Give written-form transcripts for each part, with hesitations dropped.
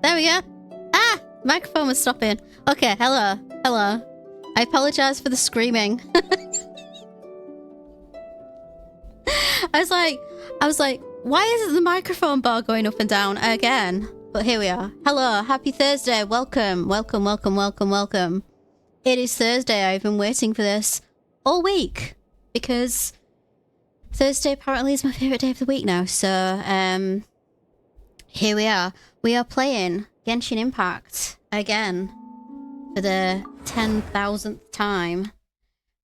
There we go. Ah! Microphone was stopping. Okay, hello. Hello. I apologize for the screaming. I was like, why isn't the microphone bar going up and down again? But here we are. Hello, happy Thursday. Welcome, welcome, welcome, welcome, welcome. It is Thursday. I've been waiting for this all week because Thursday apparently is my favorite day of the week now. So, here we are. We are playing Genshin Impact again for the 10,000th time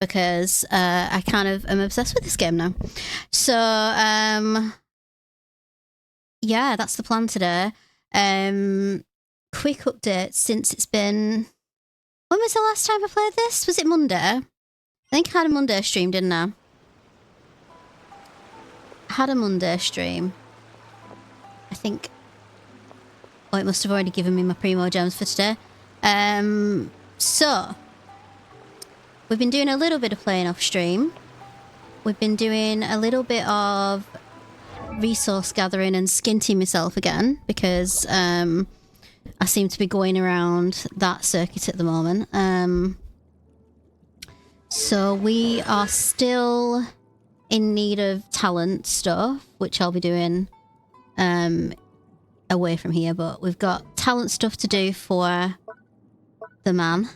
because I kind of am obsessed with this game now. So, yeah, that's the plan today. Quick update since it's been... When was the last time I played this? Was it Monday? I think I had a Monday stream, didn't I? I had a Monday stream. I think... Oh, it must have already given me my Primo gems for today. So... We've been doing a little bit of playing off stream. We've been doing a little bit of resource gathering and skinting myself again because I seem to be going around that circuit at the moment. So we are still in need of talent stuff, which I'll be doing away from here, but we've got talent stuff to do for the man.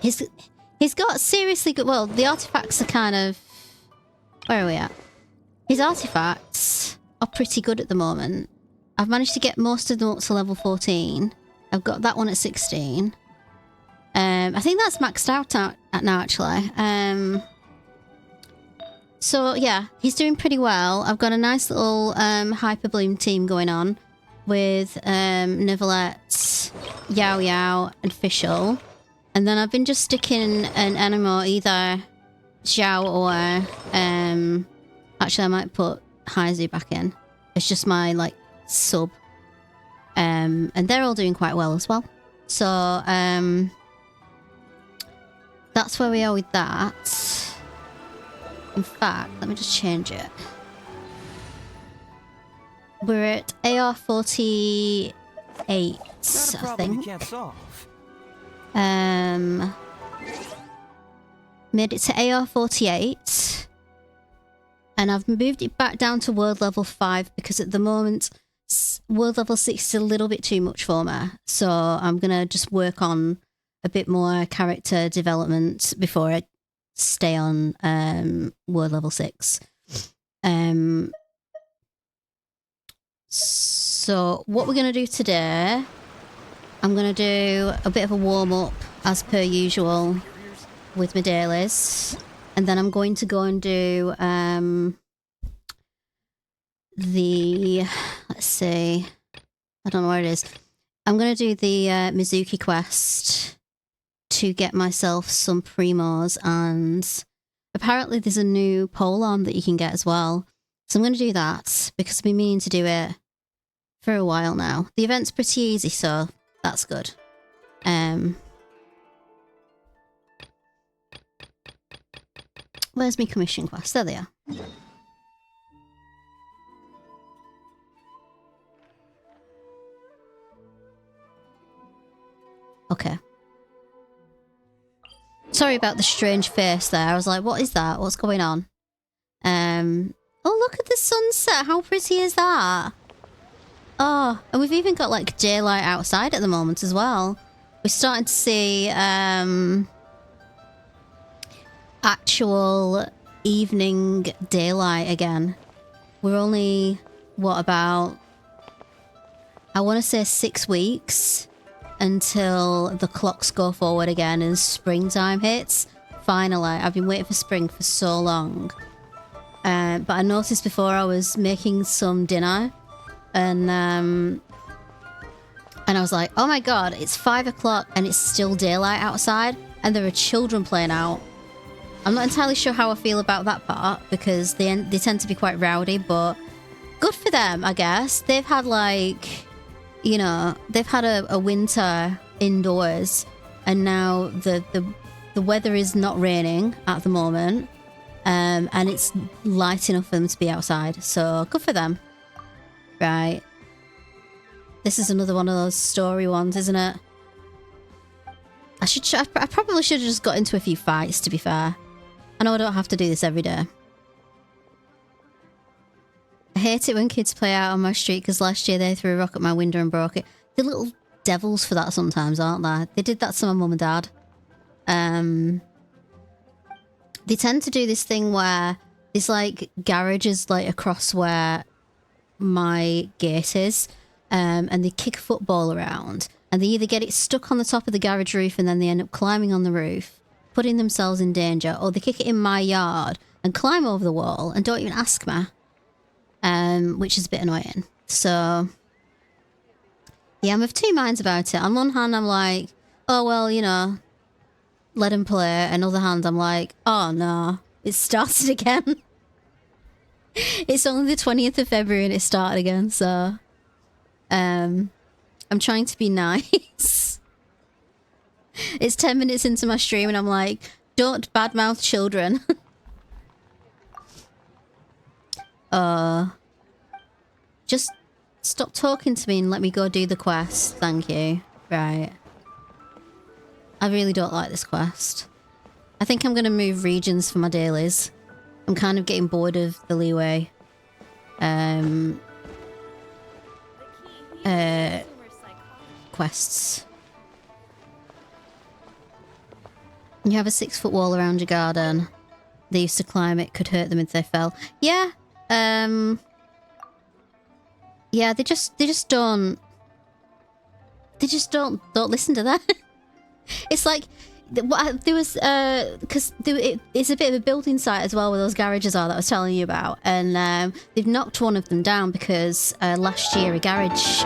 He's got seriously good... Well, the artifacts are kind of... Where are we at? His artifacts are pretty good at the moment. I've managed to get most of them up to level 14. I've got that one at 16. I think that's maxed out now, actually. So, yeah, he's doing pretty well. I've got a nice little Hyper Bloom team going on with Nivelette, Yao Yao, and Fischl. And then I've been just sticking an Anemo, either Xiao or... actually, I might put Haizu back in. It's just my, like, sub. And they're all doing quite well as well. So, that's where we are with that. In fact, let me just change it. We're at AR 48, I think. Made it to AR 48. And I've moved it back down to world level 5 because at the moment, world level 6 is a little bit too much for me. So I'm going to just work on a bit more character development before I stay on world level 6. So what we're going to do today, I'm going to do a bit of a warm-up as per usual with my dailies. And then I'm going to go and do let's see, I don't know where it is. I'm going to do the Mizuki quest to get myself some primos, and apparently there's a new pole arm that you can get as well. So I'm going to do that because I've been meaning to do it for a while now. The event's pretty easy, so that's good. Where's my commission quest? There they are. Okay. Sorry about the strange face there. I was like, what is that? What's going on? Oh, look at the sunset. How pretty is that? Oh, and we've even got like daylight outside at the moment as well. We're starting to see actual evening daylight again. We're only, what, about, I want to say 6 weeks until the clocks go forward again and springtime hits. Finally, I've been waiting for spring for so long. But I noticed before I was making some dinner and I was like, oh my god, it's 5 o'clock and it's still daylight outside and there are children playing out. I'm not entirely sure how I feel about that part because they tend to be quite rowdy, but good for them, I guess. They've had like, you know, they've had a winter indoors and now the weather is not raining at the moment, and it's light enough for them to be outside, so good for them. Right. This is another one of those story ones, isn't it? I probably should have just got into a few fights, to be fair. I know I don't have to do this every day. I hate it when kids play out on my street because last year they threw a rock at my window and broke it. They're little devils for that sometimes, aren't they? They did that to my mum and dad. They tend to do this thing where there's like garages like across where my gate is, and they kick a football around, and they either get it stuck on the top of the garage roof and then they end up climbing on the roof, putting themselves in danger, or they kick it in my yard and climb over the wall and don't even ask me, which is a bit annoying. So yeah, I'm of two minds about it. On one hand, I'm like, oh well, you know, let him play. And on the other hand, I'm like, oh no, it started again. It's only the 20th of February and it started again, so I'm trying to be nice. It's 10 minutes into my stream and I'm like, don't badmouth children. Just stop talking to me and let me go do the quest. Thank you. Right. I really don't like this quest. I think I'm going to move regions for my dailies. I'm kind of getting bored of the leeway. Quests. You have a 6-foot wall around your garden. They used to climb it, could hurt them if they fell. Yeah. Yeah, they just don't listen to that. It's like there was because it's a bit of a building site as well where those garages are that I was telling you about, and they've knocked one of them down because last year a garage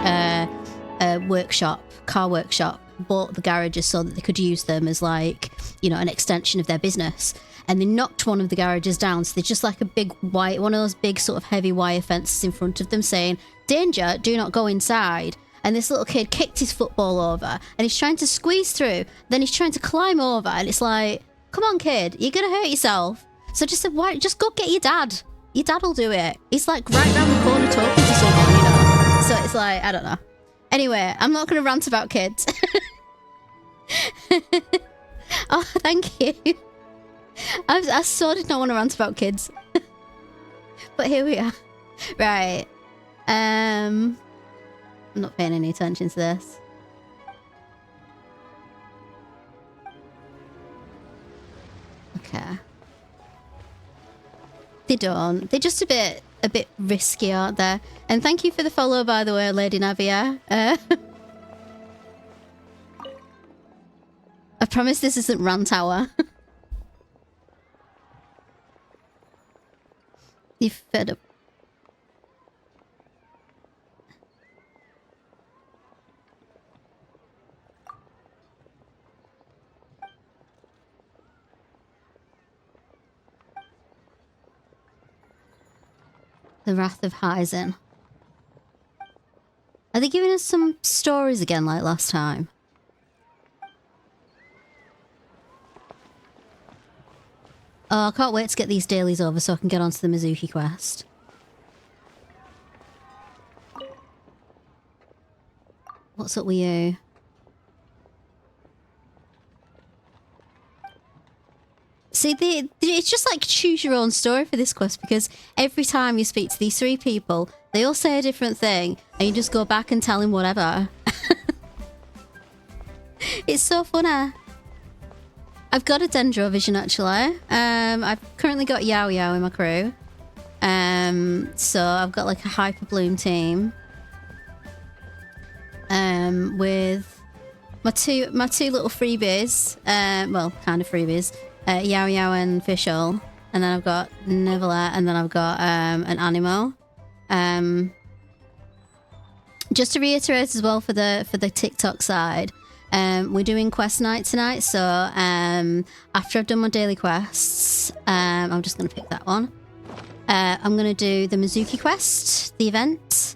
car workshop bought the garages so that they could use them as, like, you know, an extension of their business. And they knocked one of the garages down, so there's just like a big white, one of those big sort of heavy wire fences in front of them saying, danger, do not go inside. And this little kid kicked his football over and he's trying to squeeze through, then he's trying to climb over, and it's like, come on kid, you're gonna hurt yourself. So just said, why, just go get your dad will do it. He's like right round the corner talking to someone, you know. So it's like, I don't know. Anyway, I'm not gonna rant about kids. Oh, thank you. I so did not want to rant about kids. But here we are. Right. I'm not paying any attention to this. Okay. They don't. They're just a bit risky, aren't they? And thank you for the follow, by the way, Lady Navia. I promise this isn't rant hour. You fed up. The Wrath of Hyzen. Are they giving us some stories again like last time? Oh, I can't wait to get these dailies over so I can get onto the Mizuki quest. What's up with you? See, it's just like choose your own story for this quest, because every time you speak to these three people, they all say a different thing, and you just go back and tell him whatever. It's so funny. I've got a Dendrovision actually. I've currently got Yao Yao in my crew. So I've got like a Hyper Bloom team. With my two little freebies. Well, kind of freebies. Yao Yao and Fischl. And then I've got Nivela, and then I've got an Animo. Just to reiterate as well for the TikTok side. We're doing quest night tonight, so after I've done my daily quests, I'm just going to pick that one. I'm going to do the Mizuki quest, the event.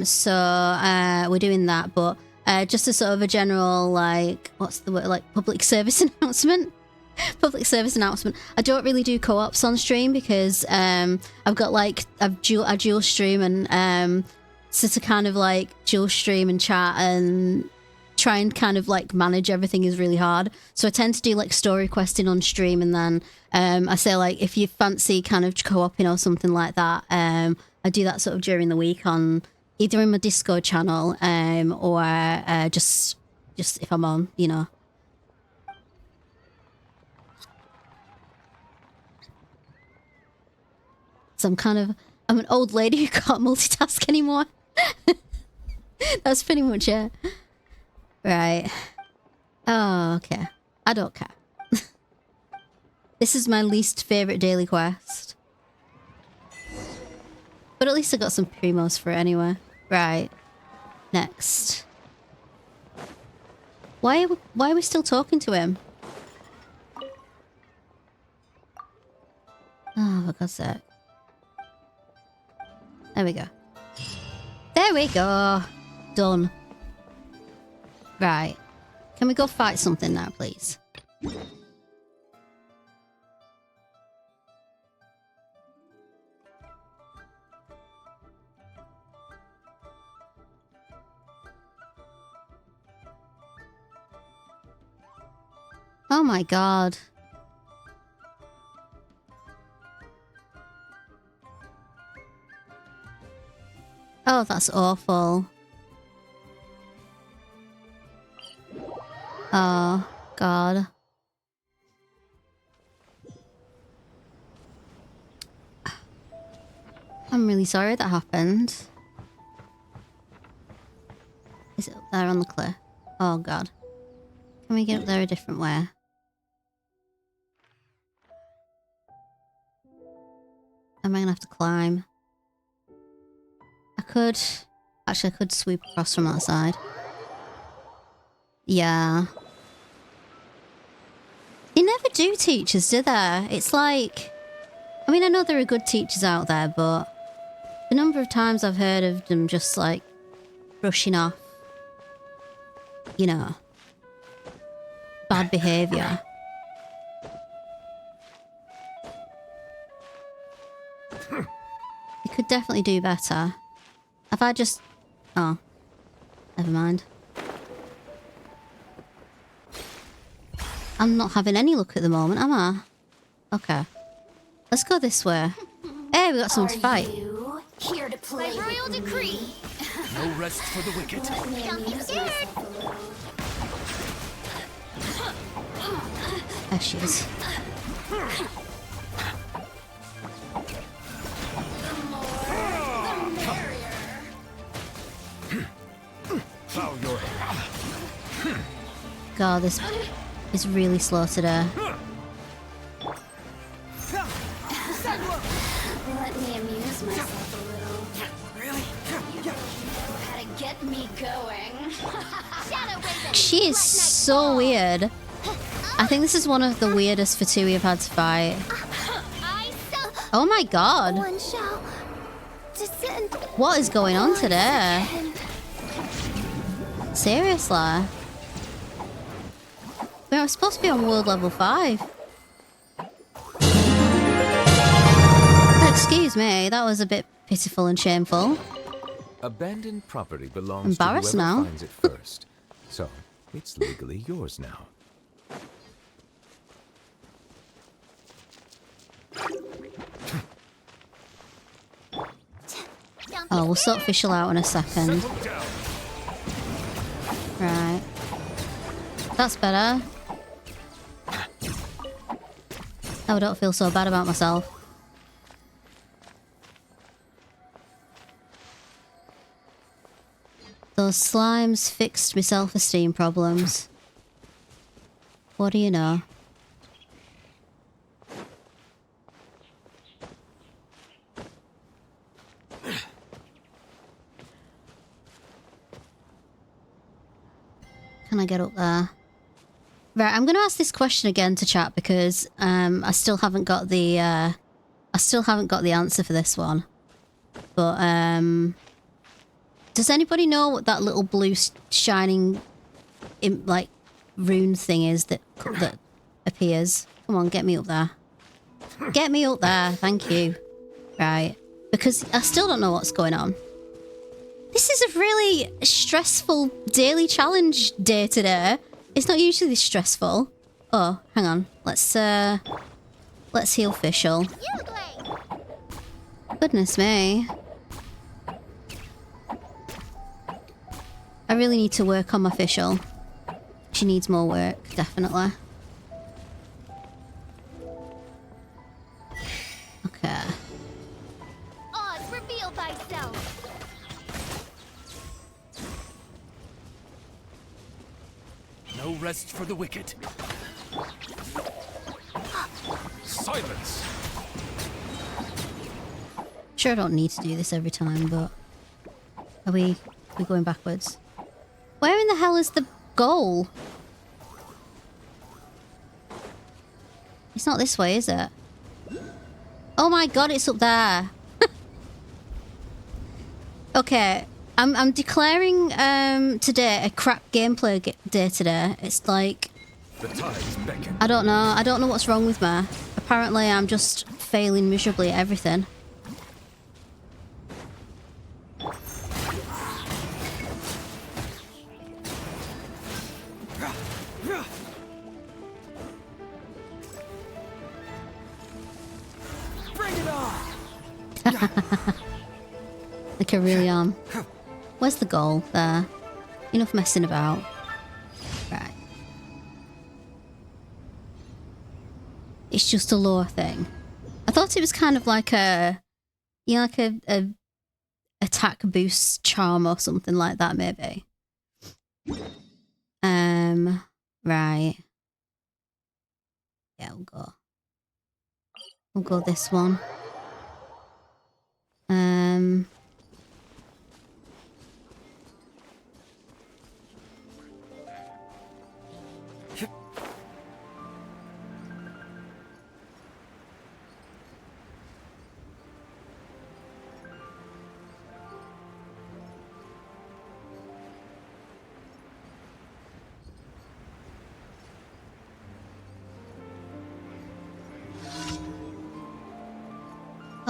So we're doing that, but just a sort of a general, like, what's the word, like public service announcement. Public service announcement. I don't really do co-ops on stream because I've got like a dual stream and so to kind of like dual stream and chat and try and kind of like manage everything is really hard. So I tend to do like story questing on stream, and then I say like if you fancy kind of co-oping or something like that, I do that sort of during the week on either in my Discord channel or just if I'm on, you know. So I'm an old lady who can't multitask anymore. That's pretty much it. Right. Oh, okay. I don't care. This is my least favourite daily quest. But at least I got some primos for it anyway. Right. Next. Why are we still talking to him? Oh, for God's sake. There we go. There we go. Done. Right. Can we go fight something now, please? Oh my God. Oh, that's awful. Oh, God. I'm really sorry that happened. Is it up there on the cliff? Oh, God. Can we get up there a different way? Am I gonna have to climb? I could... Actually, I could sweep across from that side. Yeah. They never do teachers, do they? It's like... I mean, I know there are good teachers out there, but... the number of times I've heard of them just, like, brushing off... you know... bad behaviour. You could definitely do better. Have I just... oh. Never mind. I'm not having any luck at the moment, am I? Okay. Let's go this way. Hey, we got someone to fight. You here to play by royal decree. No rest for the wicked. Don't be scared. There she is. God, this is really slow today. Let me amuse myself a little. Really? You know how to get me going. Shadow Raven, She is so weird. I think this is one of the weirdest Fatui I've had to fight. Oh my God. one shall descend. What is going on today? Seriously? We're supposed to be on world level 5. Excuse me, that was a bit pitiful and shameful. Abandoned property belongs to Embarrassed whoever now. finds it first. So, it's legally yours now. Oh, we'll sort Fischl out in a second. Right. That's better. Now I don't feel so bad about myself. Those slimes fixed my self-esteem problems. What do you know? Can I get up there? Right, I'm going to ask this question again to chat because I still haven't got the answer for this one. But does anybody know what that little blue shining like rune thing is that appears. Come on, get me up there. Get me up there, thank you. Right, because I still don't know what's going on. This is a really stressful daily challenge day today. It's not usually this stressful. Oh, hang on. Let's heal Fischl. Goodness me. I really need to work on my Fischl. She needs more work, definitely. Okay. Oz, reveal thyself. No rest for the wicked. Silence! Sure, I don't need to do this every time, but are we going backwards? Where in the hell is the goal? It's not this way, is it? Oh my god, it's up there. Okay, I'm declaring today a crap gameplay day today. It's like The tides beckon. I don't know what's wrong with me. Apparently I'm just failing miserably at everything. Bring it on! Like I really am. Where's the goal? There. Enough messing about. Right. It's just a lore thing. I thought it was kind of like a... You know, like a attack boost charm or something like that, maybe. Right. Yeah, we'll go. We'll go this one.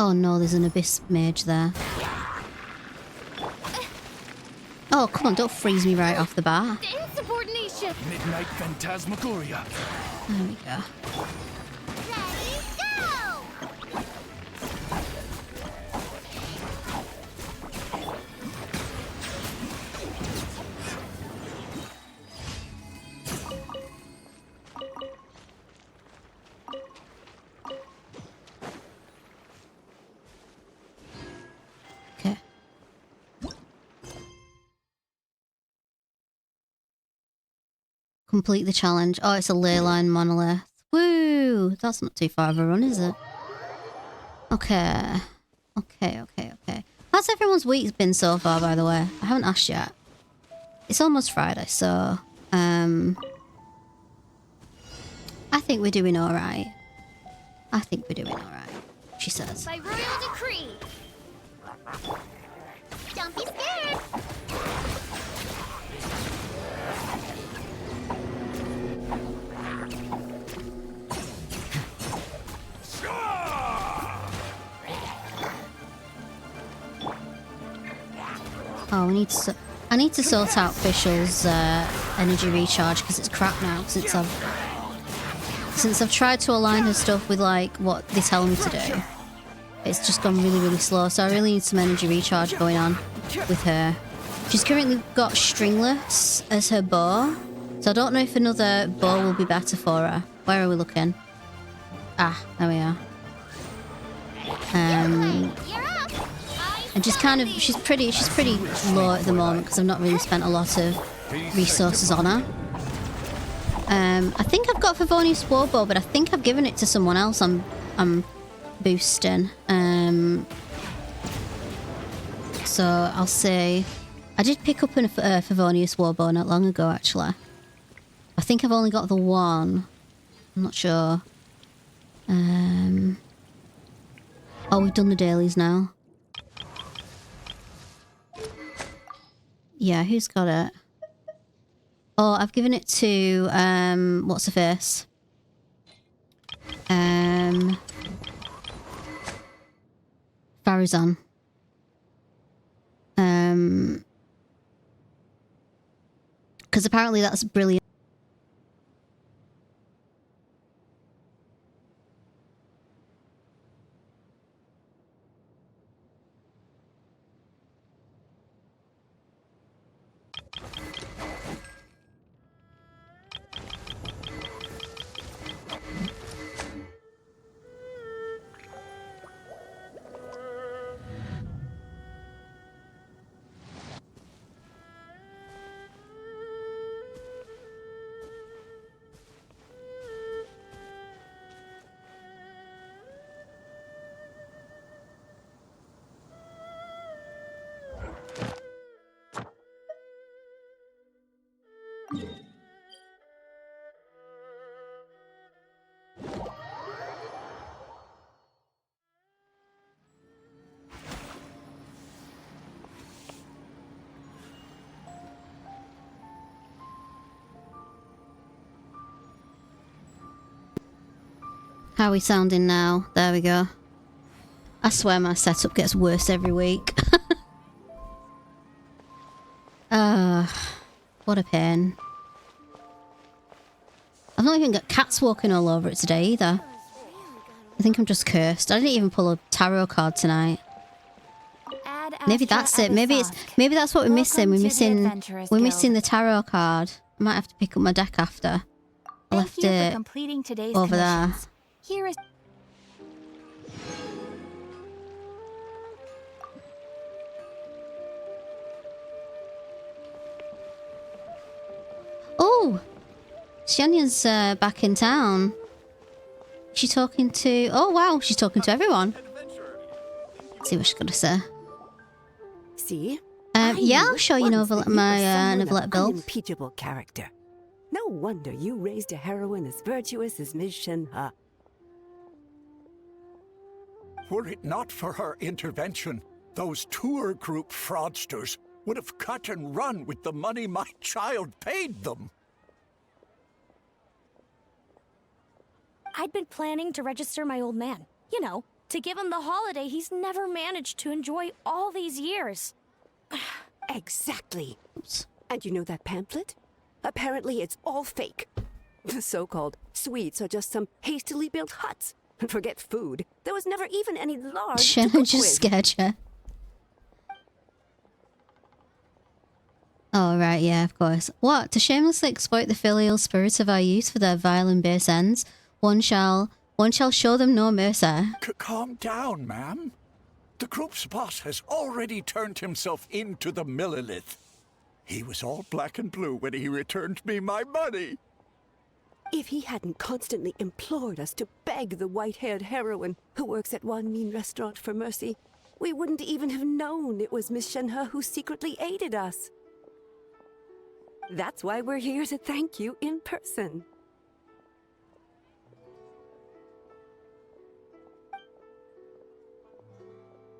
Oh no, there's an abyss mage there. Oh, come on, don't freeze me right off the bat. Insubordination. Midnight Phantasmagoria. There we go. Ready, go! Okay. Complete the challenge. Oh, it's a ley line monolith. Woo! That's not too far of a run, is it? Okay. Okay. How's everyone's week been so far, by the way? I haven't asked yet. It's almost Friday, so... I think we're doing alright. She says. By royal decree. Don't be scared. Oh, I need to sort out Fischl's energy recharge because it's crap now since I've tried to align her stuff with like what they tell me to do. It's just gone really slow, so I really need some energy recharge going on with her. She's currently got Stringless as her bow, so I don't know if another bow will be better for her. Where are we looking? Ah, there we are. You're up. And she's pretty low at the moment because I've not really spent a lot of resources on her. I think I've got Favonius Warbow, but I think I've given it to someone else. I'm boosting. So I'll say I did pick up a Favonius Warbow not long ago, actually. I think I've only got the one. I'm not sure. Oh, we've done the dailies now. Yeah, who's got it? Oh, I've given it to, what's her face? Farazan. Because apparently that's brilliant. How are we sounding now? There we go. I swear my setup gets worse every week. What a pain. I've not even got cats walking all over it today either. I think I'm just cursed. I didn't even pull a tarot card tonight. Maybe that's it. Maybe that's what we're missing. We're missing the tarot card. I might have to pick up my deck after. I left it over there. Here is Oh! Shanya's back in town. She's talking to... Oh, wow. She's talking to everyone. Let's see what she's got to say. See? Yeah, I'll show you my Novelette build. Unimpeachable character. No wonder you raised a heroine as virtuous as Ms. Shenhe. Were it not for her intervention, those tour group fraudsters would have cut and run with the money my child paid them. I'd been planning to register my old man. You know, to give him the holiday he's never managed to enjoy all these years. Exactly. And you know that pamphlet? Apparently it's all fake. The so-called sweets are just some hastily built huts. And forget food. There was never even any lard to cook Just with. scared you. Oh, right, yeah, of course. What? To shamelessly exploit the filial spirit of our youth for their vile and base ends, one shall show them no mercy. Calm down, ma'am. The group's boss has already turned himself into the Millilith. He was all black and blue when he returned me my money. If he hadn't constantly implored us to beg the white-haired heroine who works at one mean restaurant for mercy, we wouldn't even have known it was Miss Shenhe who secretly aided us. That's why we're here to thank you in person.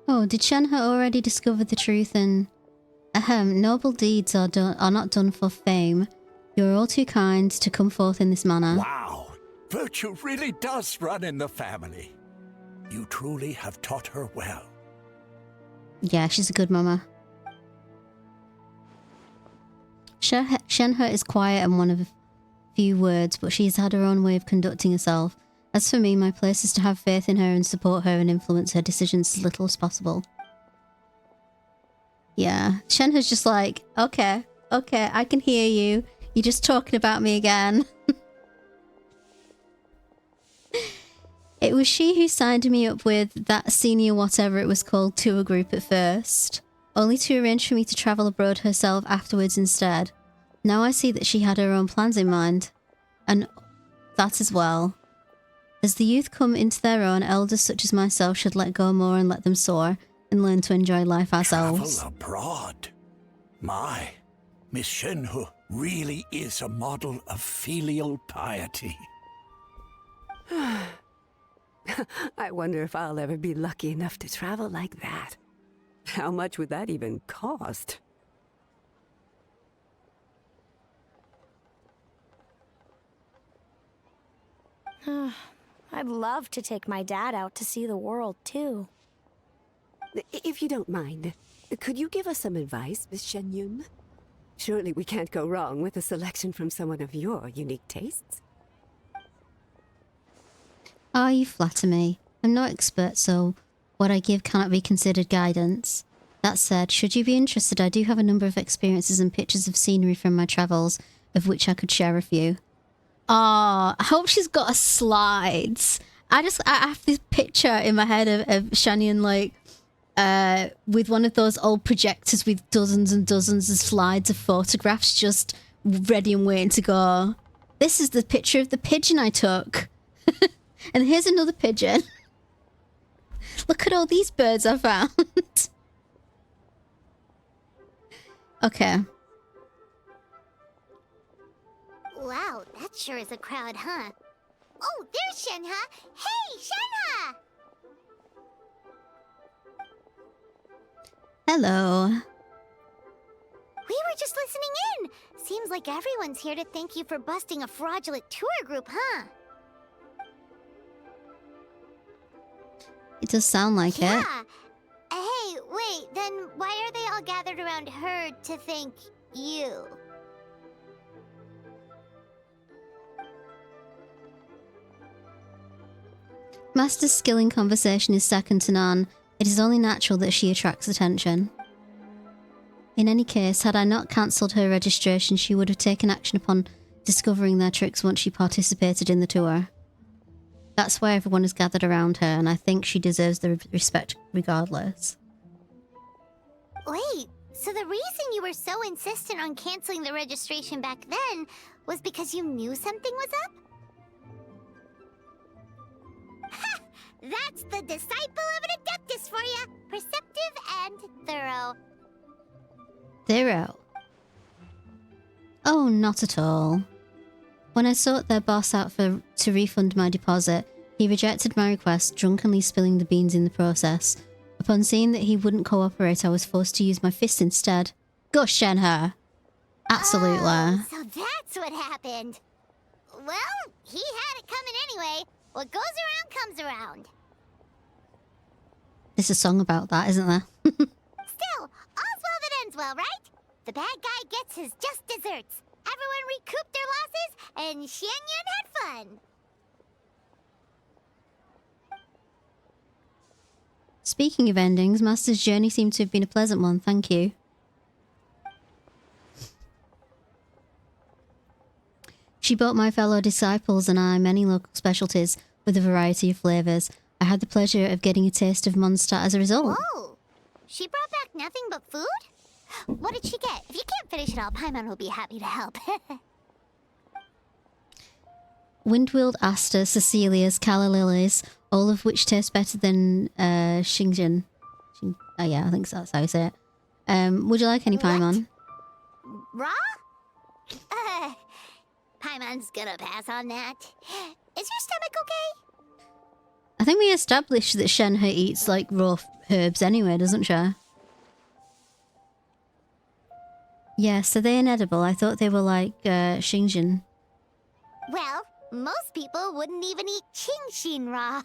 Oh, did Shenhe already discover the truth and... Ahem, noble deeds are not done for fame. You're all too kind to come forth in this manner. Wow, virtue really does run in the family. You truly have taught her well. Yeah, she's a good mama. Shenhe is quiet and one of few words, but she's had her own way of conducting herself. As for me, my place is to have faith in her and support her and influence her decisions as little as possible. Yeah, Shenhe's just like, okay, I can hear you. You're just talking about me again. It was she who signed me up with that senior whatever it was called tour group at first, only to arrange for me to travel abroad herself afterwards instead. Now I see that she had her own plans in mind, and that as well. As the youth come into their own, elders such as myself should let go more and let them soar, and learn to enjoy life ourselves. Travel abroad. My, Miss Shenhe really is a model of filial piety. I wonder if I'll ever be lucky enough to travel like that. How much would that even cost? I'd love to take my dad out to see the world, too. If you don't mind, could you give us some advice, Miss Shen Yun? Surely we can't go wrong with a selection from someone of your unique tastes. Oh, you flatter me. I'm no expert, so what I give cannot be considered guidance. That said, should you be interested, I do have a number of experiences and pictures of scenery from my travels, of which I could share a few. Oh, I hope she's got a slides. I have this picture in my head of Shanyan, like, with one of those old projectors with dozens and dozens of slides of photographs just ready and waiting to go. This is the picture of the pigeon I took. And here's another pigeon. Look at all these birds I found. Okay. Wow, that sure is a crowd, huh? Oh, there's Shenhe! Hey, Shenhe! Hello. We were just listening in. Seems like everyone's here to thank you for busting a fraudulent tour group, huh? It does sound like it. Yeah. Hey, wait, then why are they all gathered around her to thank you? Master's skill in conversation is second to none. It is only natural that she attracts attention. In any case, had I not cancelled her registration, she would have taken action upon discovering their tricks once she participated in the tour. That's why everyone is gathered around her, and I think she deserves the respect regardless. Wait, so the reason you were so insistent on canceling the registration back then was because you knew something was up? Ha! That's the disciple of an adeptus for ya! Perceptive and thorough. Thorough? Oh, not at all. When I sought their boss out to refund my deposit, he rejected my request, drunkenly spilling the beans in the process. Upon seeing that he wouldn't cooperate, I was forced to use my fist instead. Go Shenhe! Absolutely. Oh, so that's what happened. Well, he had it coming anyway. What goes around comes around. There's a song about that, isn't there? Still, all's well that ends well, right? The bad guy gets his just desserts. Everyone recouped their losses, and Xianyun had fun. Speaking of endings, Master's journey seemed to have been a pleasant one, thank you. She bought my fellow disciples and I many local specialties with a variety of flavours. I had the pleasure of getting a taste of Mondstadt as a result. Whoa! She brought back nothing but food? What did she get? If you can't finish it all, Paimon will be happy to help. Windwheeled Aster, Cecilia's, Calla Lilies, all of which taste better than Xinjiang. Oh yeah, I think that's how you say it. Would you like any Paimon? Raw? Paimon's gonna pass on that. Is your stomach okay? I think we established that Shenhe eats like raw herbs anyway, doesn't she? Yes, are they inedible? I thought they were like Xinjiang. Well, most people wouldn't even eat Qingxin raw.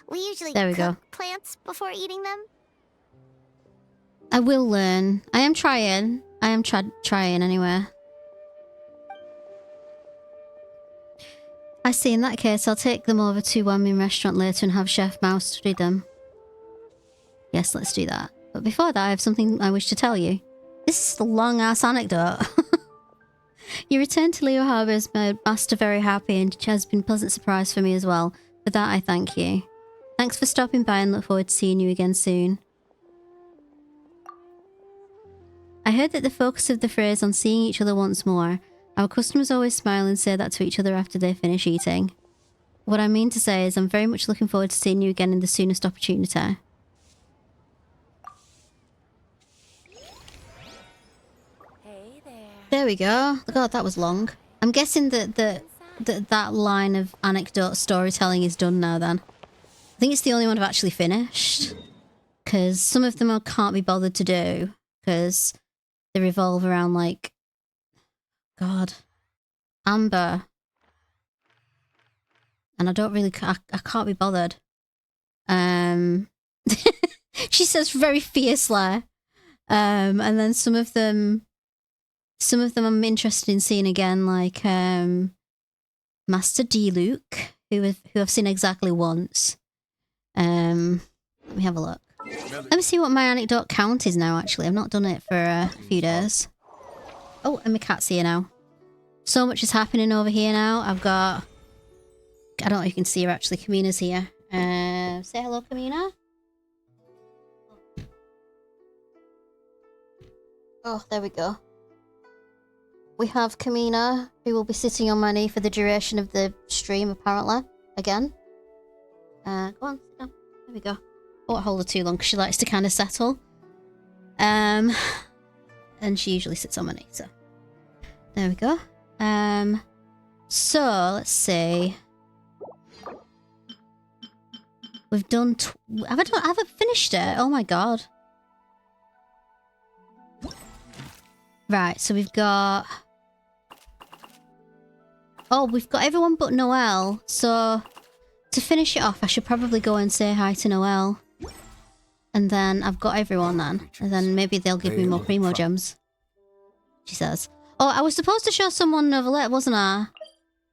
We usually There we cook go. plants before eating them. I will learn. I am trying. I am trying anyway. I see. In that case, I'll take them over to Wanmin restaurant later and have Chef Mouse study them. Yes, let's do that. But before that, I have something I wish to tell you. This is a long-ass anecdote. Your return to Leo Harbour has made Master very happy and has been a pleasant surprise for me as well. For that, I thank you. Thanks for stopping by and look forward to seeing you again soon. I heard that the focus of the phrase on seeing each other once more. Our customers always smile and say that to each other after they finish eating. What I mean to say is I'm very much looking forward to seeing you again in the soonest opportunity. Hey there. There we go. God, that was long. I'm guessing that that line of anecdote storytelling is done now then. I think it's the only one I've actually finished. Because some of them I can't be bothered to do. Because they revolve around like... God. Amber. and I don't really, I can't be bothered. She says very fiercely. And then some of them I'm interested in seeing again, like Master D Luke, who I've seen exactly once. Let me have a look. Let me see what my anecdote count is now, actually. I've not done it for a few days. Oh, and my cat's here now. So much is happening over here now. I've got... I don't know if you can see her, actually. Kamina's here. Say hello, Kamina. Oh, there we go. We have Kamina, who will be sitting on my knee for the duration of the stream, apparently. Again. Go on, sit down. There we go. I won't hold her too long because she likes to kind of settle. And she usually sits on my knee, so. There we go. So, let's see. We've done... Have I finished it? Oh my god. Right, so we've got... Oh, we've got everyone but Noelle. So, to finish it off, I should probably go and say hi to Noelle. And then I've got everyone then. And then maybe they'll give me more Primo gems. She says. Oh, I was supposed to show someone Novelette, wasn't I?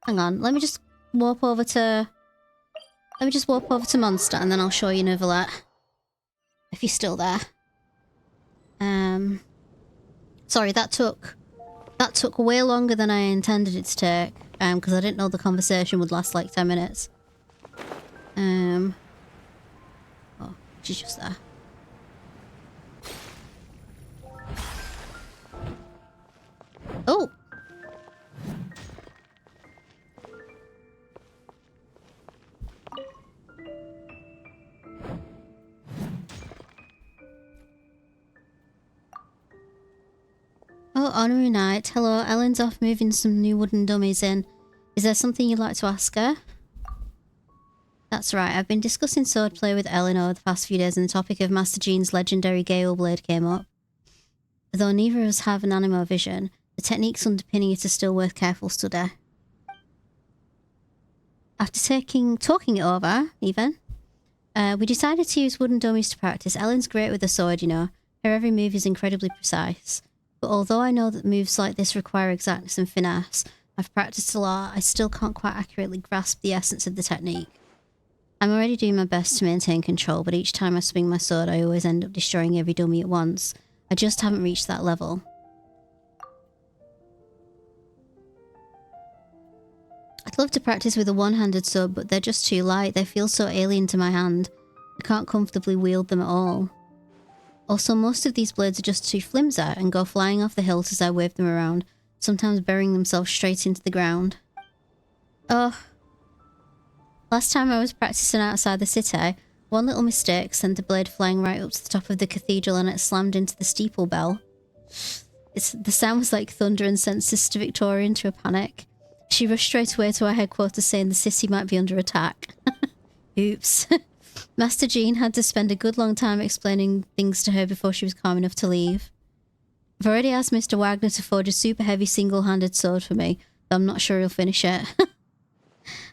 Hang on, let me just warp over to... Let me just warp over to Monster and then I'll show you Novelette. If you're still there. Sorry, that took way longer than I intended it to take. Because I didn't know the conversation would last like 10 minutes. Oh, she's just there. Oh! Oh, honorary night. Hello, Ellen's off moving some new wooden dummies in. Is there something you'd like to ask her? That's right, I've been discussing swordplay with Ellen over the past few days and the topic of Master Jean's legendary Gale Blade came up. Though neither of us have an animo vision, the techniques underpinning it are still worth careful study. After talking it over, even, we decided to use wooden dummies to practice. Ellen's great with the sword, you know. Her every move is incredibly precise. But although I know that moves like this require exactness and finesse, I've practiced a lot, I still can't quite accurately grasp the essence of the technique. I'm already doing my best to maintain control, but each time I swing my sword I always end up destroying every dummy at once. I just haven't reached that level. I'd love to practice with a one-handed sword, but they're just too light. They feel so alien to my hand. I can't comfortably wield them at all. Also, most of these blades are just too flimsy and go flying off the hilt as I wave them around, sometimes burying themselves straight into the ground. Oh. Last time I was practicing outside the city, one little mistake sent the blade flying right up to the top of the cathedral and it slammed into the steeple bell. The sound was like thunder and sent Sister Victoria into a panic. She rushed straight away to our headquarters saying the city might be under attack. Oops. Master Jean had to spend a good long time explaining things to her before she was calm enough to leave. I've already asked Mr. Wagner to forge a super heavy single-handed sword for me, though I'm not sure he'll finish it.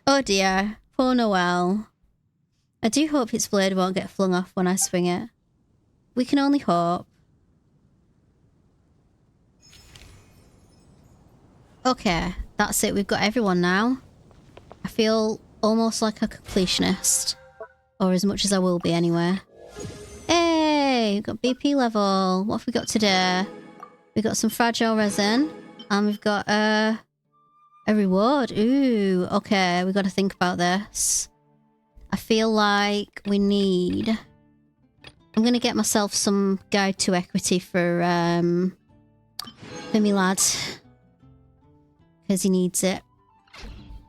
Oh dear, poor Noelle. I do hope its blade won't get flung off when I swing it. We can only hope. Okay, that's it. We've got everyone now. I feel almost like a completionist. Or as much as I will be anyway. Hey, we've got BP level. What have we got today? We've got some fragile resin. And we've got a reward. Ooh, okay. We've got to think about this. I feel like we need... I'm going to get myself some guide to equity for me lad. Because he needs it.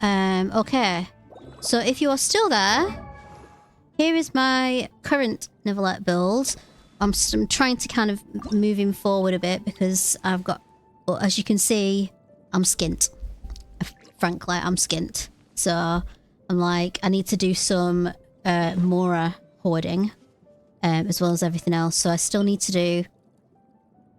Okay. So if you are still there... Here is my current Novelette build. I'm trying to kind of move him forward a bit because I've got... Well, as you can see, I'm skint. Frankly, I'm skint. So, I'm like, I need to do some Mora hoarding. As well as everything else. So I still need to do...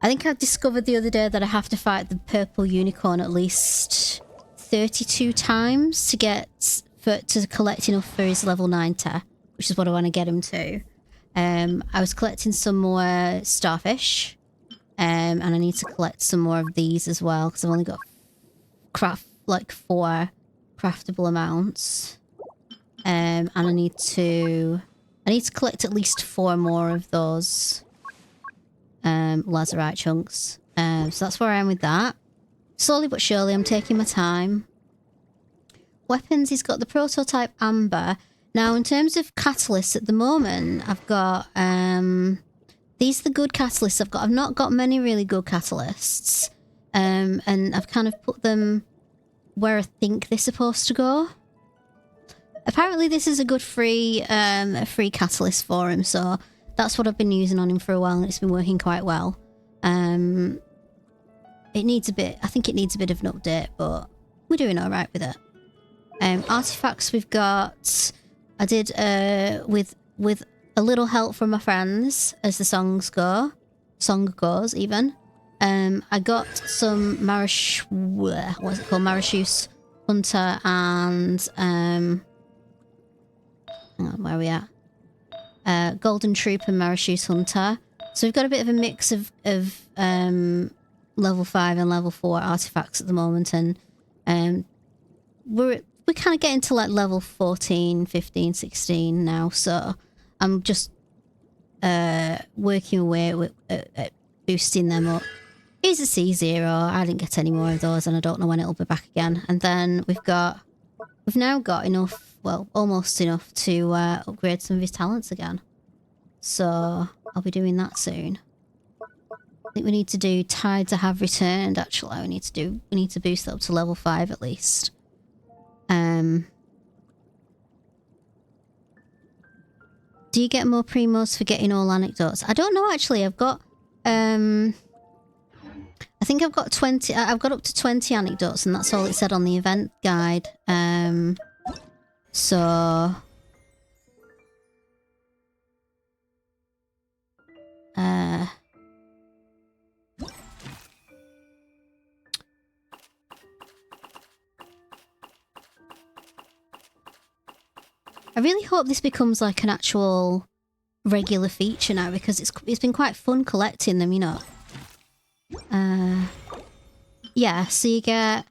I think I discovered the other day that I have to fight the purple unicorn at least 32 times to get to collect enough for his level 90, which is what I want to get him to. I was collecting some more starfish, and I need to collect some more of these as well because I've only got 4 craftable amounts. And I need to collect at least 4 more of those lazurite chunks. So that's where I am with that. Slowly but surely, I'm taking my time. Weapons, he's got the prototype amber. Now, in terms of catalysts at the moment, I've got these are the good catalysts I've got. I've not got many really good catalysts, and I've kind of put them where I think they're supposed to go. Apparently, this is a good free catalyst for him, so that's what I've been using on him for a while, and it's been working quite well. It needs a bit. I think it needs a bit of an update, but we're doing all right with it. Artifacts we've got. I did with a little help from my friends as the song goes even. I got some what's it called? Marachute Hunter and hang on, where are we at? Golden Troop and Marachute Hunter. So we've got a bit of a mix of level 5 and level 4 artifacts at the moment, and we're kind of getting to like level 14, 15, 16 now, so I'm just working away at boosting them up. Here's a C0. I didn't get any more of those, and I don't know when it'll be back again. And then we've now got enough, well, almost enough to upgrade some of his talents again. So I'll be doing that soon. I think we need to do Tides I Have Returned, actually. We need to boost that up to level 5 at least. Do you get more primos for getting all anecdotes? I don't know, actually. I've got I think I've got 20. I've got up to 20 anecdotes, and that's all it said on the event guide. So I really hope this becomes like an actual regular feature now, because it's been quite fun collecting them, you know. Yeah, so you get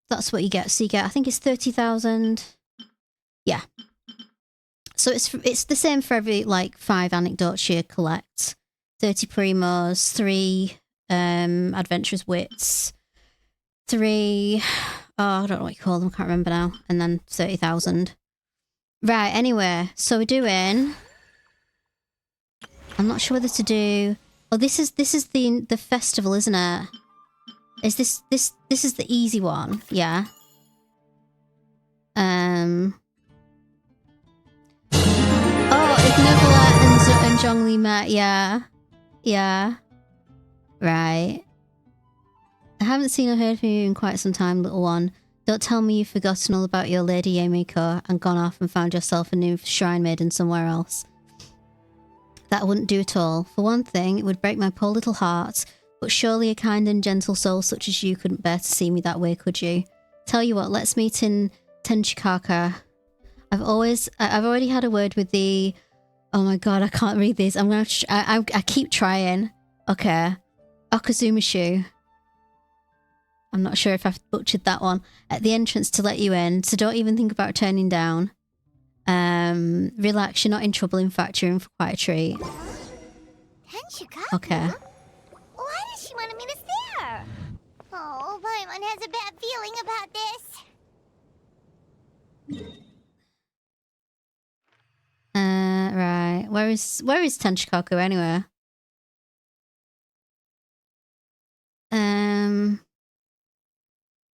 that's what you get. So you get, I think it's 30,000. Yeah. So it's the same for every like 5 anecdotes you collect. 30 primos, 3 adventurous wits, 3 I don't know what you call them, can't remember now, and then 30,000. Right, anyway, so we're doing, I'm not sure whether to do, oh, this is the festival, isn't it? Is this is the easy one? Yeah. Oh, if Nebula and Zhongli met, yeah. Yeah. Right. I haven't seen or heard from you in quite some time, little one. Don't tell me you've forgotten all about your Lady Yamiko and gone off and found yourself a new shrine maiden somewhere else. That wouldn't do at all. For one thing, it would break my poor little heart, but surely a kind and gentle soul such as you couldn't bear to see me that way, could you? Tell you what, let's meet in Tenchikaka. I've already had a word with the... Oh my god, I can't read this. I'm gonna... I keep trying. Okay. Okazumishu. I'm not sure if I've butchered that one. At the entrance to let you in, so don't even think about turning down. Relax, you're not in trouble. In fact, you're in for quite a treat. Tenchikaku? Okay. Why does she want to meet us there? Oh, Paimon has a bad feeling about this. Right. Where is Tenchikaku anyway?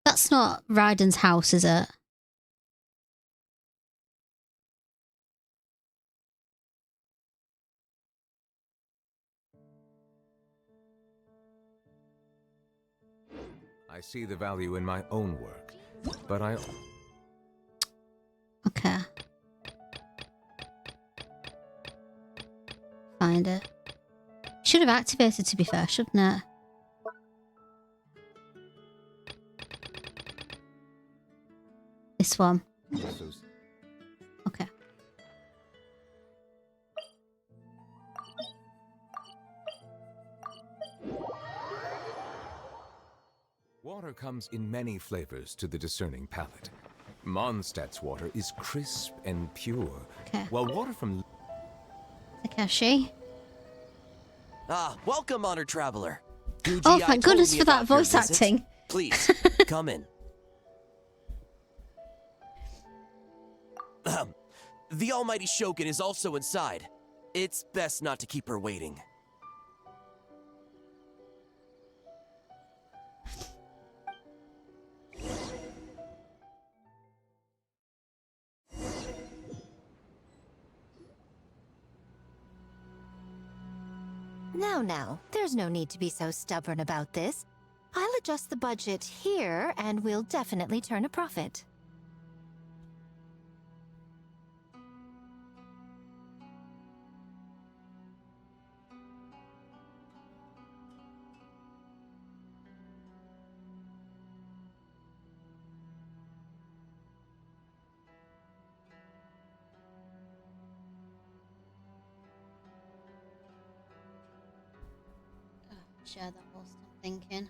That's not Raiden's house, is it? I see the value in my own work, but I... Okay. Find it. Should have activated, to be fair, shouldn't it? This one. So Okay. water comes in many flavors to the discerning palate. Mondstadt's water is crisp and pure, Okay. while water from Takeshi. Ah, welcome, honored traveler. Guji, Oh, I thank told goodness me for that about your voice visit. acting. Please, come in. Ahem. The almighty Shogun is also inside. It's best not to keep her waiting. Now, there's no need to be so stubborn about this. I'll adjust the budget here, and we'll definitely turn a profit. Share that whilst I'm thinking.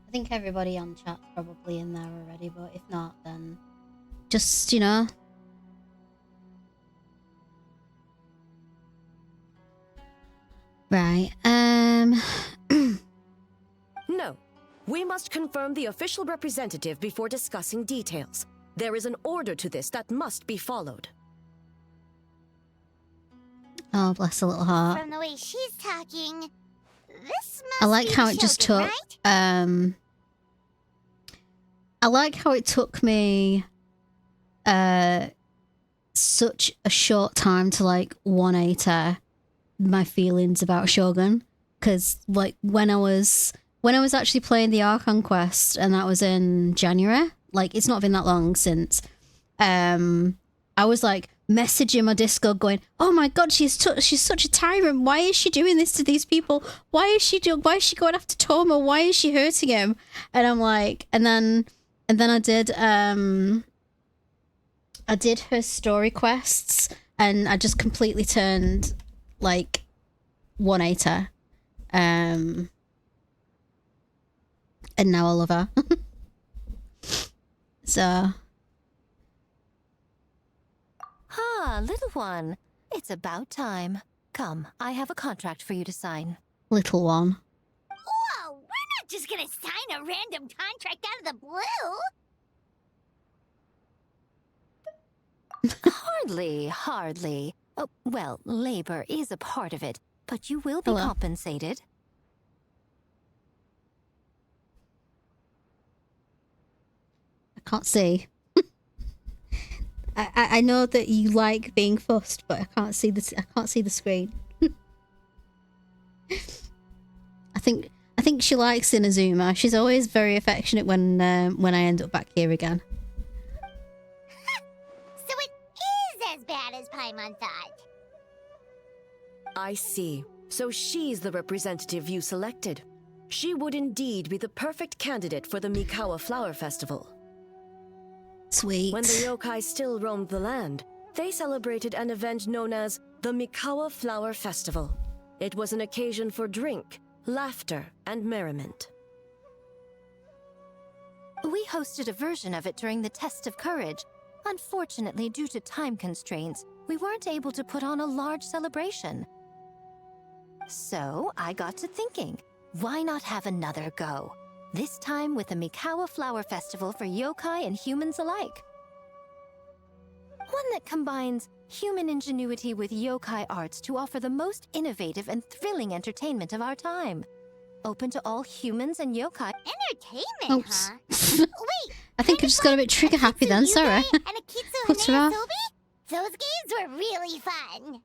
I think everybody on chat's probably in there already, but if not, then just, you know. Right. No. We must confirm the official representative before discussing details. There is an order to this that must be followed. Oh, bless her little heart. From the way she's talking, this must I like be how the it just Shogun, took right? I like how it took me such a short time to like 180 my feelings about Shogun, because like when I was actually playing the Archon quest, and that was in January, like it's not been that long since, I was like messaging my Discord going, oh my god, she's such a tyrant, why is she doing this to these people, why is she going after Toma, why is she hurting him? And I'm like, and then I did her story quests, and I just completely turned like 180, and now I love her. So Ah, little one. It's about time. Come, I have a contract for you to sign. little one. Whoa, we're not just gonna sign a random contract out of the blue! Hardly. Oh, well, labor is a part of it, but you will be Hello. compensated. I can't see. I know that you like being fussed, but I can't see this. I can't see the screen. I think she likes Inazuma. She's always very affectionate when I end up back here again. So it is as bad as Paimon thought. I see. So she's the representative you selected. She would indeed be the perfect candidate for the Mikawa Flower Festival. Sweet. When the yokai still roamed the land, they celebrated an event known as the Mikawa Flower Festival. It was an occasion for drink, laughter, and merriment. We hosted a version of it during the Test of Courage. Unfortunately, due to time constraints, we weren't able to put on a large celebration. So I got to thinking, why not have another go? This time with the Mikawa Flower Festival for yokai and humans alike. One that combines human ingenuity with yokai arts to offer the most innovative and thrilling entertainment of our time. Open to all humans and yokai. Entertainment, Oops. huh? Wait, I think I just got a bit trigger happy then. Sorry. and Akitsu Puts her off. Those games were really fun.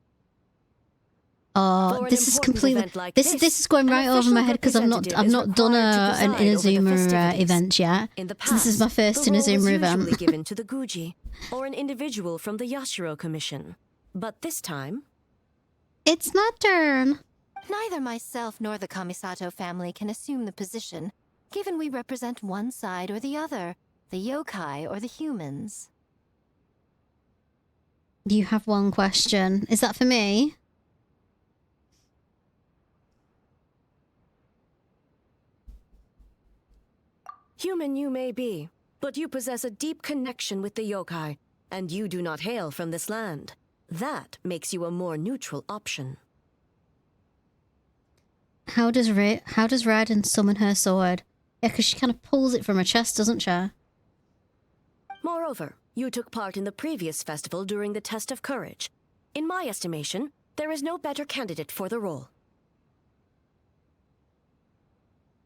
Oh, For an this is important completely. event like This is going an right over official my head because I've not representative is done required to an preside over the Inazuma festivities. event yet. In the So this is my past, first the role was Inazuma usually event. given to the Guji, or an individual from the Yashiro Commission. But this time, It's my turn. Neither myself nor the Kamisato family can assume the position, given we represent one side or the other, the yokai or the humans. You have one question. Is that for me? Human you may be, but you possess a deep connection with the yokai, and you do not hail from this land. That makes you a more neutral option. How does Raiden summon her sword? Yeah, because she kind of pulls it from her chest, doesn't she? Moreover, you took part in the previous festival during the test of courage. In my estimation, there is no better candidate for the role.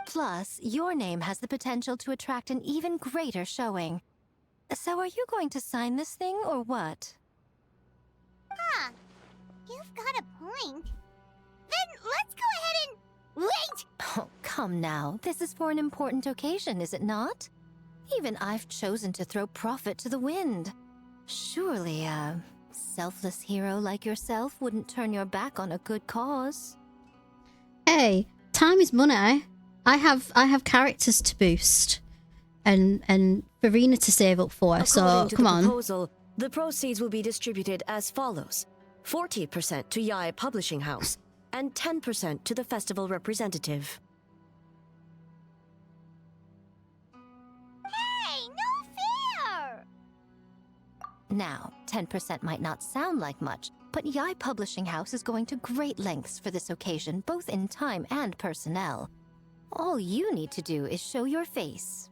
Plus, your name has the potential to attract an even greater showing. So are you going to sign this thing, or what? Huh. You've got a point. Then let's go ahead and... Wait! Oh, come now. This is for an important occasion, is it not? Even I've chosen to throw profit to the wind. Surely a selfless hero like yourself wouldn't turn your back on a good cause. Hey, time is money. I have characters to boost, and Farina to save up for. According so to come the on. proposal, the proceeds will be distributed as follows: 40% to Yae Publishing House, and 10% to the festival representative. Hey, no fair! Now, 10% might not sound like much, but Yae Publishing House is going to great lengths for this occasion, both in time and personnel. All you need to do is show your face.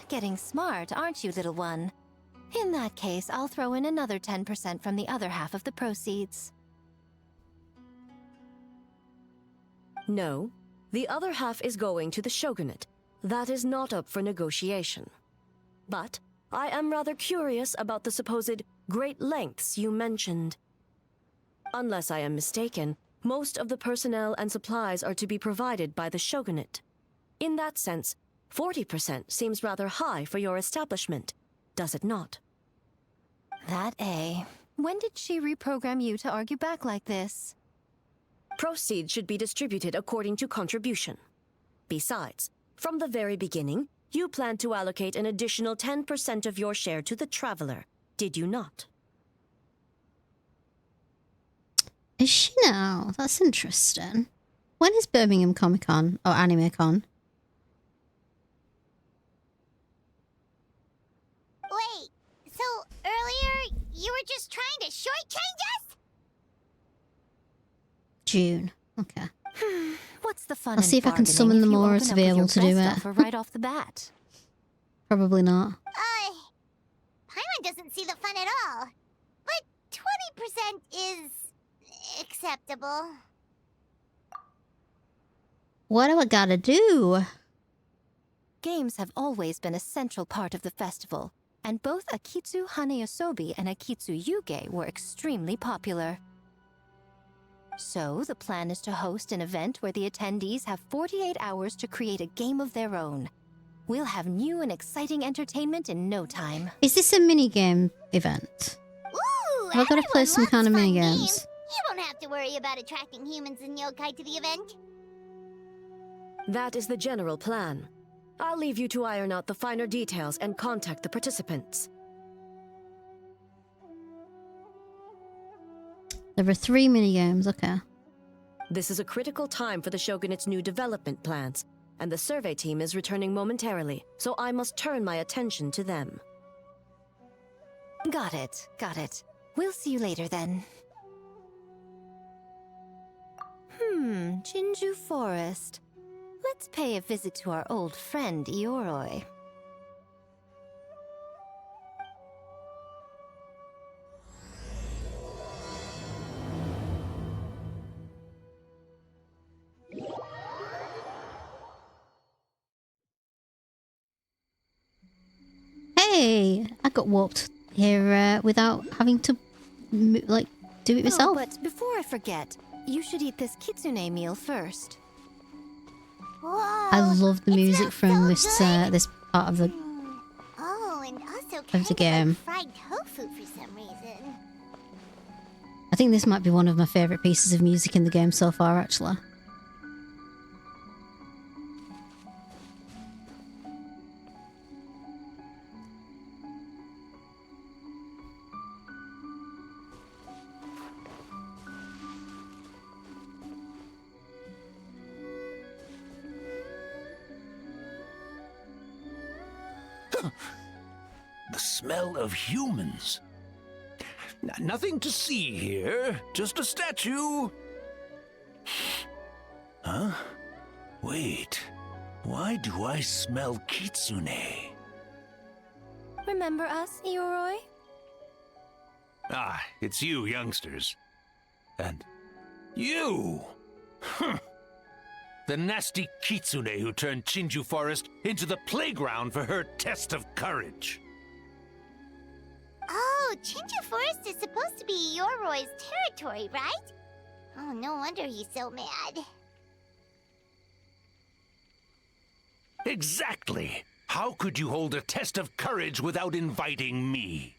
Getting smart, aren't you, little one? In that case, I'll throw in another 10% from the other half of the proceeds. No, the other half is going to the shogunate. That is not up for negotiation. But I am rather curious about the supposed great lengths you mentioned. Unless I am mistaken, most of the personnel and supplies are to be provided by the shogunate. In that sense, 40% seems rather high for your establishment, does it not? That A. When did she reprogram you to argue back like this? Proceeds should be distributed according to contribution. Besides, from the very beginning, you planned to allocate an additional 10% of your share to the Traveler, did you not? Is she now? That's interesting. When is Birmingham Comic Con or Anime Con? Wait, so earlier you were just trying to shortchange us? June. Okay. What's the fun I'll in see if I can bargaining summon if them you all open to up be with able your to do best it. offer right off the bat? Probably not. Paimon doesn't see the fun at all. But 20% is... acceptable. What do I gotta do? Games have always been a central part of the festival, and both Akitsu Hanayosobi and Akitsu Yuge were extremely popular. So, the plan is to host an event where the attendees have 48 hours to create a game of their own. We'll have new and exciting entertainment in no time. Is this a minigame event? Ooh, Have I gotta play everyone some loves kind of fun minigames? games. You won't have to worry about attracting humans and yokai to the event. That is the general plan. I'll leave you to iron out the finer details and contact the participants. There are 3 minigames, okay. This is a critical time for the Shogunate's new development plans, and the survey team is returning momentarily, so I must turn my attention to them. Got it, got it. We'll see you later then. Jinju Forest. Let's pay a visit to our old friend, Ioroi. Hey! I got warped here without having to, like, do it myself. Oh, but before I forget, you should eat this kitsune meal first. Whoa, I love the it music smells from so good. this part of the... Oh, and also Of kind the of game. like fried tofu for some reason. I think this might be one of my favourite pieces of music in the game so far, actually. The smell of humans. Nothing to see here, just a statue. Huh? Wait, why do I smell kitsune? Remember us, Ioroi? Ah, it's you youngsters. And you! Huh. The nasty kitsune who turned Chinju Forest into the playground for her test of courage. Oh, Chinju Forest is supposed to be Yoroi's territory, right? Oh, no wonder he's so mad. Exactly! How could you hold a test of courage without inviting me?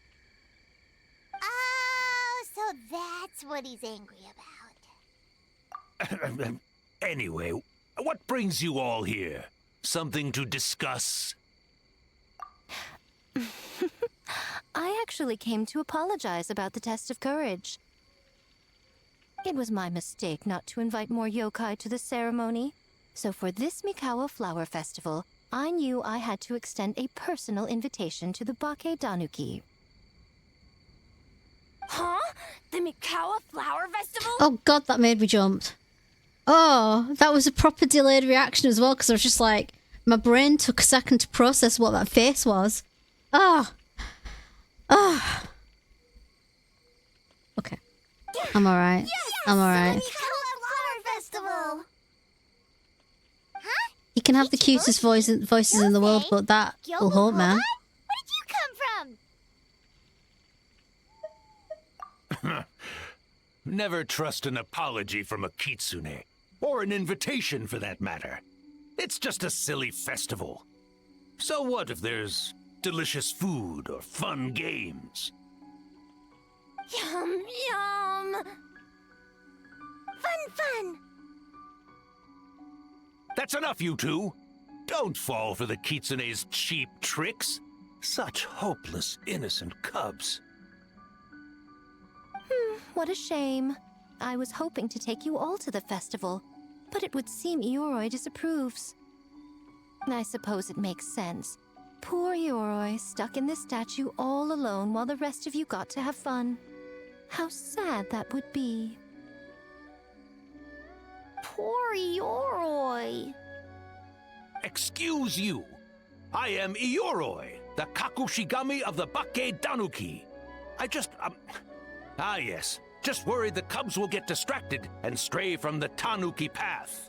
Oh, so that's what he's angry about. Anyway, what brings you all here? Something to discuss? I actually came to apologize about the test of courage. It was my mistake not to invite more yokai to the ceremony. So for this Mikawa Flower Festival, I knew I had to extend a personal invitation to the Bake Danuki. Huh? The Mikawa Flower Festival? Oh god, that made me jump. Oh, that was a proper delayed reaction as well, because I was just like, my brain took a second to process what that face was. Ah. Ah. Okay. I'm alright. I'm alright. Mikawa Flower Festival! Huh? You can have the cutest voices in the world, but that will hold, man. Where did you come from? Never trust an apology from a kitsune. Or an invitation, for that matter. It's just a silly festival. So what if there's delicious food or fun games? Yum, yum! Fun! That's enough, you two! Don't fall for the kitsune's cheap tricks. Such hopeless, innocent cubs. What a shame. I was hoping to take you all to the festival, but it would seem Ioroi disapproves. I suppose it makes sense. Poor Ioroi, stuck in this statue all alone while the rest of you got to have fun. How sad that would be. Poor Yoroi. Excuse you. I am Ioroi, the Kakushigami of the Bake Danuki. Ah yes, just worried the cubs will get distracted and stray from the Tanuki path.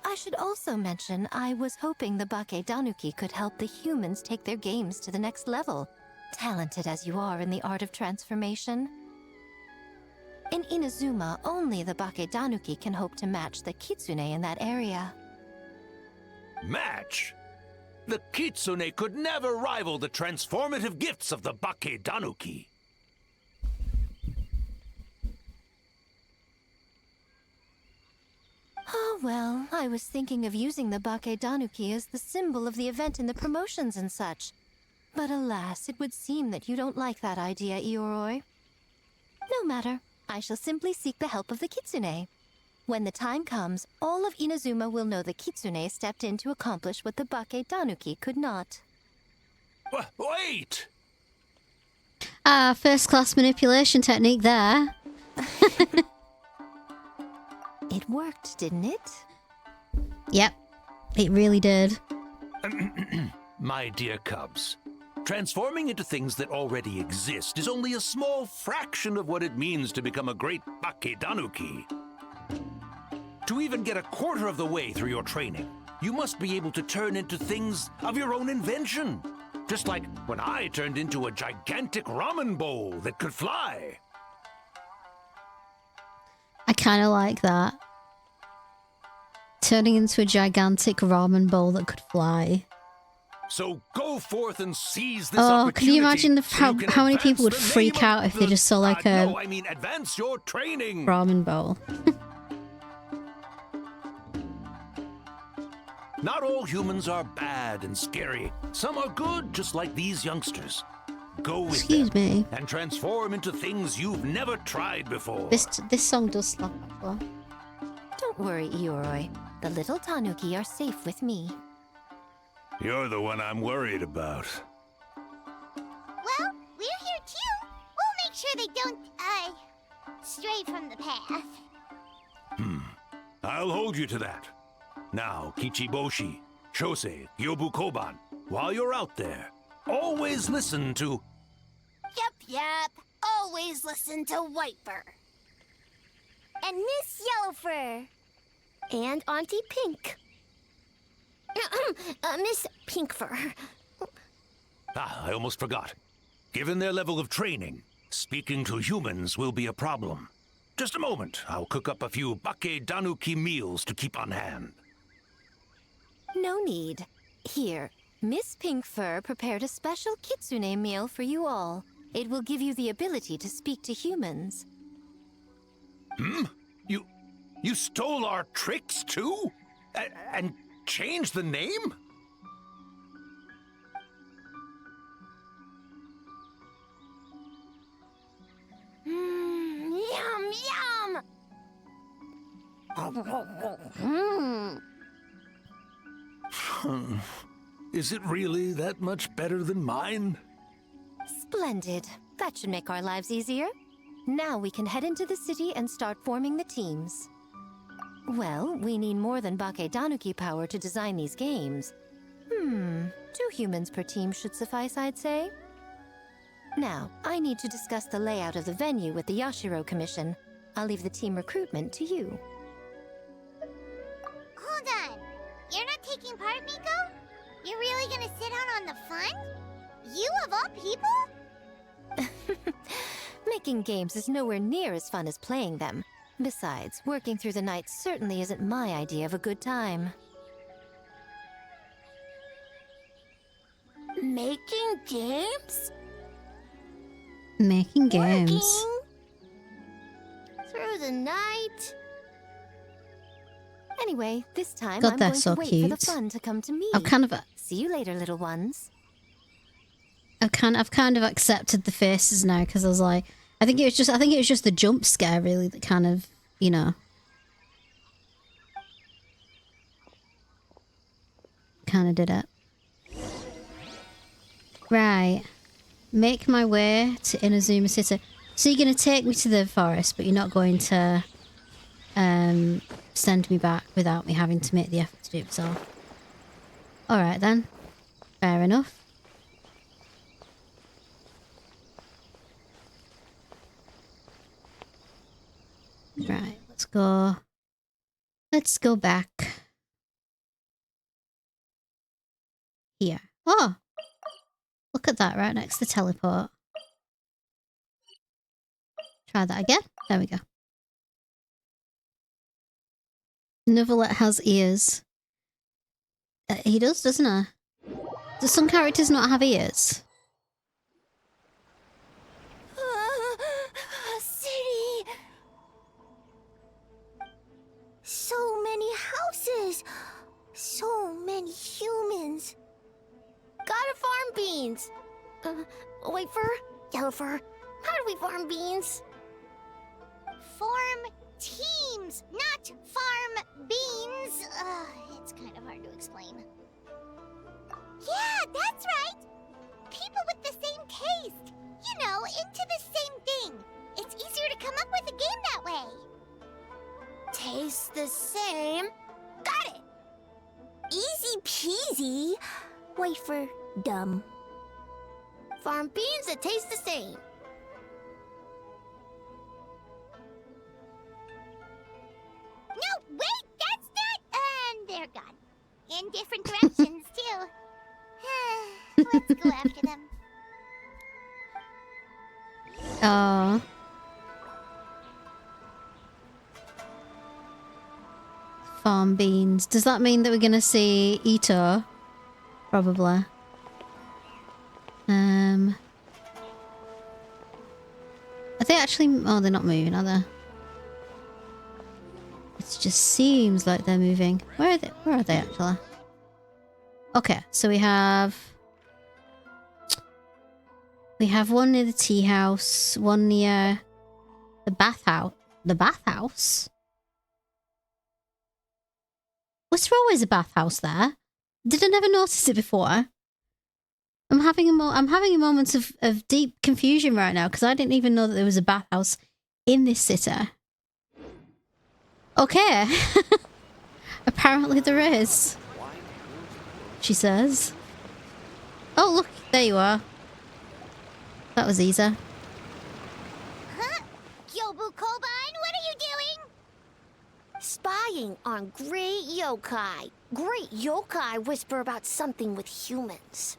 I should also mention I was hoping the Bake Danuki could help the humans take their games to the next level, talented as you are in the art of transformation. In Inazuma, only the Bake Danuki can hope to match the Kitsune in that area. Match? The Kitsune could never rival the transformative gifts of the Bake Danuki. Oh well, I was thinking of using the Bake Danuki as the symbol of the event in the promotions and such. But alas, it would seem that you don't like that idea, Ioroi. No matter, I shall simply seek the help of the Kitsune. When the time comes, all of Inazuma will know the Kitsune stepped in to accomplish what the Bake Danuki could not. Wait! First class manipulation technique there. It worked, didn't it? Yep, it really did. My dear cubs, transforming into things that already exist is only a small fraction of what it means to become a great Bake Danuki. To even get a quarter of the way through your training, you must be able to turn into things of your own invention. Just like when I turned into a gigantic ramen bowl that could fly. I kind of like that. Turning into a gigantic ramen bowl that could fly. So go forth and seize this Oh, opportunity. can you imagine so you can how many people would advance the name freak out of if they the- just saw like a No, I mean advance your training. ramen bowl? Not all humans are bad and scary. Some are good, just like these youngsters. Go with Excuse them me. and transform into things you've never tried before. This song does slap actually. Don't worry, Ioroi. The little Tanuki are safe with me. You're the one I'm worried about. Well, we're here too. We'll make sure they don't, stray from the path. I'll hold you to that. Now, Kichiboshi, Shosei, Gyobu Koban, while you're out there, always listen to... Yep. Always listen to Whitefur. And Miss Yellowfur. And Auntie Pink. Miss Pinkfur. I almost forgot. Given their level of training, speaking to humans will be a problem. Just a moment, I'll cook up a few Bake Danuki meals to keep on hand. No need. Here, Miss Pinkfur prepared a special kitsune meal for you all. It will give you the ability to speak to humans. You stole our tricks too? And changed the name? Yum, yum! Is it really that much better than mine? Splendid. That should make our lives easier. Now we can head into the city and start forming the teams. Well, we need more than Bake Danuki power to design these games. 2 humans per team should suffice, I'd say. Now, I need to discuss the layout of the venue with the Yashiro Commission. I'll leave the team recruitment to you. Hold on. You're not taking part, Miko? You're really gonna sit out on the fun? You of all people? Making games is nowhere near as fun as playing them. Besides, working through the night certainly isn't my idea of a good time. Making games? Making games. Working? Through the night? Anyway, this time God, I'm they're going so to wait for the cute. fun to come to me. I've kind of See you later, little ones. I've kind of accepted the faces now because I was like, I think it was just the jump scare really that kind of, you know, kind of did it. Right, make my way to Inazuma City. So you're gonna take me to the forest, but you're not going to send me back without me having to make the effort to do it so. All right then, fair enough. Right, let's go. Let's go back. Here. Oh! Look at that, right next to teleport. Try that again. There we go. Neuvillette has ears. He does, doesn't he? Do some characters not have ears? City! So many houses! So many humans! Gotta farm beans! Whitefur? Yellowfur? How do we farm beans? Farm teams, not farm beans! It's kind of hard to explain. Yeah, that's right! People with the same taste! You know, into the same thing! It's easier to come up with a game that way! Tastes the same? Got it! Easy peasy! Wafer dumb. Farm beans that taste the same. No, wait, that's not... And they're gone. In different directions, too. Let's go after them. Oh. Farm beans. Does that mean that we're gonna see Ito? Probably. actually... Oh, they're not moving, are they? It just seems like they're moving. Where are they? Where are they actually? Okay, so we have one near the tea house, one near the bathhouse. The bathhouse? Was there always a bathhouse there? Did I never notice it before? I'm having a moment of deep confusion right now because I didn't even know that there was a bathhouse in this city. Okay. Apparently there is. She says. Oh, look, there you are. That was easy. Huh? Gyobu Kobine, what are you doing? Spying on great yokai. Great yokai whisper about something with humans.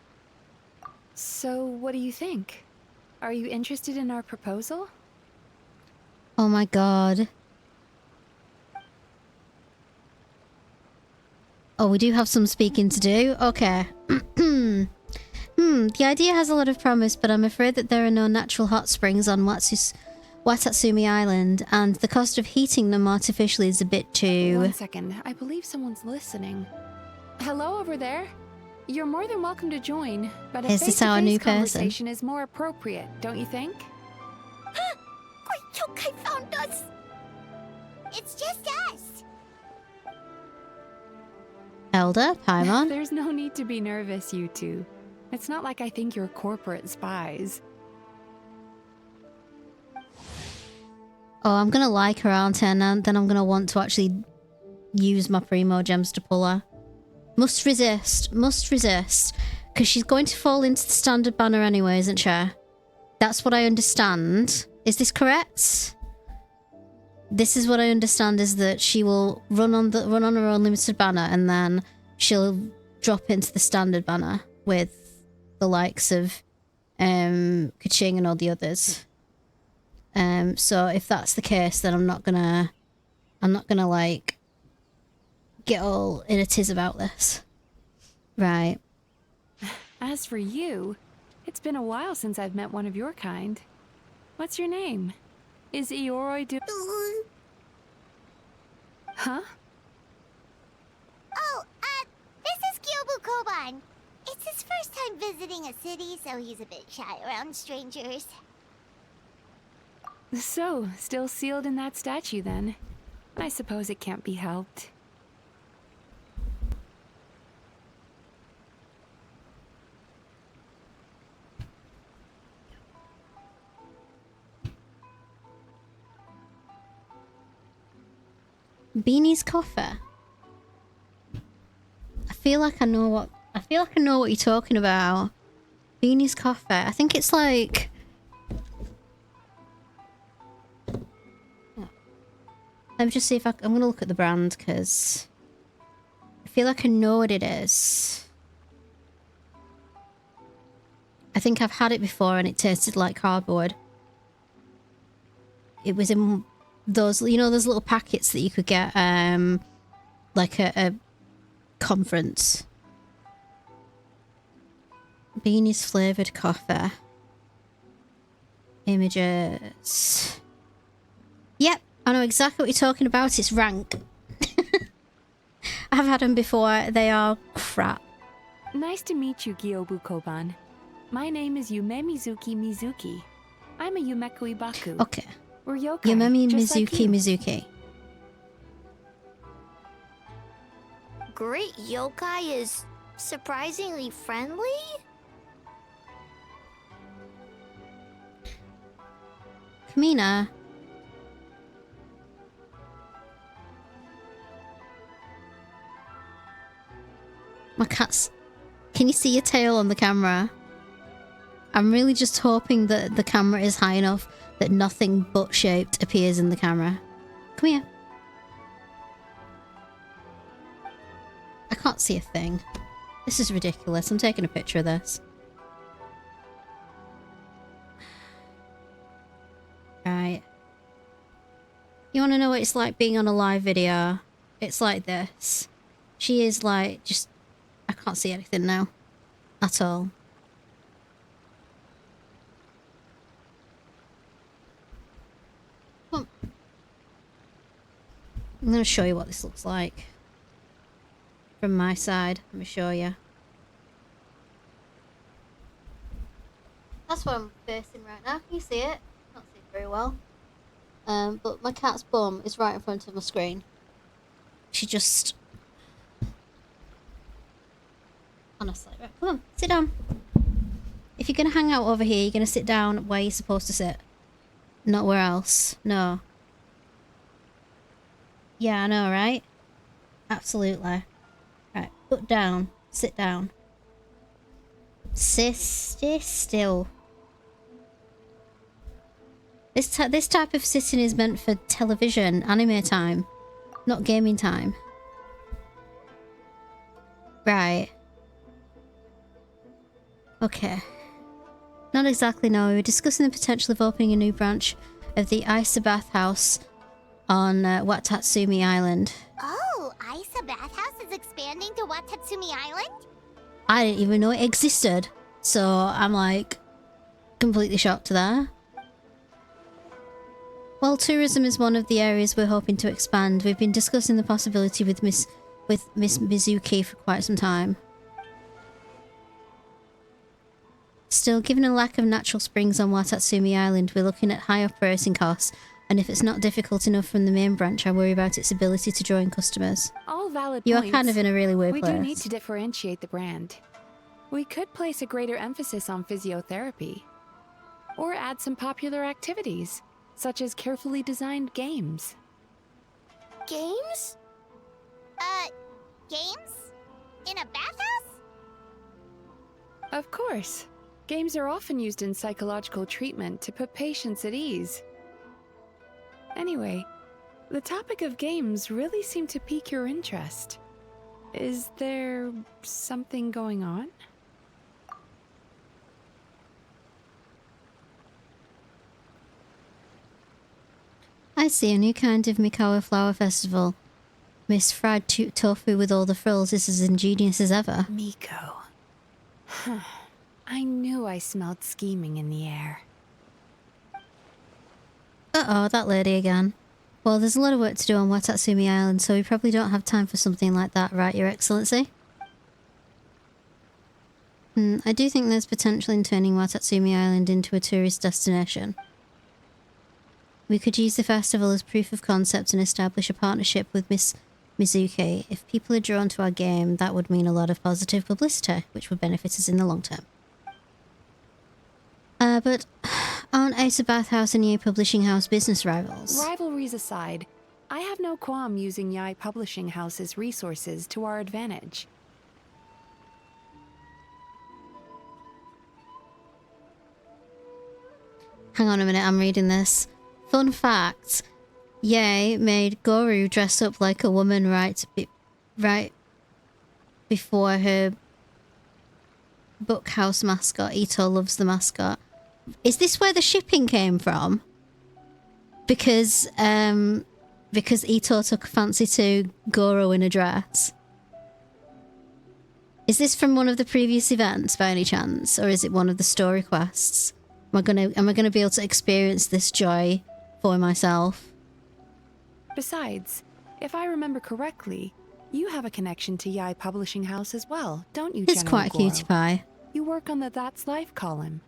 So, what do you think? Are you interested in our proposal? Oh my god. Oh, we do have some speaking to do. Okay. The idea has a lot of promise, but I'm afraid that there are no natural hot springs on Watatsumi Island, and the cost of heating them artificially is a bit too... 1 second. I believe someone's listening. Hello over there? You're more than welcome to join, but a Is this our new face-to-face person? conversation is more appropriate, don't you think? Great yokai found us! It's just us! Elder, Paimon? There's no need to be nervous, you two. It's not like I think you're corporate spies. Oh, I'm gonna like her, aren't I? And then I'm gonna want to actually use my Primo gems to pull her. Must resist. Must resist. Because she's going to fall into the standard banner anyway, isn't she? That's what I understand. Is this correct? This is what I understand, is that she will run on her own limited banner and then she'll drop into the standard banner with the likes of Kaching and all the others. So if that's the case, then I'm not gonna like get all in a tiz about this. Right. As for you, it's been a while since I've met one of your kind. What's your name? Is Ioroi Huh? Oh, this is Gyobu Kobine. It's his first time visiting a city, so he's a bit shy around strangers. So, still sealed in that statue then. I suppose it can't be helped. Beanie's coffee. I feel like I know what you're talking about. Beanie's coffee. I think it's like... Let me just see if I'm gonna look at the brand because I feel like I know what it is. I think I've had it before and it tasted like cardboard. It was in those, you know, those little packets that you could get like a conference. Beanie's flavoured coffee. Images. Yep, I know exactly what you're talking about. It's rank. I've had them before. They are crap. Nice to meet you, Gyobu Koban. My name is Yume Mizuki. I'm a Yumeku Ibaku. Okay. We're yokai, Yumemi just like Mizuki you. Mizuki. Great yokai is surprisingly friendly? Kamina. My cat's... Can you see your tail on the camera? I'm really just hoping that the camera is high enough that nothing butt-shaped appears in the camera. Come here. I can't see a thing. This is ridiculous. I'm taking a picture of this. Right. You want to know what it's like being on a live video? It's like this. She is like just... I can't see anything now. At all. I'm going to show you what this looks like. From my side. Let me show you. That's what I'm facing right now. Can you see it? Can't see it very well. But my cat's bum is right in front of my screen. She just... Honestly, right, come on, sit down. If you're going to hang out over here, you're going to sit down where you're supposed to sit. Not where else. No. Yeah, I know, right? Absolutely. Right, put down. Sit down. Stay still. This type of sitting is meant for television, anime time, not gaming time. Right. Okay. Not exactly, no. We were discussing the potential of opening a new branch of the Isa Bathhouse on Watatsumi Island. Oh, Isa Bathhouse is expanding to Watatsumi Island? I didn't even know it existed. So I'm like completely shocked there. While tourism is one of the areas we're hoping to expand, we've been discussing the possibility with Miss Mizuki for quite some time. Still, given a lack of natural springs on Watatsumi Island, we're looking at high operating costs, and if it's not difficult enough from the main branch, I worry about its ability to draw in customers. All valid You points. are kind of in a really weird We place. do need to differentiate the brand. We could place a greater emphasis on physiotherapy. Or add some popular activities, such as carefully designed games. Games? Games? In a bathhouse? Of course. Games are often used in psychological treatment to put patients at ease. Anyway, the topic of games really seemed to pique your interest. Is there something going on? I see a new kind of Mikawa Flower Festival. Miss Fried Tofu with all the frills is as ingenious as ever. Miko. I knew I smelled scheming in the air. Uh-oh, that lady again. Well, there's a lot of work to do on Watatsumi Island, so we probably don't have time for something like that, right, Your Excellency? I do think there's potential in turning Watatsumi Island into a tourist destination. We could use the festival as proof of concept and establish a partnership with Miss Mizuki. If people are drawn to our game, that would mean a lot of positive publicity, which would benefit us in the long term. But aren't Isa Bathhouse and Yay Publishing House business rivals? Rivalries aside, I have no qualm using Yai Publishing House's resources to our advantage. Hang on a minute, I'm reading this. Fun fact, Yay made Goru dress up like a woman right before her bookhouse mascot, Ito Loves the Mascot. Is this where the shipping came from? Because Ito took a fancy to Goro in a dress. Is this from one of the previous events by any chance? Or is it one of the story quests? Am I gonna be able to experience this joy for myself? Besides, if I remember correctly, you have a connection to Yai Publishing House as well, don't you, It's General quite a Goro? cutie pie. You work on the That's Life column.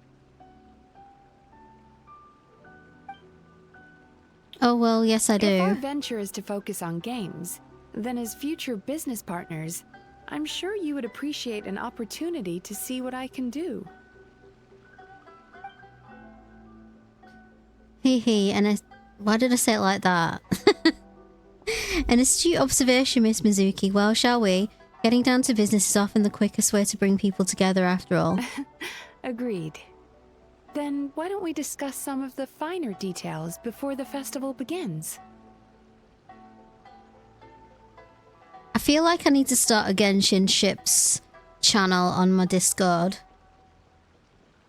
Oh well, yes I If our do. venture is to focus on games, then as future business partners, I'm sure you would appreciate an opportunity to see what I can do. Hee hee, why did I say it like that? An astute observation, Miss Mizuki. Well, shall we? Getting down to business is often the quickest way to bring people together after all. Agreed. Then why don't we discuss some of the finer details before the festival begins? I feel like I need to start a Genshin Ships channel on my Discord.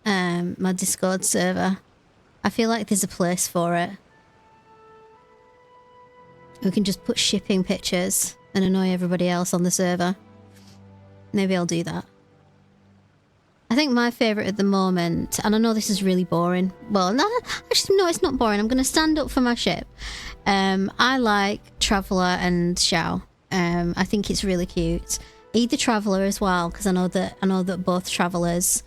My Discord server. I feel like there's a place for it. We can just put shipping pictures and annoy everybody else on the server. Maybe I'll do that. I think my favourite at the moment, and I know this is really boring. Well, no, actually, no, it's not boring. I'm going to stand up for my ship. I like Traveller and Xiao. I think it's really cute. Either Traveller as well, because I know that both Travellers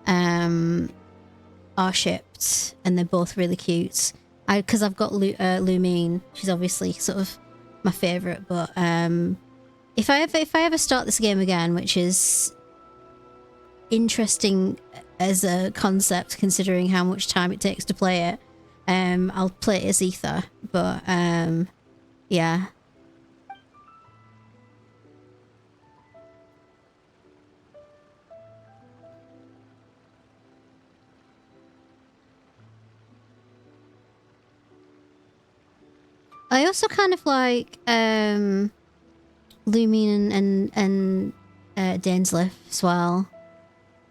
are shipped, and they're both really cute. Because I've got Lumine. She's obviously sort of my favourite. But if I ever start this game again, which is interesting as a concept considering how much time it takes to play it, I'll play it as Ether, but yeah. I also kind of like Lumine and Dainsleif as well.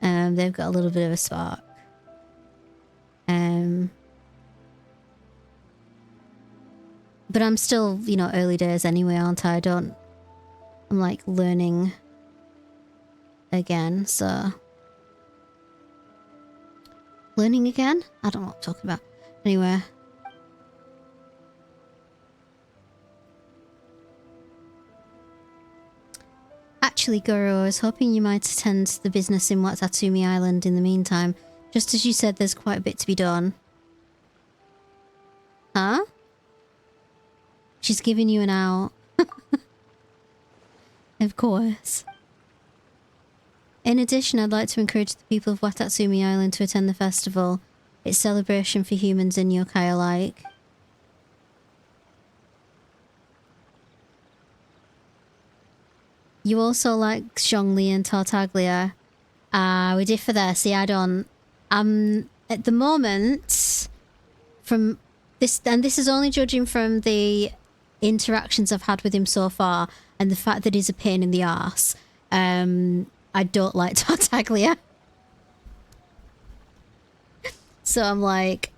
They've got a little bit of a spark. But I'm still, you know, early days anyway, aren't I? I'm like learning again, so. Learning again? I don't know what I'm talking about. Anyway. Actually, Guru, I was hoping you might attend to the business in Watatsumi Island in the meantime. Just as you said, there's quite a bit to be done. Huh? She's giving you an out. Of course. In addition, I'd like to encourage the people of Watatsumi Island to attend the festival. It's celebration for humans and yokai alike. You also like Zhongli and Tartaglia. We differ there. See, I don't. At the moment, from this, and this is only judging from the interactions I've had with him so far, and the fact that he's a pain in the arse. I don't like Tartaglia. So I'm like,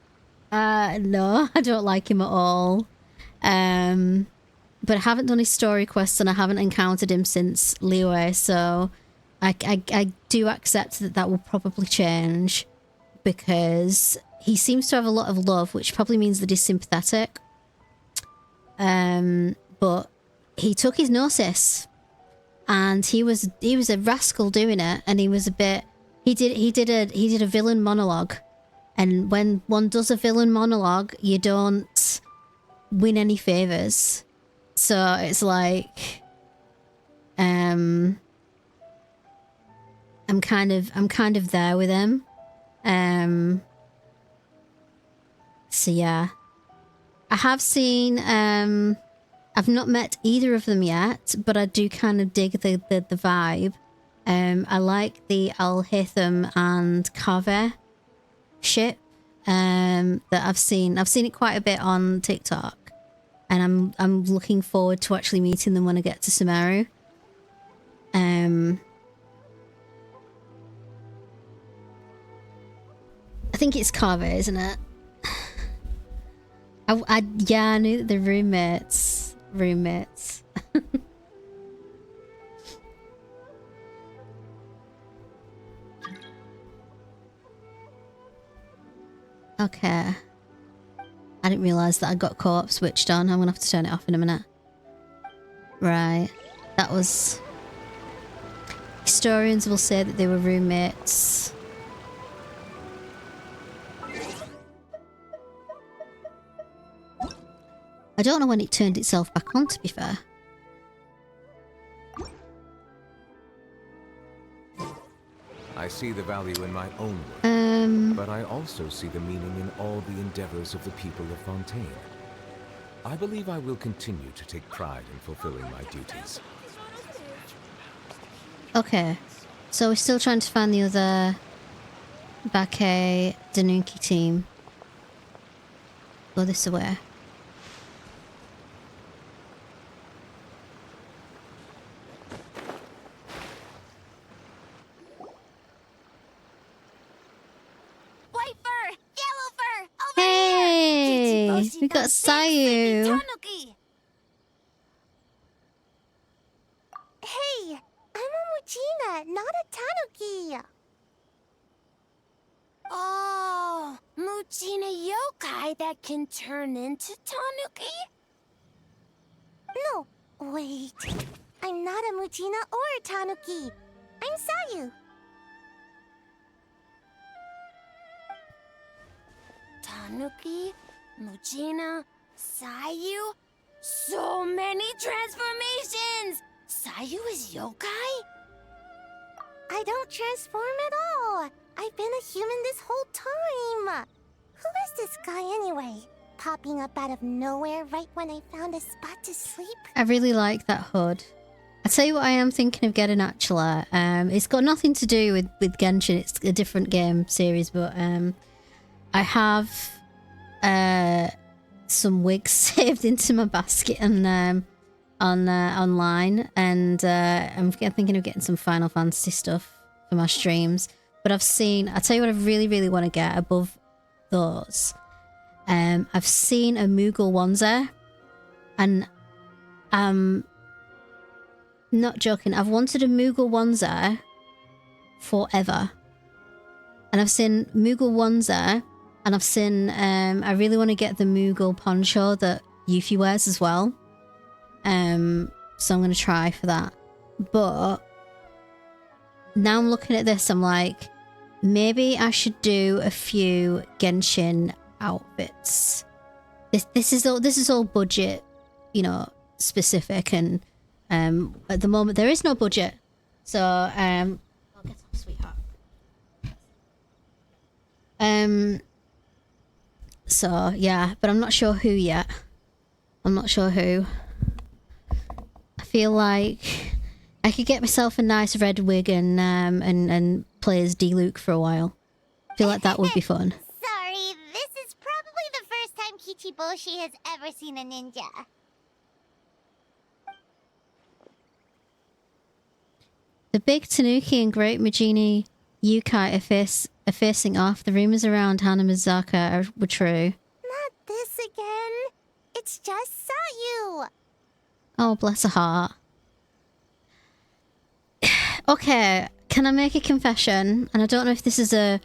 no, I don't like him at all. But I haven't done his story quests and I haven't encountered him since Liyue, so I do accept that will probably change because he seems to have a lot of love, which probably means that he's sympathetic. But he took his gnosis and he was a rascal doing it, and he was a bit he did a villain monologue, and when one does a villain monologue, you don't win any favors. So it's like, I'm kind of there with him. So yeah, I have seen. I've not met either of them yet, but I do kind of dig the vibe. I like the Al Haytham and Kaveh ship. That I've seen. I've seen it quite a bit on TikTok. And I'm looking forward to actually meeting them when I get to Sumeru. I think it's Kaveh, isn't it? Yeah, I knew that they're roommates. Okay. I didn't realise that I got co-op switched on. I'm gonna have to turn it off in a minute. Right. That was... Historians will say that they were roommates. I don't know when it turned itself back on, to be fair. I see the value in my own work, but I also see the meaning in all the endeavors of the people of Fontaine. I believe I will continue to take pride in fulfilling my duties. Okay, so we're still trying to find the other Bake Danuki team. Go this way. Hey, we got Sayu. Hey, I'm a Mujina, not a Tanuki. yokai that can turn into tanuki? No, wait. I'm not a Mujina or a tanuki. I'm Sayu. Tanuki, Mujina, Sayu? So many transformations! Sayu is yokai? I don't transform at all. I've been a human this whole time. Who is this guy anyway? Popping up out of nowhere right when I found a spot to sleep? I really like that hood. I tell you what I am thinking of getting actually. It's got nothing to do with Genshin. It's a different game series, but I have some wigs saved into my basket and online, and I'm thinking of getting some Final Fantasy stuff for my streams. But I've seen, I tell you what I really, really want to get above those. I've seen a Moogle onesie, and not joking, I've wanted a Moogle onesie forever. And I've seen Moogle onesie, and I've seen, I really want to get the Moogle poncho that Yuffie wears as well. So I'm going to try for that. But now I'm looking at this, I'm like, maybe I should do a few Genshin outfits. This is all budget, you know, specific, and at the moment there is no budget. So I'll get off, sweetheart. So yeah, but I'm not sure who yet. I'm not sure who. I feel like I could get myself a nice red wig and play as D-Luke for a while. I feel like that would be fun. Sorry, this is probably the first time Kichiboshi has ever seen a ninja. The big Tanuki and Great Majini Yukai are facing off. The rumors around Hana Mizaka were true. Not this again. It's just Sayu. Oh, bless her heart. Okay, can I make a confession? And I don't know if this is a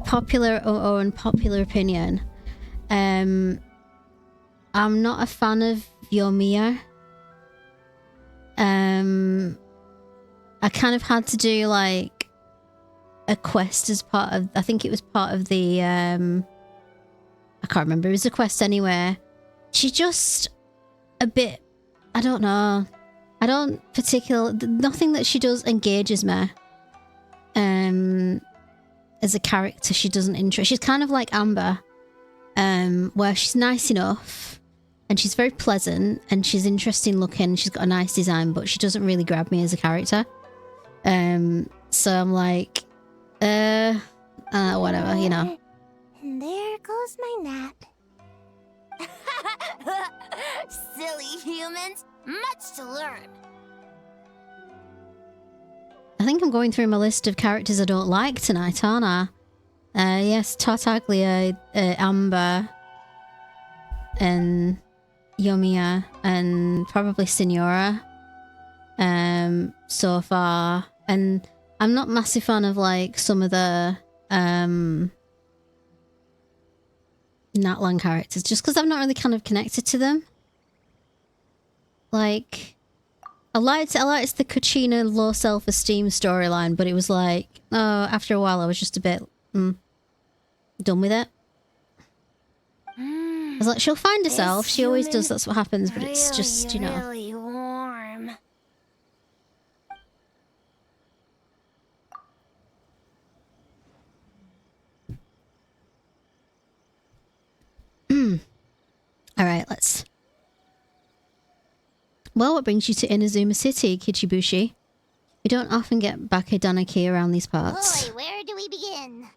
popular or unpopular opinion. I'm not a fan of Yomiya. I kind of had to do like a quest as part of, I think it was part of the I can't remember, it was a quest anyway. She's just a bit, I don't know, I don't particularly, nothing that she does engages me as a character. She doesn't interest, she's kind of like Amber, where she's nice enough and she's very pleasant and she's interesting looking, she's got a nice design, but she doesn't really grab me as a character. So I'm like, whatever, you know. And there goes my nap. Silly humans, much to learn. I think I'm going through my list of characters I don't like tonight, aren't I? Yes, Tartaglia, Amber, and Yomiya, and probably Signora, so far. And I'm not a massive fan of like some of the Natlan characters, just because I've not really kind of connected to them. Like, I liked the Kachina low self-esteem storyline, but it was like, oh, after a while I was just a bit done with it. I was like, she'll find herself, she always does, that's what happens, but it's just, you know. Really warm. Alright, let's... Well, what brings you to Inazuma City, Kichibushi? We don't often get Bakedanaki around these parts. Boy, where do we begin?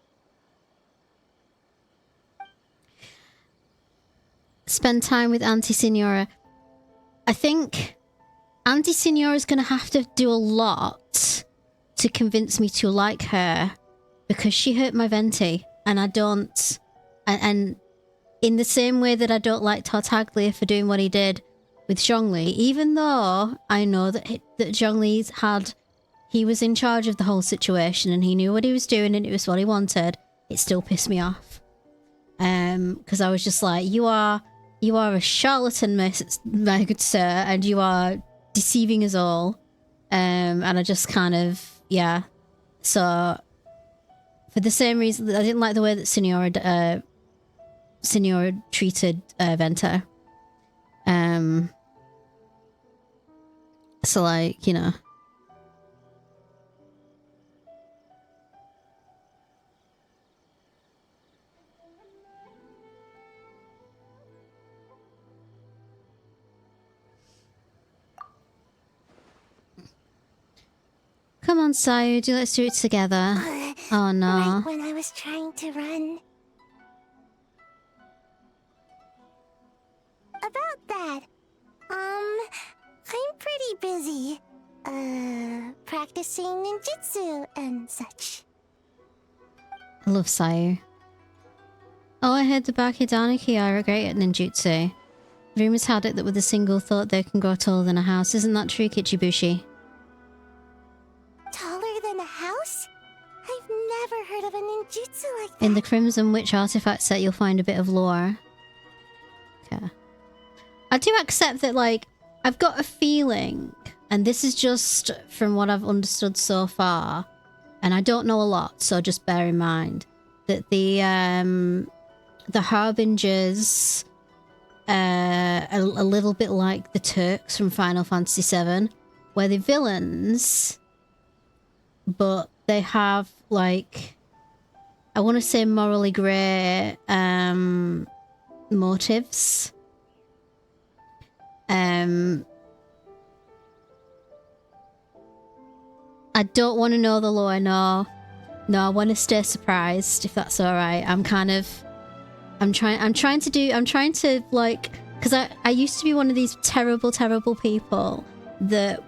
Spend time with Auntie Signora. I think Auntie Signora is going to have to do a lot to convince me to like her, because she hurt my Venti, and I don't... And in the same way that I don't like Tartaglia for doing what he did with Zhongli, even though I know that Zhongli's he was in charge of the whole situation and he knew what he was doing and it was what he wanted, it still pissed me off. because I was just like, you are a charlatan, my good sir, and you are deceiving us all. And I just kind of, yeah. So for the same reason, I didn't like the way that Signora treated Venta. So like, you know. Come on, Sayud, let's do it together. Oh no. Right when I was trying to run. About that, I'm pretty busy. Practicing ninjutsu and such. I love Sayu. Oh, I heard the Bakidaniki are great at ninjutsu. Rumors had it that with a single thought they can grow taller than a house. Isn't that true, Kichibushi? Taller than a house? I've never heard of a ninjutsu like that. In the Crimson Witch artifact set, you'll find a bit of lore. Okay. I do accept that, like, I've got a feeling, and this is just from what I've understood so far, and I don't know a lot, so just bear in mind, that the Harbingers are a little bit like the Turks from Final Fantasy VII, where they're villains, but they have, like, I want to say morally grey motives. I don't want to know the lore, no. No, I want to stay surprised, if that's alright. I'm trying to, like, because I used to be one of these terrible, terrible people that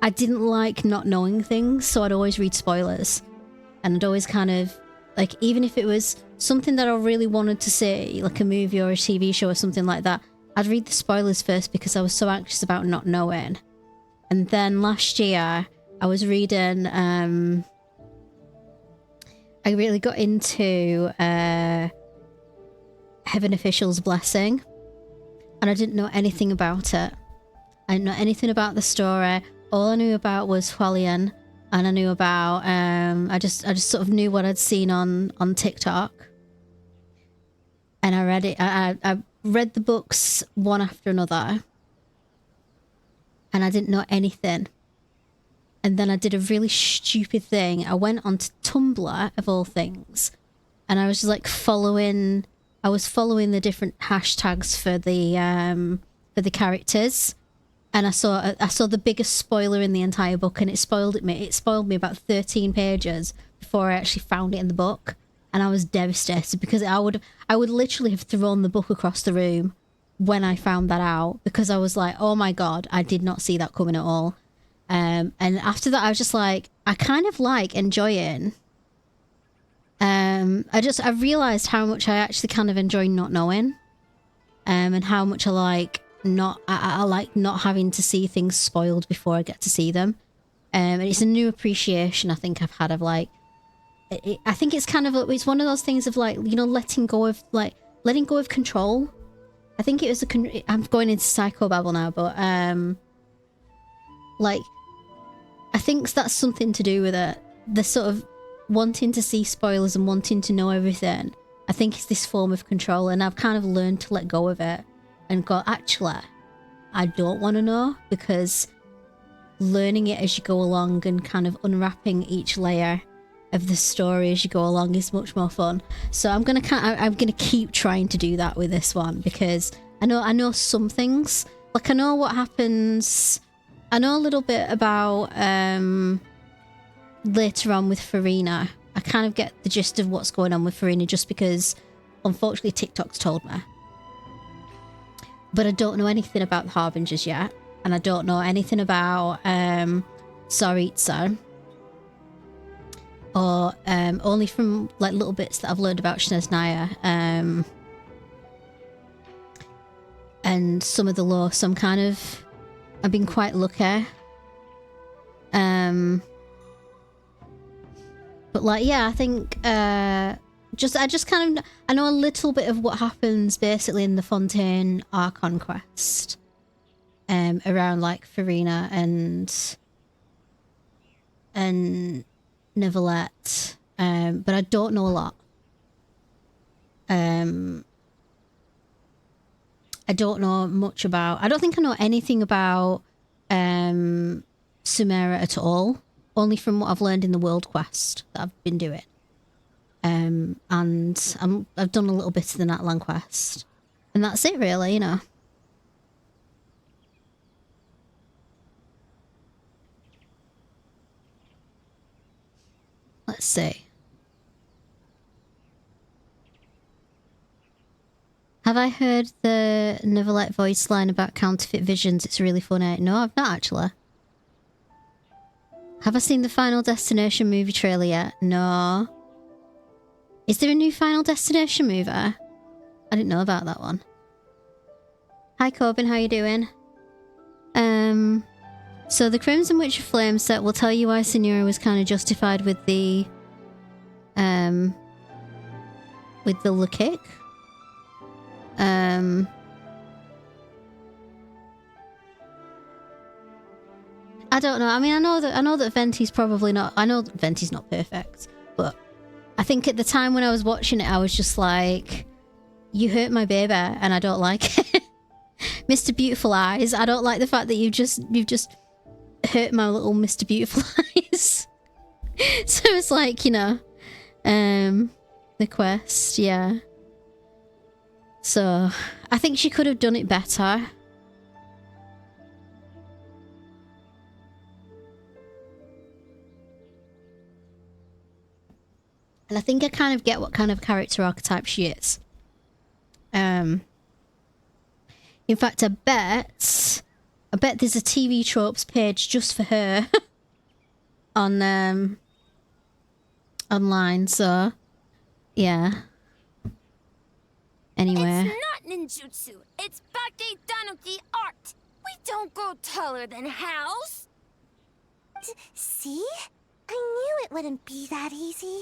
I didn't like not knowing things, so I'd always read spoilers. And I'd always kind of, like, even if it was something that I really wanted to see, like a movie or a TV show or something like that, I'd read the spoilers first because I was so anxious about not knowing. And then last year, I was reading, I really got into Heaven Official's Blessing, and I didn't know anything about it. I didn't know anything about the story. All I knew about was Hualien, and I knew about, I just sort of knew what I'd seen on TikTok. And I read it, I read the books one after another, and I didn't know anything. And then I did a really stupid thing. I went onto Tumblr, of all things, and I was just like following the different hashtags for the characters, and I saw the biggest spoiler in the entire book, and it spoiled me. It spoiled me about 13 pages before I actually found it in the book, and I was devastated because I would literally have thrown the book across the room when I found that out, because I was like, oh my god, I did not see that coming at all. And after that, I was just like, I kind of like enjoying. I realized how much I actually kind of enjoy not knowing, and how much I like I like not having to see things spoiled before I get to see them. And it's a new appreciation I think I've had of, like, I think it's kind of, it's one of those things of, like, you know, letting go of control. I think it was I'm going into psychobabble now, but like, I think that's something to do with it. The sort of wanting to see spoilers and wanting to know everything, I think it's this form of control, and I've kind of learned to let go of it and go, actually, I don't want to know, because learning it as you go along and kind of unwrapping each layer of the story as you go along is much more fun. So I'm gonna keep trying to do that with this one, because I know some things. Like, I know what happens. I know a little bit about later on with Farina. I kind of get the gist of what's going on with Farina just because, unfortunately, TikTok's told me. But I don't know anything about the Harbingers yet, and I don't know anything about Tsaritsa, or only from, like, little bits that I've learned about Snezhnaya, and some of the lore. So I've been quite lucky. But, like, yeah, I think I just kind of, I know a little bit of what happens basically in the Fontaine Archon quest. Around like Farina and Neuvillette. But I don't know a lot. I don't know much about, I don't think I know anything about Sumeria at all. Only from what I've learned in the world quest that I've been doing. And I've done a little bit of the Natlan quest. And that's it really, you know. Let's see. Have I heard the Neuvillette voice line about counterfeit visions? It's really funny. No, I've not actually. Have I seen the Final Destination movie trailer yet? No. Is there a new Final Destination movie? I didn't know about that one. Hi Corbin, how you doing? So the Crimson Witch of Flame set will tell you why Signora was kind of justified with the look kick. I don't know. I mean, I know that Venti's probably not. I know that Venti's not perfect, but I think at the time when I was watching it, I was just like, "You hurt my baby, and I don't like it." Mr. Beautiful Eyes. I don't like the fact that you've just hurt my little Mr. Beautiful Eyes. So it's like, you know, the quest, yeah. So I think she could have done it better. And I think I kind of get what kind of character archetype she is. In fact, I bet there's a TV tropes page just for her on online. So, yeah. Anyway. It's not ninjutsu. It's Bake Danuki art. We don't grow taller than House. See? I knew it wouldn't be that easy.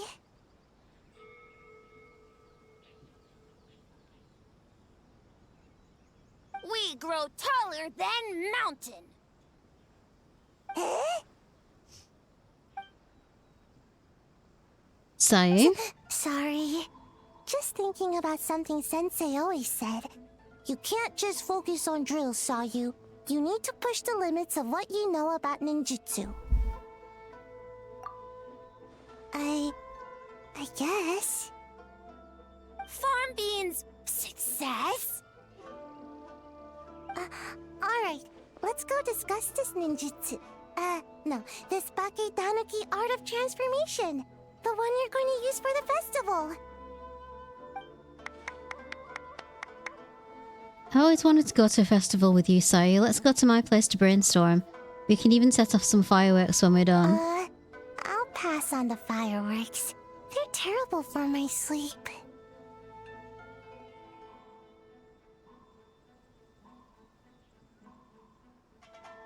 We grow taller than Mountain. Eh? Sae? Sorry. Just thinking about something Sensei always said. You can't just focus on drills, Sayu. You need to push the limits of what you know about ninjutsu. I guess. Farm Bean's success? Alright. Let's go discuss this ninjutsu. No. This Bake Danuki art of transformation. The one you're going to use for the festival. I always wanted to go to a festival with you, Sae. Let's go to my place to brainstorm. We can even set off some fireworks when we're done. I'll pass on the fireworks. They're terrible for my sleep.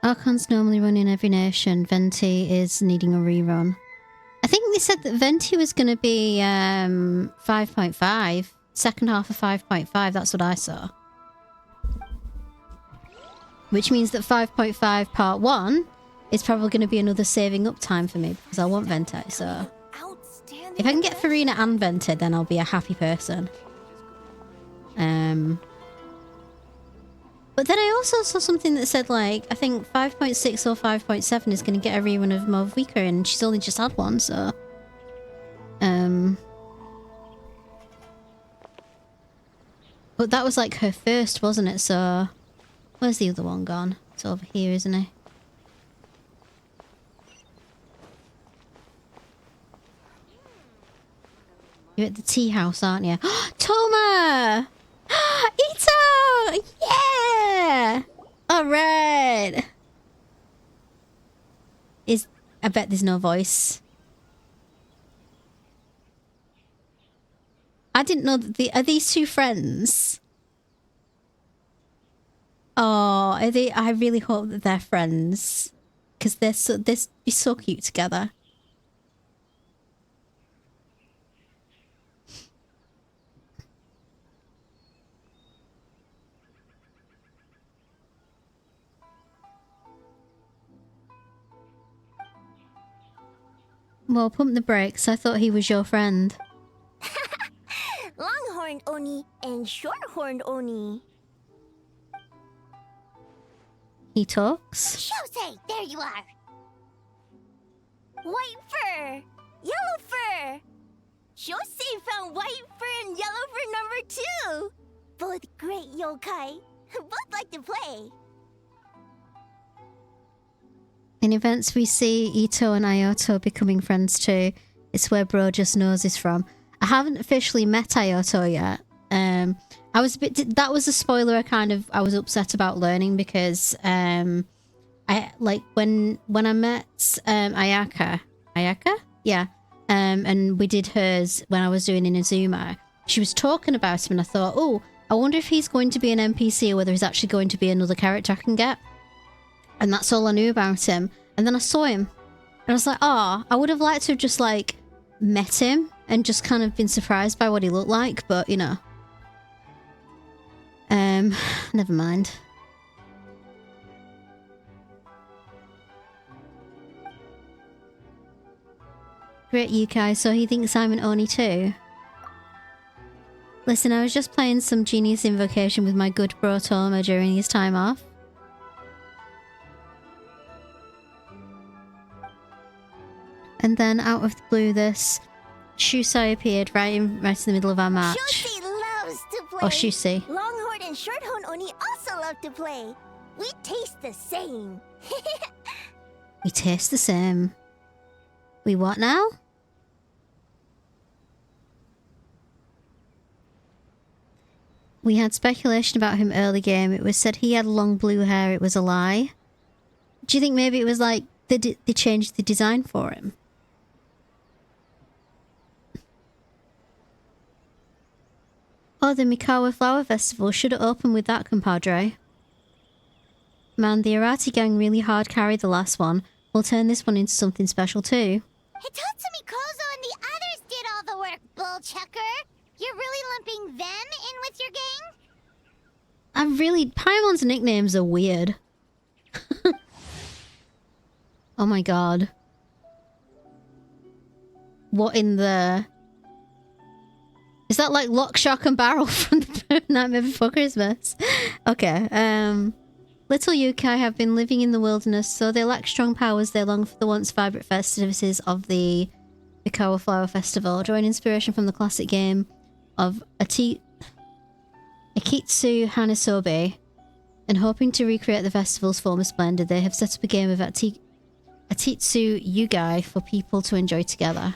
Archon's normally run in every nation. Venti is needing a rerun. I think they said that Venti was going to be 5.5. Second half of 5.5. That's what I saw. Which means that 5.5 part 1 is probably going to be another saving up time for me because I want Venti. So if I can get Farina and Venti, then I'll be a happy person. But then I also saw something that said, like, I think 5.6 or 5.7 is going to get a rerun of Movika, and she's only just had one, so... But that was, like, her first, wasn't it? So... Where's the other one gone? It's over here, isn't it? You're at the tea house, aren't you? Toma! Ito! Yeah! Alright! I bet there's no voice. I didn't know that are these two friends? Oh, are they? I really hope that they're friends. Because they'd be so cute together. Well, pump the brakes. I thought he was your friend. Longhorned Oni and short-horned Oni. He talks. Shosei, there you are. White fur, yellow fur. Shosei found white fur and yellow fur number 2. Both great yokai. Both like to play. In events, we see Ito and Iyoto becoming friends too. It's where Bro just knows is from. I haven't officially met Iyoto yet. I was a bit. That was a spoiler. I was upset about learning because I like when I met Ayaka, yeah, and we did hers when I was doing Inazuma. She was talking about him, and I thought, oh, I wonder if he's going to be an NPC or whether he's actually going to be another character I can get. And that's all I knew about him. And then I saw him, and I was like, oh, I would have liked to have just like met him and just kind of been surprised by what he looked like, but you know. Never mind. Great Yukai, so he thinks I'm an Oni too. Listen, I was just playing some Genius Invocation with my good bro Toma during his time off. And then out of the blue, this Shusai appeared right in the middle of our match. Shosei loves to play. Oh, Shusai. Longhorn and shorthorn Oni also love to play. We taste the same. We taste the same. We what now? We had speculation about him early game. It was said he had long blue hair. It was a lie. Do you think maybe it was like they changed the design for him? Oh, the Mikawa Flower Festival. Should have opened with that, compadre. Man, the Arati gang really hard carried the last one. We'll turn this one into something special too. Hitatsumi Kozo and the others did all the work, Bullchucker. You're really lumping them in with your gang? Paimon's nicknames are weird. Oh my god. What in the... Is that like Lock, Shock and Barrel from the Nightmare Before Christmas? Okay, Little Yukai have been living in the wilderness, so they lack strong powers. They long for the once vibrant festivities of the Mikawa Flower Festival, drawing inspiration from the classic game of Akitsu Hanasobe, and hoping to recreate the festival's former splendor. They have set up a game of Atitsu Yugai for people to enjoy together.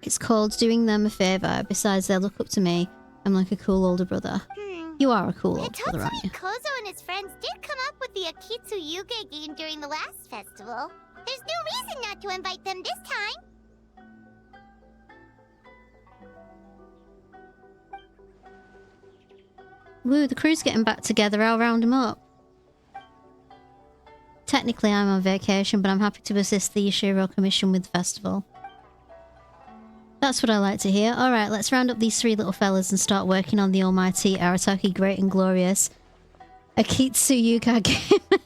It's called Doing Them a Favour. Besides, they look up to me. I'm like a cool older brother. You are a cool older brother, aren't you? Kozo and his friends did come up with the Akitsu Yuge game during the last festival. There's no reason not to invite them this time. Woo, the crew's getting back together. I'll round them up. Technically, I'm on vacation, but I'm happy to assist the Ishiro Commission with the festival. That's what I like to hear. Alright, let's round up these three little fellas and start working on the almighty Arataki Great and Glorious Akitsu Yuga game.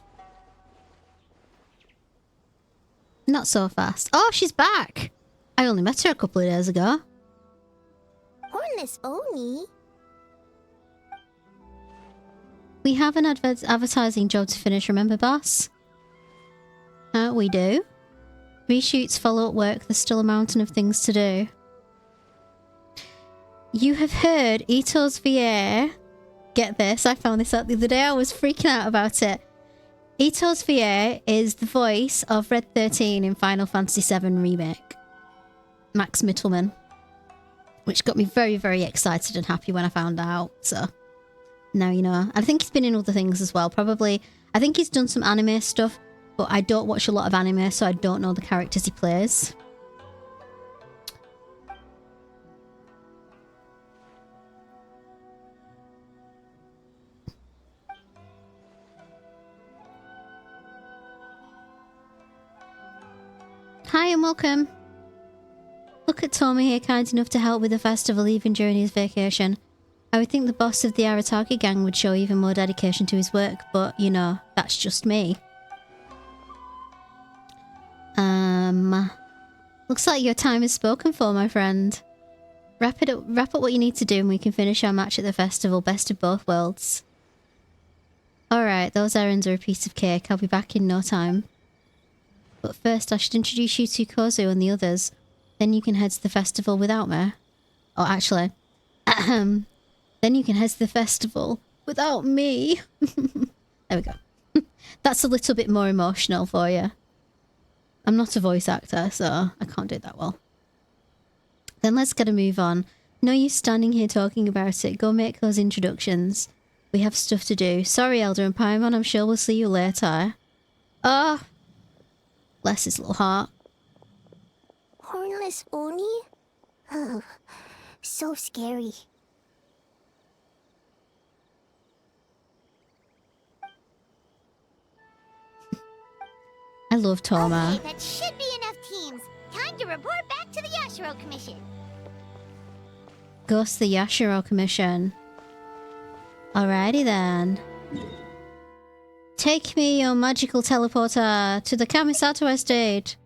Not so fast. Oh, she's back! I only met her a couple of days ago. Hornless Oni? We have an advertising job to finish, remember, boss? We do. Reshoots, follow-up work, there's still a mountain of things to do. You have heard Ito's VA. Get this, I found this out the other day. I was freaking out about it. Ito's VA is the voice of Red 13 in Final Fantasy VII Remake. Max Mittelman. Which got me very, very excited and happy when I found out. So, now you know. And I think he's been in other things as well. Probably, I think he's done some anime stuff. But I don't watch a lot of anime, so I don't know the characters he plays. Hi and welcome. Look at Tommy here, kind enough to help with the festival even during his vacation. I would think the boss of the Arataki gang would show even more dedication to his work, but you know, that's just me. Looks like your time is spoken for, my friend. Wrap up what you need to do and we can finish our match at the festival. Best of both worlds. Alright, those errands are a piece of cake. I'll be back in no time. But first, I should introduce you to Kozu and the others. Then you can head to the festival without me. Oh, actually. Then you can head to the festival without me. There we go. That's a little bit more emotional for you. I'm not a voice actor, so I can't do that well. Then let's get a move on. No use standing here talking about it. Go make those introductions. We have stuff to do. Sorry, Elder and Paimon. I'm sure we'll see you later. Oh. Bless his little heart. Hornless Oni? Oh, so scary. I love Toma. Okay, that should be enough teams. Time to report back to the Yashiro Commission. Ghost the Yashiro Commission. Alrighty then. Take me, your magical teleporter, to the Kamisato estate.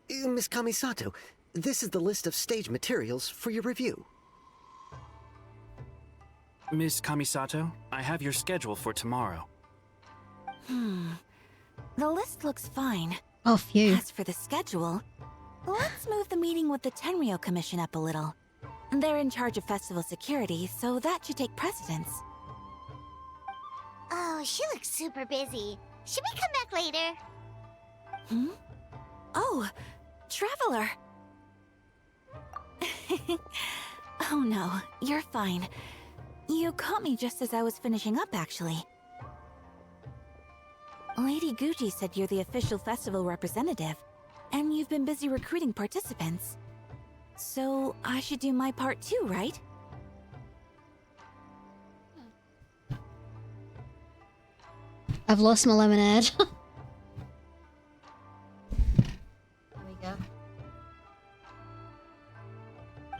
Miss Kamisato, this is the list of stage materials for your review. Miss Kamisato, I have your schedule for tomorrow. The list looks fine. Oh, phew. As for the schedule, let's move the meeting with the Tenryo Commission up a little. They're in charge of festival security, so that should take precedence. Oh, she looks super busy. Should we come back later? Oh, Traveler! Oh no, you're fine. You caught me just as I was finishing up, actually. Lady Gucci said you're the official festival representative, and you've been busy recruiting participants. So, I should do my part too, right? I've lost my lemonade. There we go.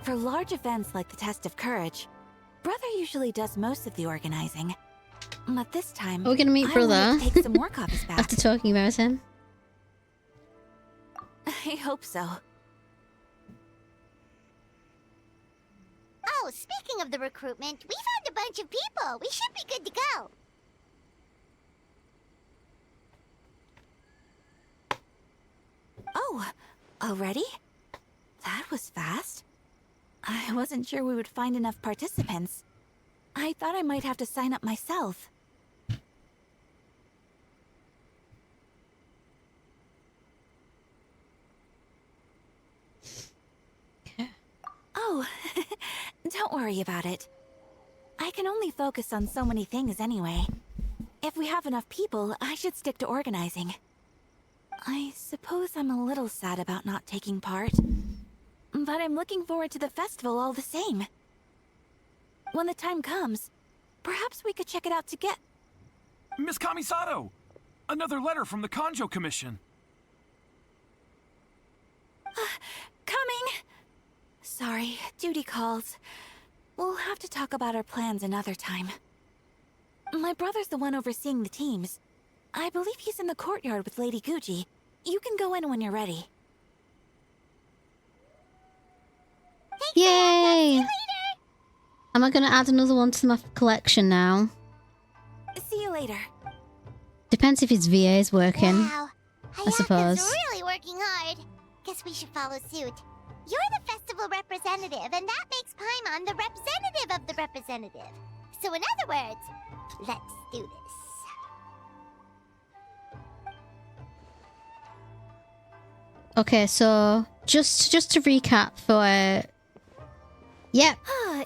For large events like the Test of Courage, Brother usually does most of the organizing. But this time, Are we gonna meet I Brother? wanted to take some work off his back. After talking about him. I hope so. Oh, speaking of the recruitment, we found a bunch of people. We should be good to go. Oh, already? That was fast. I wasn't sure we would find enough participants. I thought I might have to sign up myself. Oh, don't worry about it. I can only focus on so many things anyway. If we have enough people, I should stick to organizing. I suppose I'm a little sad about not taking part. But I'm looking forward to the festival all the same. When the time comes, perhaps we could check it out together. Miss Kamisato! Another letter from the Kanjo Commission. Coming! Sorry, duty calls. We'll have to talk about our plans another time. My brother's the one overseeing the teams. I believe he's in the courtyard with Lady Gucci. You can go in when you're ready. Yay! Am I gonna add another one to my collection now? See you later. Depends if his VA is working. Wow. I suppose. Hayaka's really working hard. Guess we should follow suit. You're the festival representative, and that makes Paimon the representative of the representative. So in other words, let's do this. Okay, so just to recap for yep.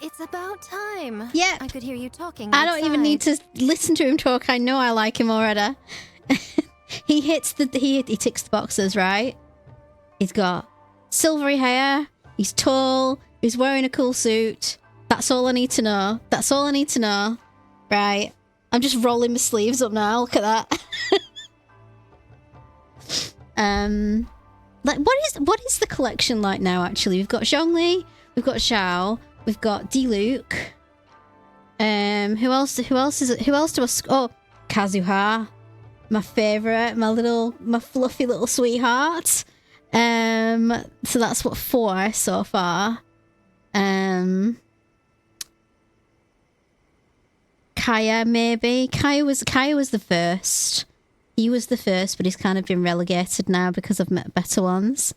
It's about time. Yep. I could hear you talking I don't even need to listen to him talk. I know I like him already. he ticks the boxes, right? He's got silvery hair, he's tall, he's wearing a cool suit. That's all I need to know. That's all I need to know. Right. I'm just rolling my sleeves up now. Look at that. Like what is the collection like now actually? We've got Zhongli, we've got Xiao, we've got Diluc. Who else do I oh, Kazuha, favorite, my fluffy little sweeheart. So that's what 4 so far. Kaya maybe. Kaya was the first. He was the first, but he's kind of been relegated now because I've met better ones.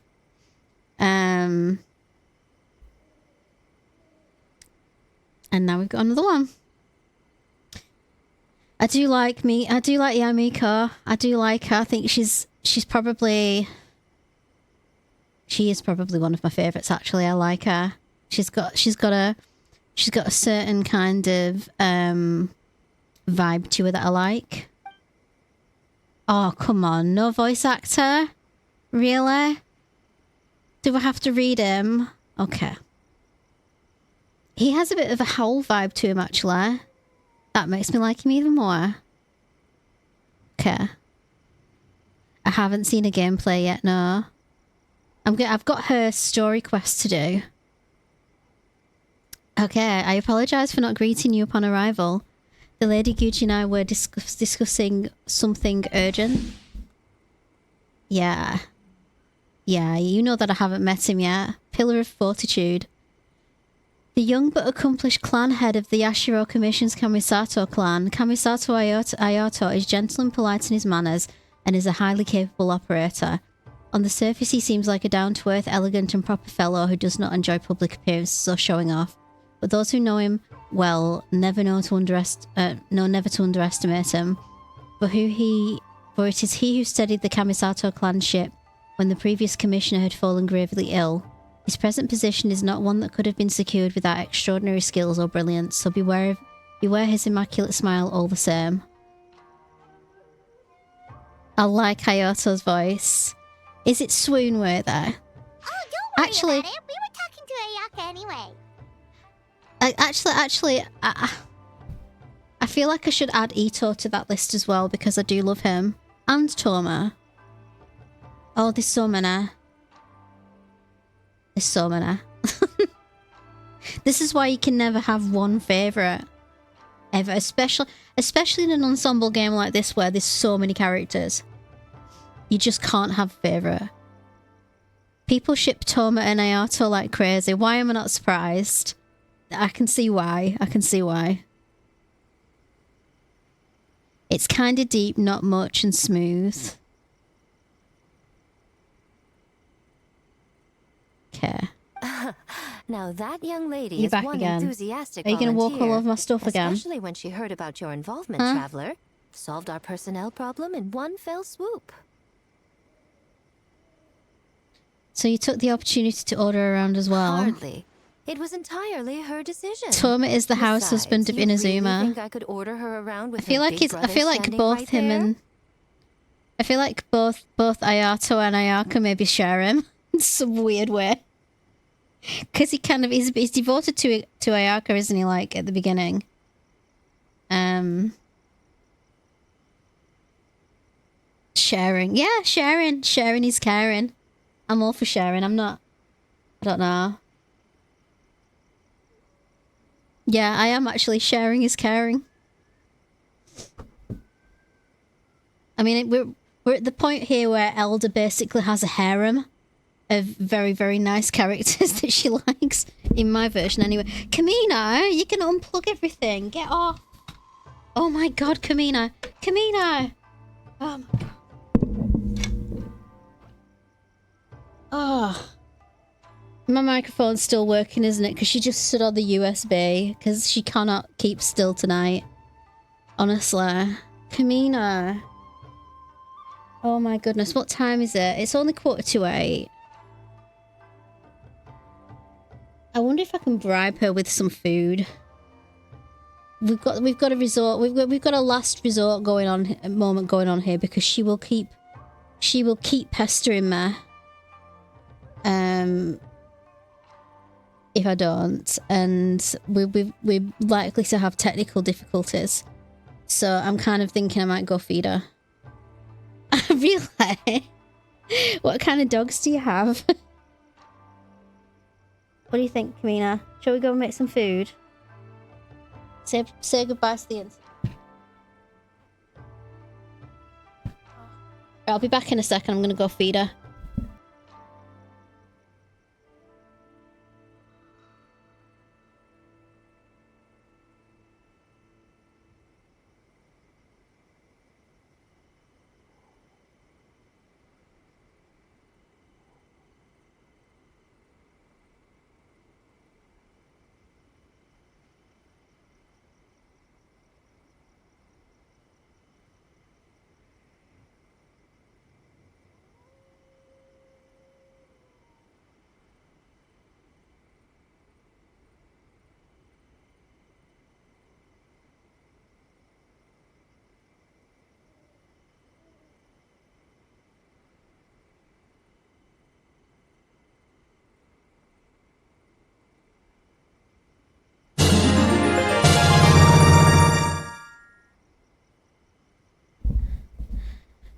And now we've got another one. I do like Yamiko. I do like her. I think she is probably one of my favorites actually. I like her. She's got a certain kind of vibe to her that I like. Oh, come on. No voice actor? Really? Do I have to read him? Okay. He has a bit of a howl vibe to him, actually. That makes me like him even more. Okay. I haven't seen a gameplay yet, no. I've got her story quest to do. Okay, I apologise for not greeting you upon arrival. The Lady Gucci and I were discussing something urgent. Yeah. Yeah, you know that I haven't met him yet. Pillar of Fortitude. The young but accomplished clan head of the Yashiro Commission's Kamisato clan, Kamisato Ayato is gentle and polite in his manners and is a highly capable operator. On the surface he seems like a down-to-earth, elegant and proper fellow who does not enjoy public appearances or showing off. But those who know him well never to underestimate him. For it is he who steadied the Kamisato clan ship when the previous commissioner had fallen gravely ill. His present position is not one that could have been secured without extraordinary skills or brilliance, so beware his immaculate smile all the same. I like Hayato's voice. Is it swoon worthy? Oh, don't worry about it. We were talking to Ayaka anyway. I feel like I should add Ito to that list as well because I do love him. And Toma. Oh, there's so many. There's so many. This is why you can never have one favourite. Ever. Especially in an ensemble game like this where there's so many characters. You just can't have a favourite. People ship Toma and Ayato like crazy. Why am I not surprised? I can see why. I can see why. It's kind of deep, not much, and smooth. Okay. Now that young lady You're is back one again. enthusiastic Are you going to walk all volunteer, over my stuff again? especially when she heard about your involvement, Huh? Traveler. Solved our personnel problem in one fell swoop. So you took the opportunity to order around as well? Hardly. It was entirely her decision. Toma is the house husband of you really Inazuma. think I could order her around with I feel her like big I brother feel like standing both right him there? and I feel like both Ayato and Ayaka maybe share him in some weird way. Because he kind of he's devoted to Ayaka, isn't he? Like at the beginning. Sharing, yeah, sharing is caring. I'm all for sharing. I'm not. I don't know. Yeah, I am actually sharing is caring. I mean, we're at the point here where Elder basically has a harem of very, very nice characters that she likes. In my version, anyway. Kamina, you can unplug everything. Get off. Oh my god, Kamina. Kamina! Oh my god. Oh. My microphone's still working, isn't it? Because she just stood on the USB. Because she cannot keep still tonight. Honestly. Kamina. Oh my goodness, what time is it? It's only 7:45. I wonder if I can bribe her with some food. We've got a resort. We've got a last resort moment going on here because she will keep pestering me. If I don't, and we're likely to have technical difficulties. So I'm kind of thinking I might go feed her. Really? What kind of dogs do you have? What do you think, Kamina? Shall we go and make some food? Say goodbye to the insect. I'll be back in a second. I'm gonna go feed her.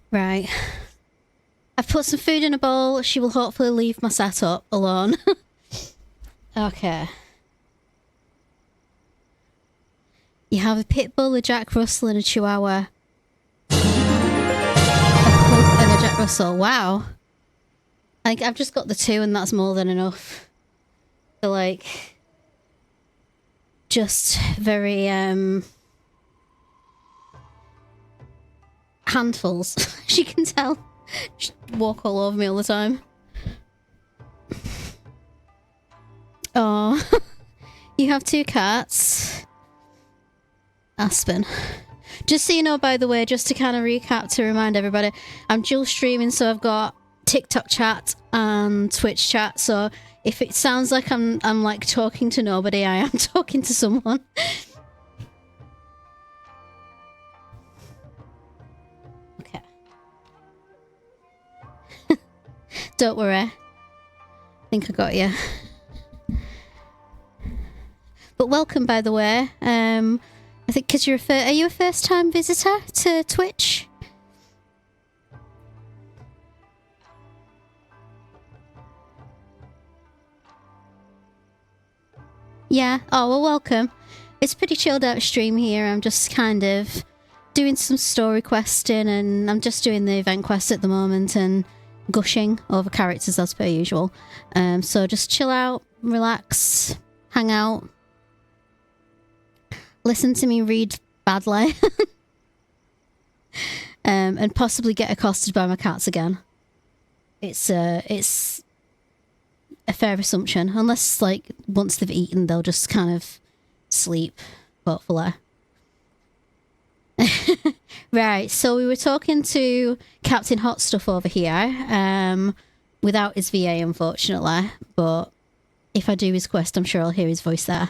Right. I've put some food in a bowl. She will hopefully leave my setup alone. Okay. You have a pit bull, a Jack Russell, and a Chihuahua. A pug and a Jack Russell. Wow. Like, I've just got the 2 and that's more than enough. So, like... Just very, handfuls. She can tell. Just walk all over me all the time. Oh. You have 2 cats. Aspen. Just so you know, by the way, just to kind of recap to remind everybody, I'm dual streaming, so I've got TikTok chat and Twitch chat, so if it sounds like I'm like talking to nobody, I am talking to someone. Okay. Don't worry. I think I got you. But welcome, by the way. I think because you're are you a first-time visitor to Twitch? Yeah. Oh, well, welcome. It's pretty chilled out stream here. I'm just kind of doing some story questing, and I'm just doing the event quest at the moment and gushing over characters as per usual. So just chill out, relax, hang out, listen to me read badly, and possibly get accosted by my cats again. It's a fair assumption, unless like once they've eaten they'll just kind of sleep, hopefully. Right, so we were talking to Captain Hot Stuff over here, without his VA unfortunately, but if I do his quest I'm sure I'll hear his voice there.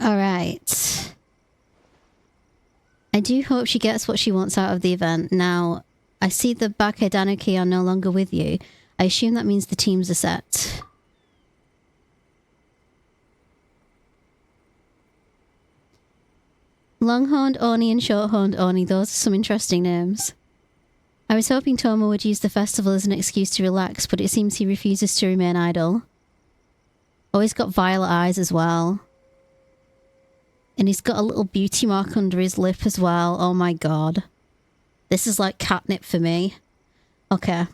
Alright. I do hope she gets what she wants out of the event. Now, I see the Bakedanuki are no longer with you. I assume that means the teams are set. Longhorned Oni and Shorthorned Oni, those are some interesting names. I was hoping Toma would use the festival as an excuse to relax, but it seems he refuses to remain idle. Oh, he's got violet eyes as well. And he's got a little beauty mark under his lip as well. Oh my god. This is like catnip for me. Okay.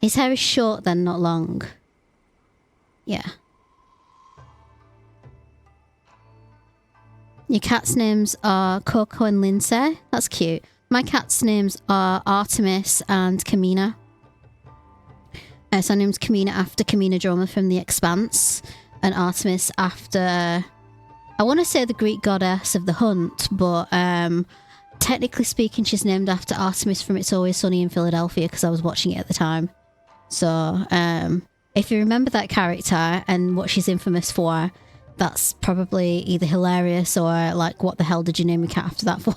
His hair is short then, not long. Yeah. Your cat's names are Coco and Lindsay. That's cute. My cat's names are Artemis and Kamina. So her name's Kamina after Kamina Droma from The Expanse. And Artemis after... I want to say the Greek goddess of the hunt, but technically speaking, she's named after Artemis from It's Always Sunny in Philadelphia because I was watching it at the time. So if you remember that character and what she's infamous for, that's probably either hilarious or like, what the hell did you name your cat after that for?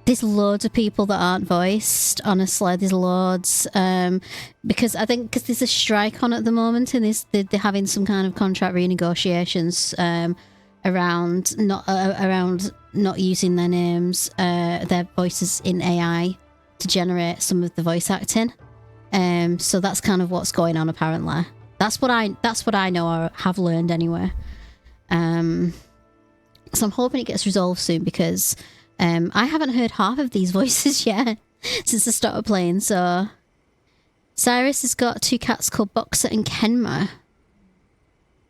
There's loads of people that aren't voiced, honestly, there's loads. Because I think because there's a strike on at the moment and they're having some kind of contract renegotiations around not using their names, their voices in AI to generate some of the voice acting. So that's kind of what's going on apparently. That's what I know or have learned anyway. So I'm hoping it gets resolved soon because I haven't heard half of these voices yet since I started playing. So Cyrus has got 2 cats called Boxer and Kenma.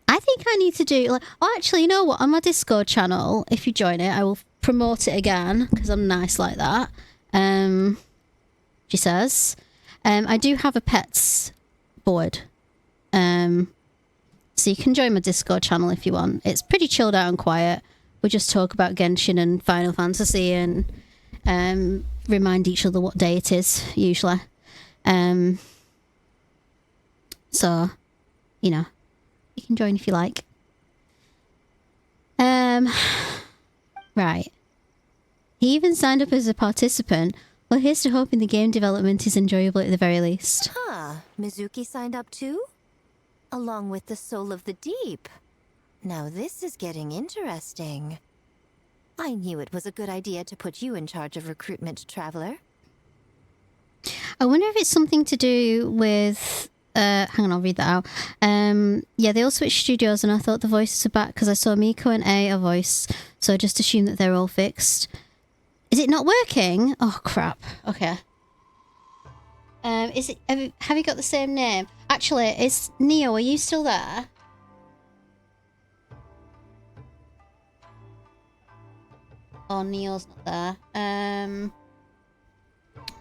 I think I need to do like, oh, actually, you know what? On my Discord channel, if you join it, I will promote it again because I'm nice like that. She says, I do have a pets board. So you can join my Discord channel if you want. It's pretty chilled out and quiet. We just talk about Genshin and Final Fantasy and remind each other what day it is usually. So, you know. You can join if you like. Right. He even signed up as a participant. Well, here's to hoping the game development is enjoyable at the very least. Huh. Mizuki signed up too? Along with the Soul of the Deep. Now this is getting interesting. I knew it was a good idea to put you in charge of recruitment, Traveler. I wonder if it's something to do with... hang on, I'll read that out. Yeah, they all switched studios and I thought the voices were back because I saw Miko and a voice, so I just assumed that they're all fixed. Is it not working? Oh, crap. Okay. Is it... Have you got the same name? Actually, is Neo, are you still there? Oh, Neo's not there.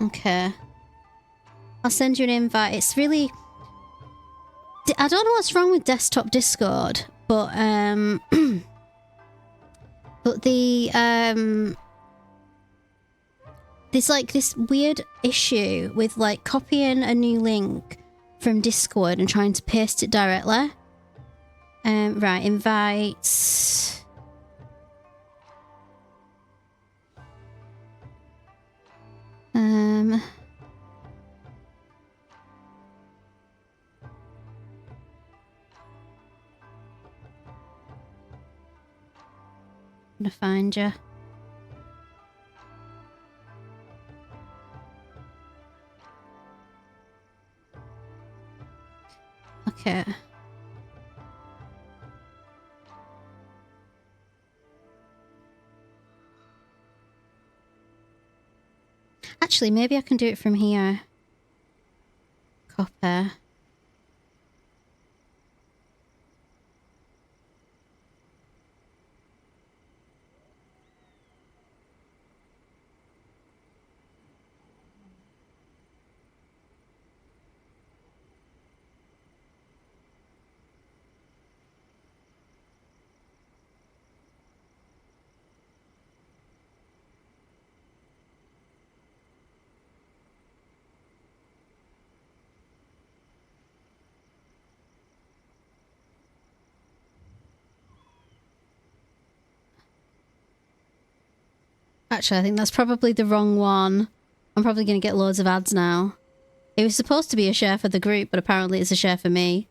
Okay. I'll send you an invite. It's really... I don't know what's wrong with desktop Discord, but but the there's like this weird issue with like copying a new link from Discord and trying to paste it directly. Right, invite. I'm gonna find you. Okay. Actually, maybe I can do it from here. Copy. Actually, I think that's probably the wrong one. I'm probably going to get loads of ads now. It was supposed to be a share for the group, but apparently it's a share for me.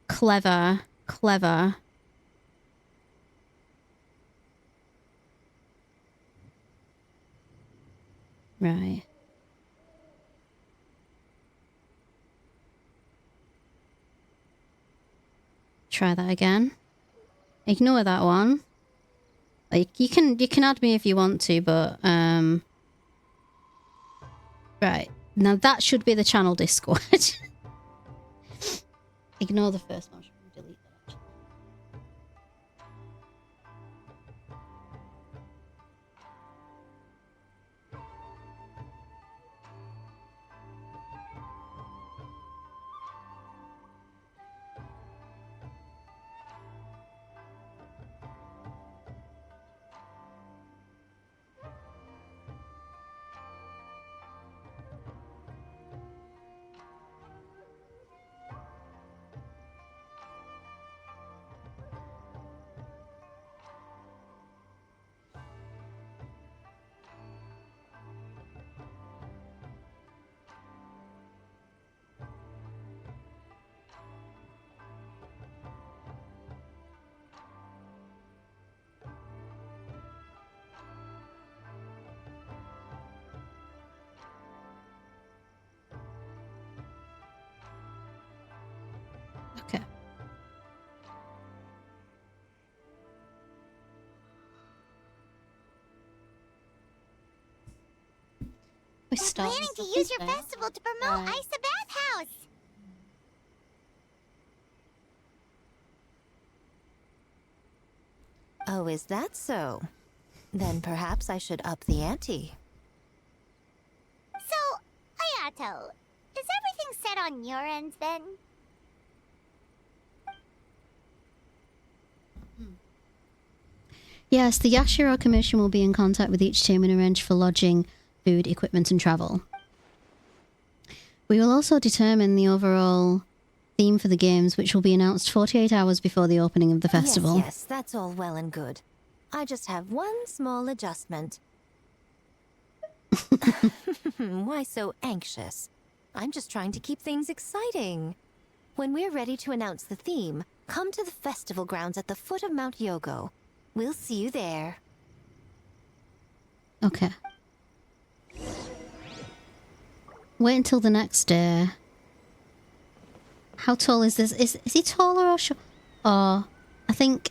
Clever. Clever. Right. Try that again. Ignore that one. Like you can add me if you want to, but right. Now that should be the channel Discord. Ignore the first one. Delete that actually. We're planning to use your festival to promote Isa Bathhouse. Oh, is that so? Then perhaps I should up the ante. So, Ayato, is everything set on your end then? Yes, the Yashiro Commission will be in contact with each team and arrange for lodging, food, equipment, and travel. We will also determine the overall theme for the games, which will be announced 48 hours before the opening of the festival. Yes, that's all well and good. I just have one small adjustment. Why so anxious? I'm just trying to keep things exciting. When we're ready to announce the theme, come to the festival grounds at the foot of Mount Yogo. We'll see you there. Okay. Wait until the next day. How tall is this? Is he taller or short? Oh, I think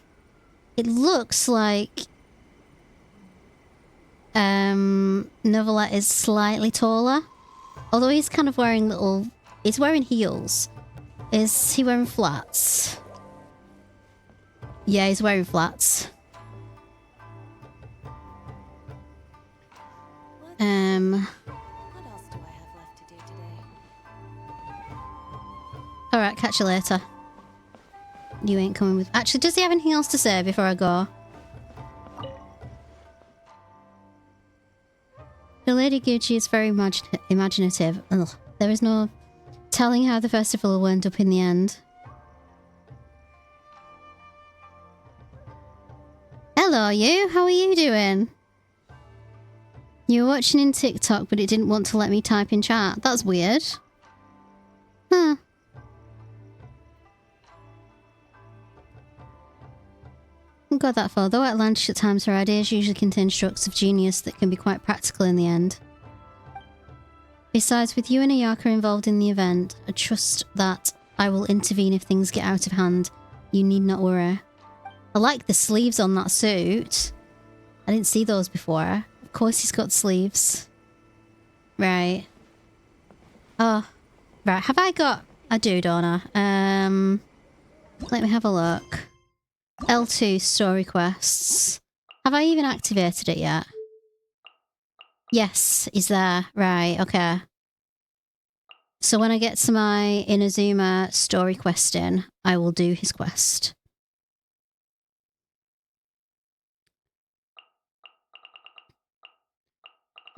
it looks like Novelet is slightly taller. Although he's kind of wearing he's wearing heels. Is he wearing flats? Yeah, he's wearing flats. What else do I have left to do today? Alright, catch you later. You ain't coming with... Actually, does he have anything else to say before I go? The Lady Gucci is very imaginative. Ugh. There is no telling how the festival will end up in the end. Hello, you. How are you doing? You were watching in TikTok, but it didn't want to let me type in chat. That's weird. Huh. Wouldn't go that far, though. Outlandish at times, her ideas usually contain strokes of genius that can be quite practical in the end. Besides, with you and Ayaka involved in the event, I trust that I will intervene if things get out of hand. You need not worry. I like the sleeves on that suit. I didn't see those before. Of course he's got sleeves. Right. Oh. Right, have I got... I do, don't I? Let me have a look. L2 story quests. Have I even activated it yet? Yes, is there. Right, okay. So when I get to my Inazuma story quest in, I will do his quest.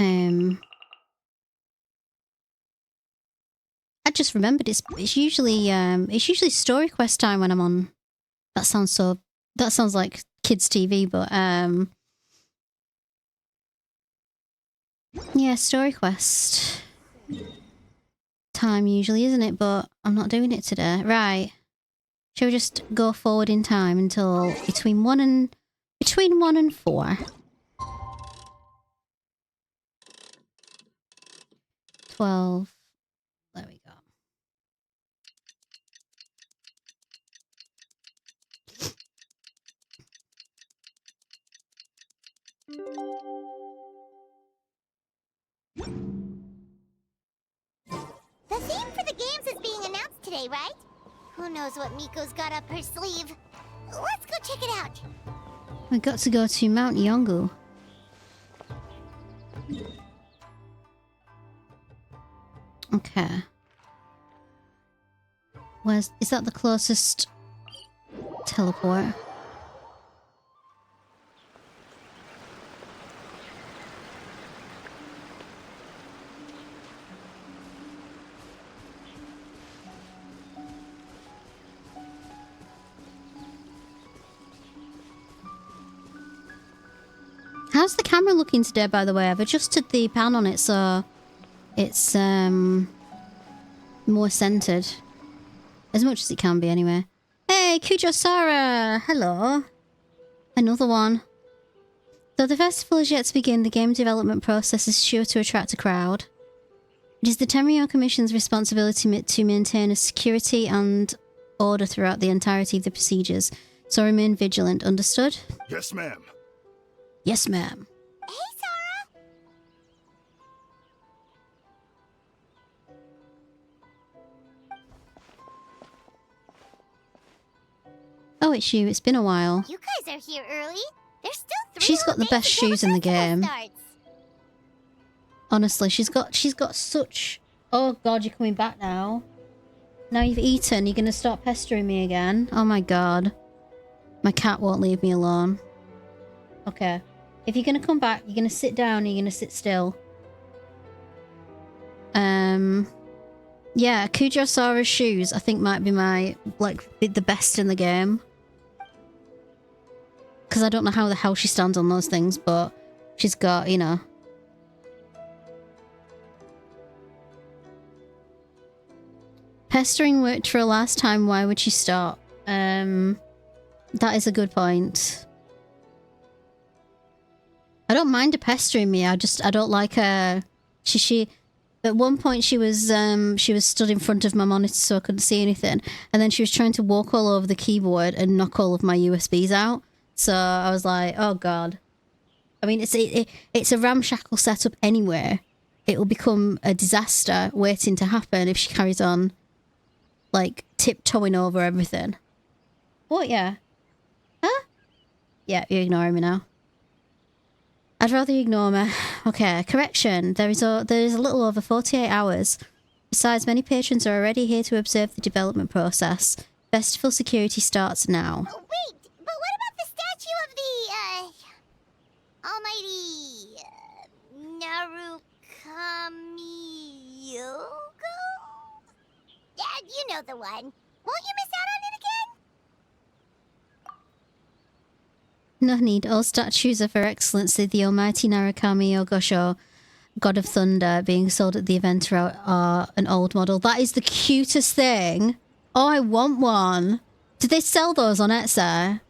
I just remembered it's usually story quest time when I'm on. That sounds like kids TV, but yeah, story quest time usually, isn't it? But I'm not doing it today. Right. Shall we just go forward in time until between 1 and 4? 12. There we go. The theme for the games is being announced today, right? Who knows what Miko's got up her sleeve? Let's go check it out. We got to go to Mount Yongu. Okay. Is that the closest teleport? How's the camera looking today, by the way? I've adjusted the pan on it so it's more centered. As much as it can be, anyway. Hey, Kujo-Sara! Hello. Another one. Though the festival is yet to begin, the game development process is sure to attract a crowd. It is the Tenryou Commission's responsibility to maintain a security and order throughout the entirety of the procedures, so remain vigilant, understood? Yes, ma'am. Yes, ma'am. Hey, Sara! Oh, it's you. It's been a while. You guys are here early. There's still 3 She's got the whole best days before shoes in the festival game. starts. Honestly, she's got such... Oh god, you're coming back now. Now you've eaten, you're gonna start pestering me again. Oh my god. My cat won't leave me alone. Okay. If you're gonna come back, you're gonna sit down, you're gonna sit still. Yeah, Kujo-Sara's shoes I think might be my, like, the best in the game. Because I don't know how the hell she stands on those things, but she's got, you know... Pestering worked for her last time, why would she stop? That is a good point. I don't mind her pestering me, I don't like her... She at one point she was stood in front of my monitor so I couldn't see anything, and then she was trying to walk all over the keyboard and knock all of my USBs out. So I was like, oh god. I mean, it's a ramshackle setup anyway. It will become a disaster waiting to happen if she carries on, like, tiptoeing over everything. What, yeah? Huh? Yeah, you're ignoring me now. I'd rather you ignore me. Okay, correction. There is a little over 48 hours. Besides, many patrons are already here to observe the development process. Festival security starts now. Oh, wait, but what about the statue of the, almighty, Narukami-yogo? Yeah, you know the one. Won't you miss out on it again? No need. All statues of Her Excellency, the Almighty Narukami Yogosho, God of Thunder, being sold at the event are an old model. That is the cutest thing. Oh, I want one. Did they sell those on Etsy?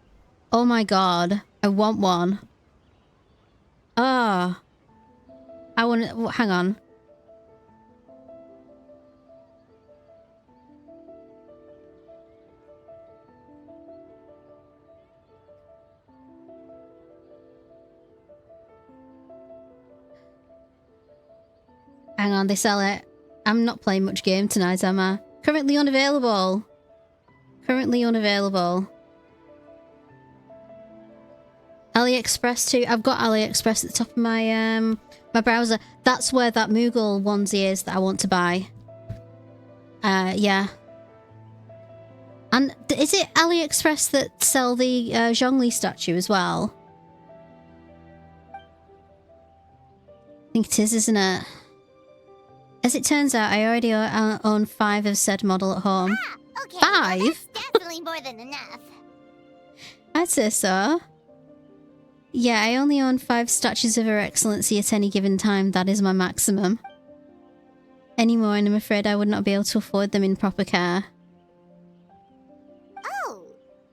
Oh my god. I want one. Ah. I want to... Hang on. Hang on, they sell it. I'm not playing much game tonight, am I? Currently unavailable. Currently unavailable. AliExpress too. I've got AliExpress at the top of my my browser. That's where that Moogle onesie is that I want to buy. Yeah. And is it AliExpress that sell the Zhongli statue as well? I think it is, isn't it? As it turns out, I already own 5 of said model at home. Ah, okay. 5? Well, that's definitely more than enough. I'd say so. Yeah, I only own 5 statues of Her Excellency at any given time. That is my maximum. Any more, and I'm afraid I would not be able to afford them in proper care. Oh,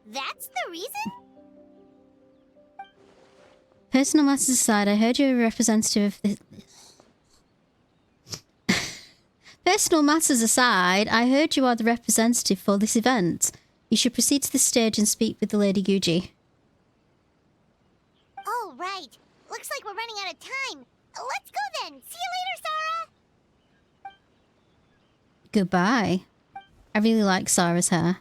that's the reason? Personal matters aside, I heard you're a representative of the... Personal matters aside, I heard you are the representative for this event. You should proceed to the stage and speak with the Lady Guji. Oh, right. Looks like we're running out of time. Let's go then. See you later, Sarah. Goodbye. I really like Sarah's hair.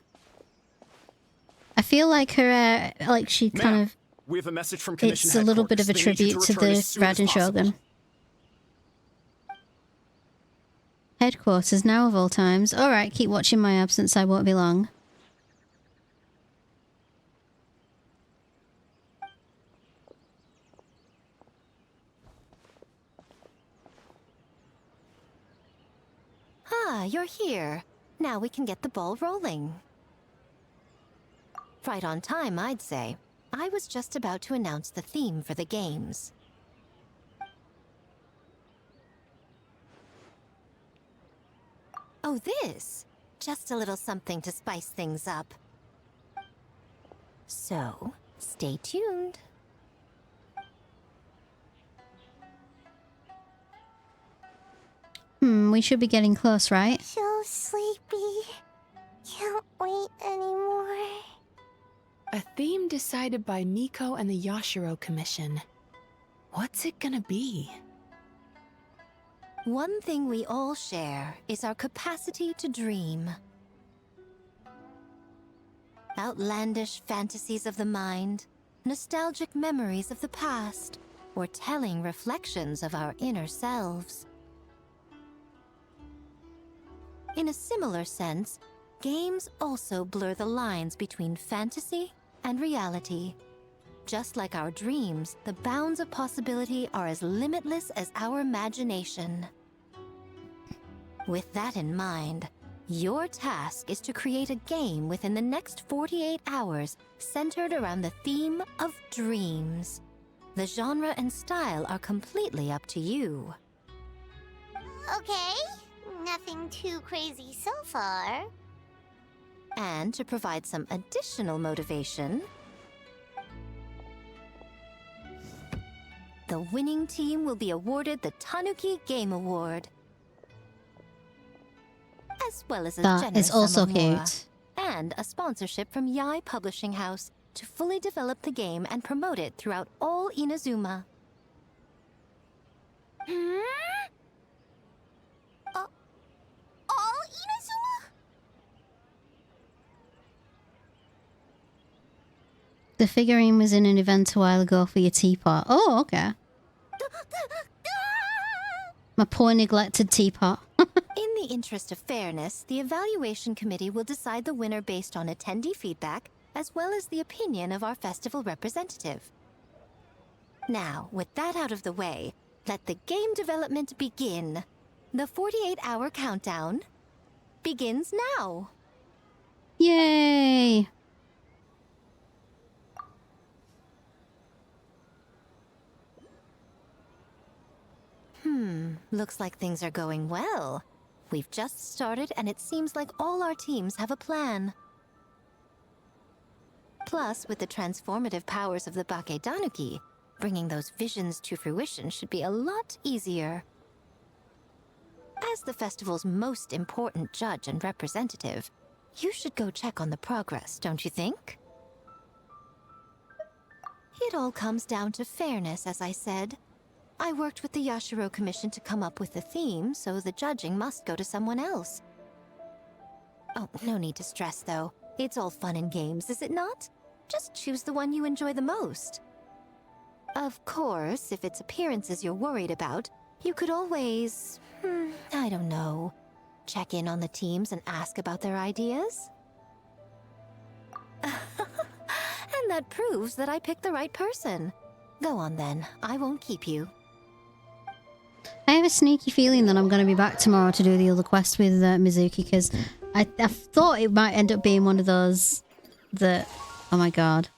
I feel like her hair, like she kind of... We have a message from Commission It's a little bit of a Headquarters. They need you tribute to return the as soon as Raiden possible. Shogun. Headquarters now of all times. Alright, keep watching my absence, I won't be long. Ah, you're here. Now we can get the ball rolling. Right on time, I'd say. I was just about to announce the theme for the games. Oh, this? Just a little something to spice things up. So, stay tuned. We should be getting close, right? So sleepy. Can't wait anymore. A theme decided by Miko and the Yashiro Commission. What's it gonna be? One thing we all share is our capacity to dream. Outlandish fantasies of the mind, nostalgic memories of the past, or telling reflections of our inner selves. In a similar sense, games also blur the lines between fantasy and reality. Just like our dreams, the bounds of possibility are as limitless as our imagination. With that in mind, your task is to create a game within the next 48 hours centered around the theme of dreams. The genre and style are completely up to you. Okay, nothing too crazy so far. And to provide some additional motivation, the winning team will be awarded the Tanuki Game Award, as well as a That generous is also sum of mora, cute. and a sponsorship from Yai Publishing House to fully develop the game and promote it throughout all Inazuma. All Inazuma? The figurine was in an event a while ago for your teapot. Oh, okay. My poor neglected teapot. In the interest of fairness, the evaluation committee will decide the winner based on attendee feedback, as well as the opinion of our festival representative. Now, with that out of the way, let the game development begin. The 48-hour countdown begins now. Yay! Looks like things are going well. We've just started, and it seems like all our teams have a plan. Plus, with the transformative powers of the Bakedanuki, bringing those visions to fruition should be a lot easier. As the festival's most important judge and representative, you should go check on the progress, don't you think? It all comes down to fairness, as I said. I worked with the Yashiro Commission to come up with the theme, so the judging must go to someone else. Oh, no need to stress, though. It's all fun and games, is it not? Just choose the one you enjoy the most. Of course, if it's appearances you're worried about, you could always, I don't know, check in on the teams and ask about their ideas. And that proves that I picked the right person. Go on then, I won't keep you. I have a sneaky feeling that I'm going to be back tomorrow to do the other quest with Mizuki, because I thought it might end up being one of those that... Oh my god.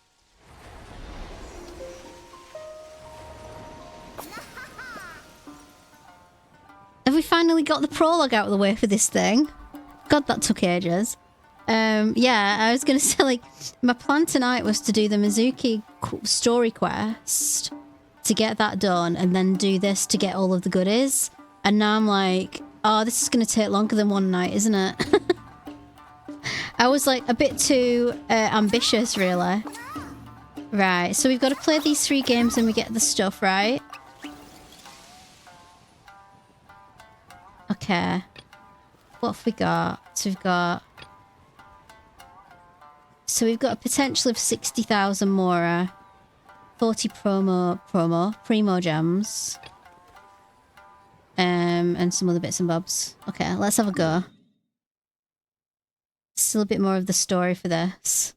Have we finally got the prologue out of the way for this thing? God, that took ages. Yeah, I was going to say, like, my plan tonight was to do the Mizuki story quest to get that done, and then do this to get all of the goodies. And now I'm like, oh, this is going to take longer than one night, isn't it? I was like a bit too ambitious, really. Right, so we've got to play these 3 games and we get the stuff, right? Okay. What have we got? So we've got a potential of 60,000 more. 40 primo gems. And some other bits and bobs. Okay, let's have a go. Still a bit more of the story for this.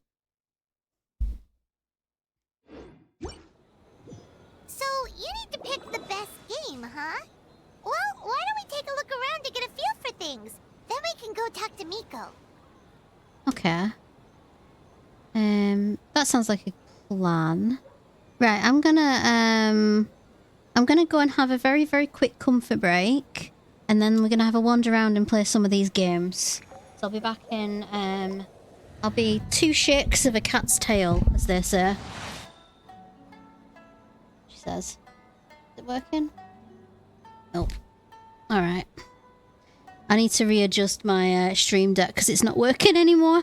So, you need to pick the best game, huh? Well, why don't we take a look around to get a feel for things? Then we can go talk to Miko. Okay. That sounds like a plan. Right, I'm gonna go and have a very, very quick comfort break. And then we're gonna have a wander around and play some of these games. So I'll be back in, I'll be 2 shakes of a cat's tail, as they say. She says. Is it working? Nope. Alright. I need to readjust my stream deck because it's not working anymore.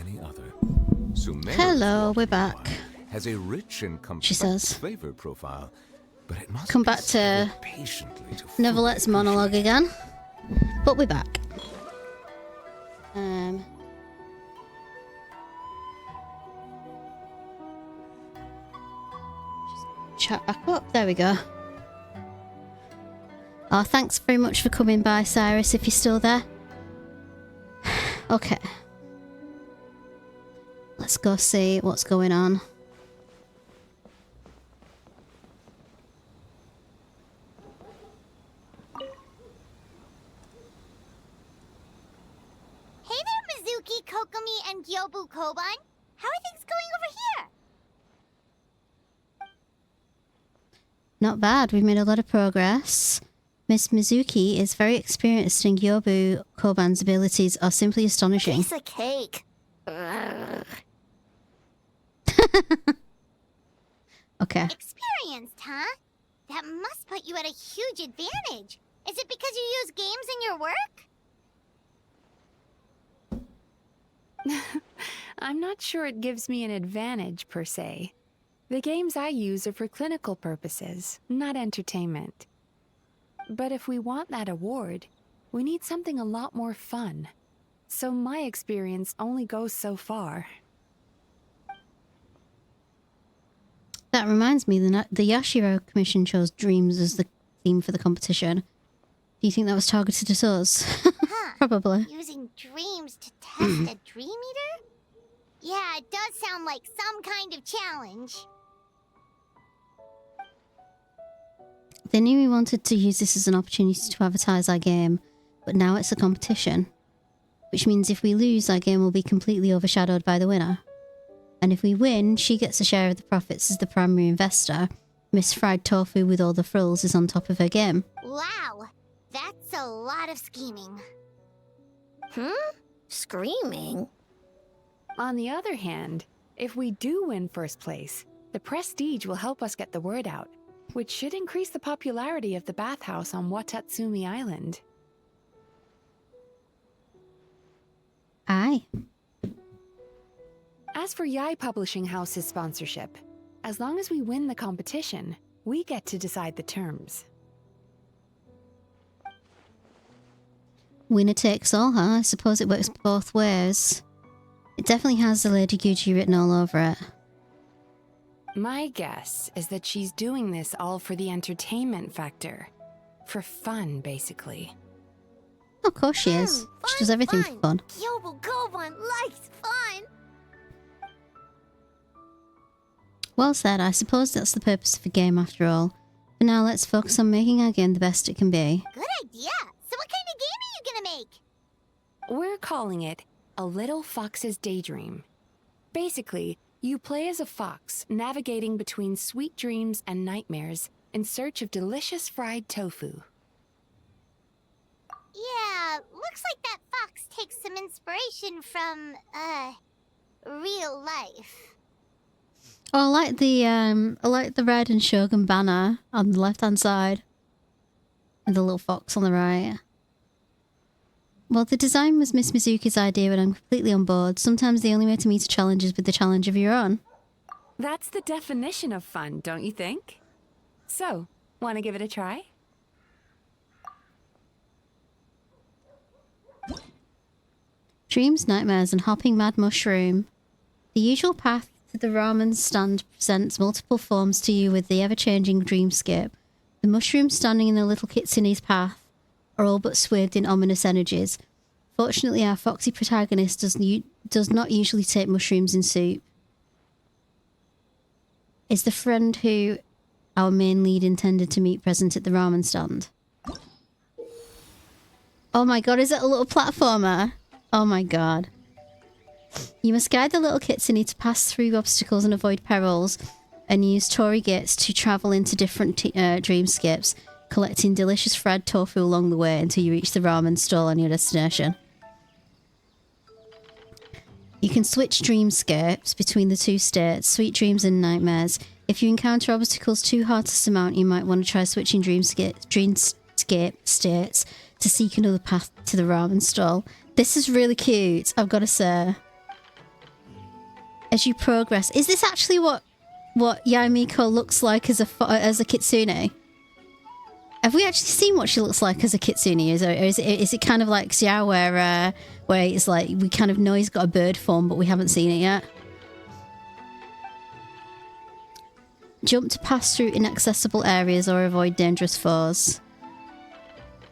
any other. Sumeru's Hello, water we're back. wine has a rich and complex She says. flavor profile, but it must Come be back to served patiently to Neverlet's monologue again. But we're back. Chat back up. There we go. Oh, thanks very much for coming by, Cyrus, if you're still there. Okay. Let's go see what's going on. Hey there, Mizuki, Kokomi, and Gyobu Koban. How are things going over here? Not bad. We've made a lot of progress. Miss Mizuki is very experienced, and Gyobu Koban's abilities are simply astonishing. Piece of cake. Okay. Experienced, huh? That must put you at a huge advantage. Is it because you use games in your work? I'm not sure it gives me an advantage, per se. The games I use are for clinical purposes, not entertainment. But if we want that award, we need something a lot more fun. So my experience only goes so far. That reminds me, the Yashiro Commission chose dreams as the theme for the competition. Do you think that was targeted at us? Probably. Using dreams to test a dream eater? Yeah, it does sound like some kind of challenge. They knew we wanted to use this as an opportunity to advertise our game, but now it's a competition. Which means if we lose, our game will be completely overshadowed by the winner. And if we win, she gets a share of the profits as the primary investor. Miss Fried Tofu with all the frills is on top of her game. Wow, that's a lot of scheming. Screaming? On the other hand, if we do win first place, the prestige will help us get the word out, which should increase the popularity of the bathhouse on Watatsumi Island. Aye. As for Yai Publishing House's sponsorship, as long as we win the competition, we get to decide the terms. Winner takes all, huh? I suppose it works both ways. It definitely has the Lady Gucci written all over it. My guess is that she's doing this all for the entertainment factor. For fun, basically. Of course she is. She does everything for fun. Gyobu Koban likes fun. Well said. I suppose that's the purpose of a game after all. For now, let's focus on making our game the best it can be. Good idea. So what kind of game are you gonna make? We're calling it A Little Fox's Daydream. Basically, you play as a fox, navigating between sweet dreams and nightmares in search of delicious fried tofu. Yeah, looks like that fox takes some inspiration from, real life. Oh, I like the red and Shogun banner on the left-hand side. And the little fox on the right. Well, the design was Miss Mizuki's idea, and I'm completely on board. Sometimes the only way to meet a challenge is with the challenge of your own. That's the definition of fun, don't you think? So, want to give it a try? Dreams, nightmares, and hopping mad mushroom. The usual path to the ramen stand presents multiple forms to you with the ever-changing dreamscape. The mushrooms standing in the little kitsune's path are all but swathed in ominous energies. Fortunately, our foxy protagonist does not usually take mushrooms in soup. Is the friend who our main lead intended to meet present at the ramen stand? Oh my god, is it a little platformer? Oh my god. You must guide the little kitsune to pass through obstacles and avoid perils, and use Torii gates to travel into different dreamscapes, collecting delicious fried tofu along the way until you reach the ramen stall on your destination. You can switch dreamscapes between the two states, sweet dreams and nightmares. If you encounter obstacles too hard to surmount, you might want to try switching dreamscape states to seek another path to the ramen stall. This is really cute, I've got to say. as you progress. Is this actually what Yamiko looks like as a kitsune? Have we actually seen what she looks like as a kitsune? Or is it kind of like Xiao where it's like we kind of know he's got a bird form, but we haven't seen it yet? Jump to pass through inaccessible areas or avoid dangerous foes.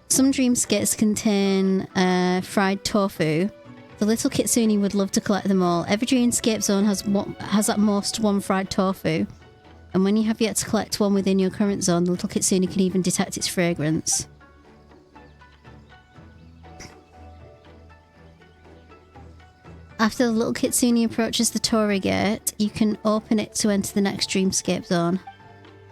Some dreamscapes contain fried tofu. The little kitsune would love to collect them all. Every dreamscape zone has at most one fried tofu. And when you have yet to collect one within your current zone, the little kitsune can even detect its fragrance. After the little kitsune approaches the Torii Gate, you can open it to enter the next dreamscape zone.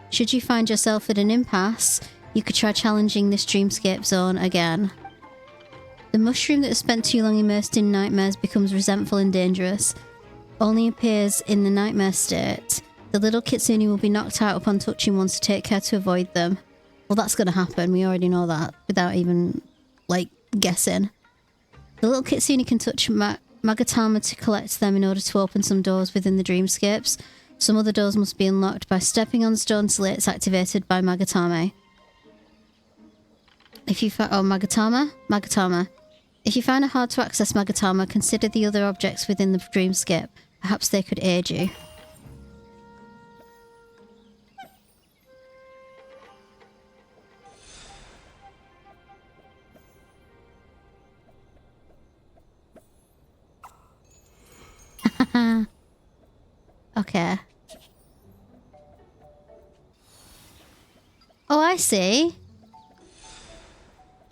Should you find yourself at an impasse, you could try challenging this dreamscape zone again. The mushroom that has spent too long immersed in nightmares becomes resentful and dangerous. Only appears in the nightmare state. The little kitsune will be knocked out upon touching one, so take care to avoid them. Well, that's going to happen. We already know that without even, like, guessing. The little kitsune can touch Magatama to collect them in order to open some doors within the dreamscapes. Some other doors must be unlocked by stepping on stone slates activated by Magatame. If you find... Oh, Magatama. If you find it hard to access Magatama, consider the other objects within the dreamscape. Perhaps they could aid you. Okay. Oh, I see.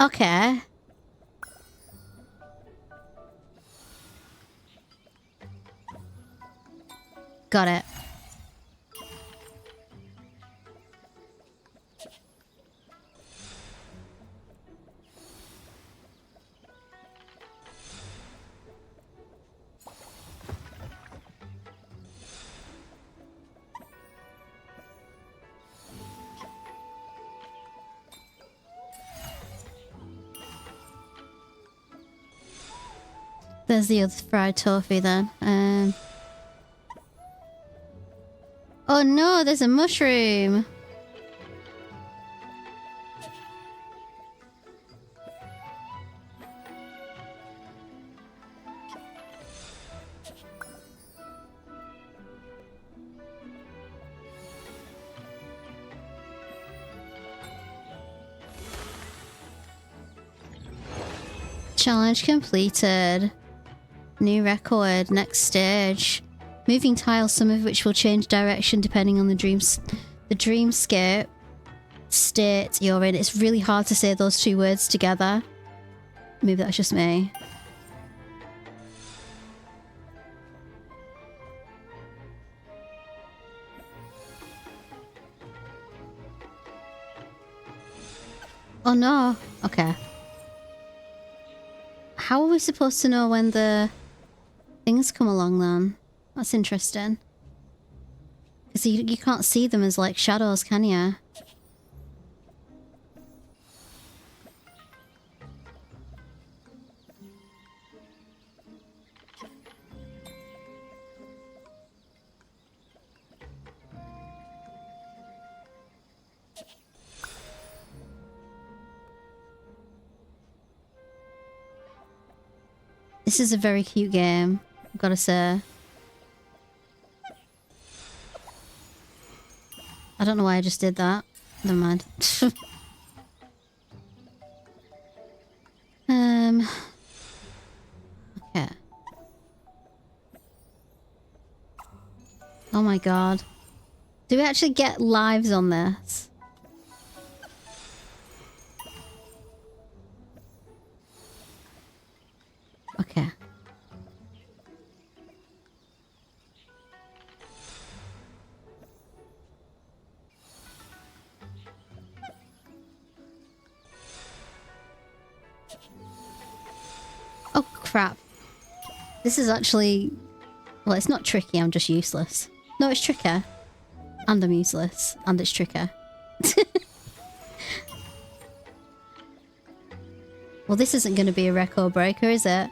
Okay. Got it. There's the other fried tofu then. Oh no, there's a mushroom. Challenge completed. New record, next stage. Moving tiles, some of which will change direction depending on the dreamscape state you're in. It's really hard to say those two words together. Maybe that's just me. Oh no. Okay. How are we supposed to know when the things come along then? That's interesting. Because you can't see them as like shadows, can you? This is a very cute game, I've gotta say. I don't know why I just did that. Never mind. Okay. Oh my god. Do we actually get lives on this? Okay. Oh crap. This is actually... Well, it's not tricky, I'm just useless. No, it's tricky. And I'm useless. And it's tricky. Well, this isn't going to be a record breaker, is it?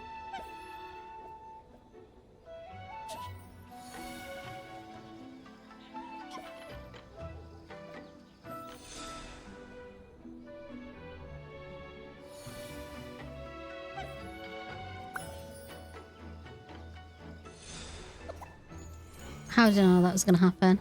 How did I know that was going to happen?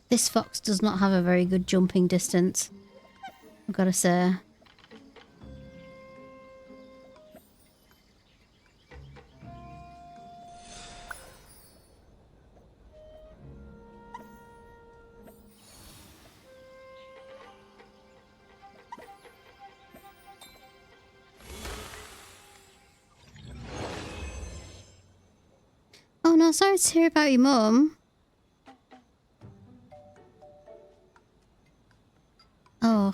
This fox does not have a very good jumping distance, I've got to say. Oh no, sorry to hear about your mum. Oh.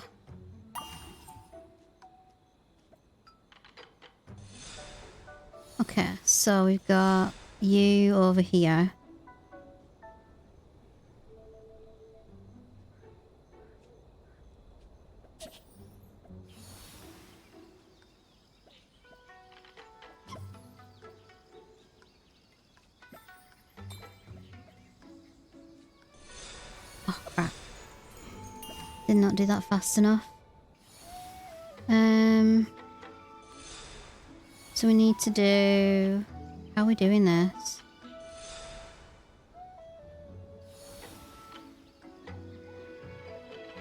Okay, so we've got you over here. Oh crap. Did not do that fast enough. So we need to do... How are we doing this?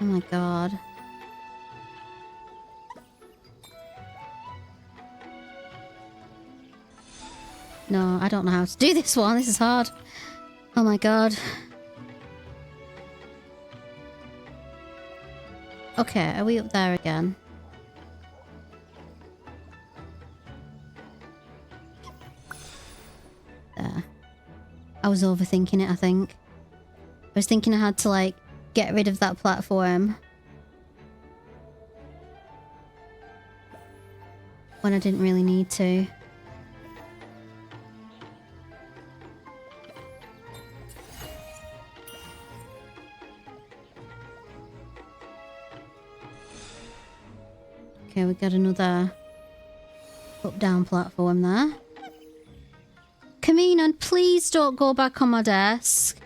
Oh my god. No, I don't know how to do this one. This is hard. Oh my god. Okay, are we up there again? There. I was overthinking it, I think. I was thinking I had to, like, get rid of that platform. When I didn't really need to. Okay, we got another up-down platform there. Kamina, please don't go back on my desk.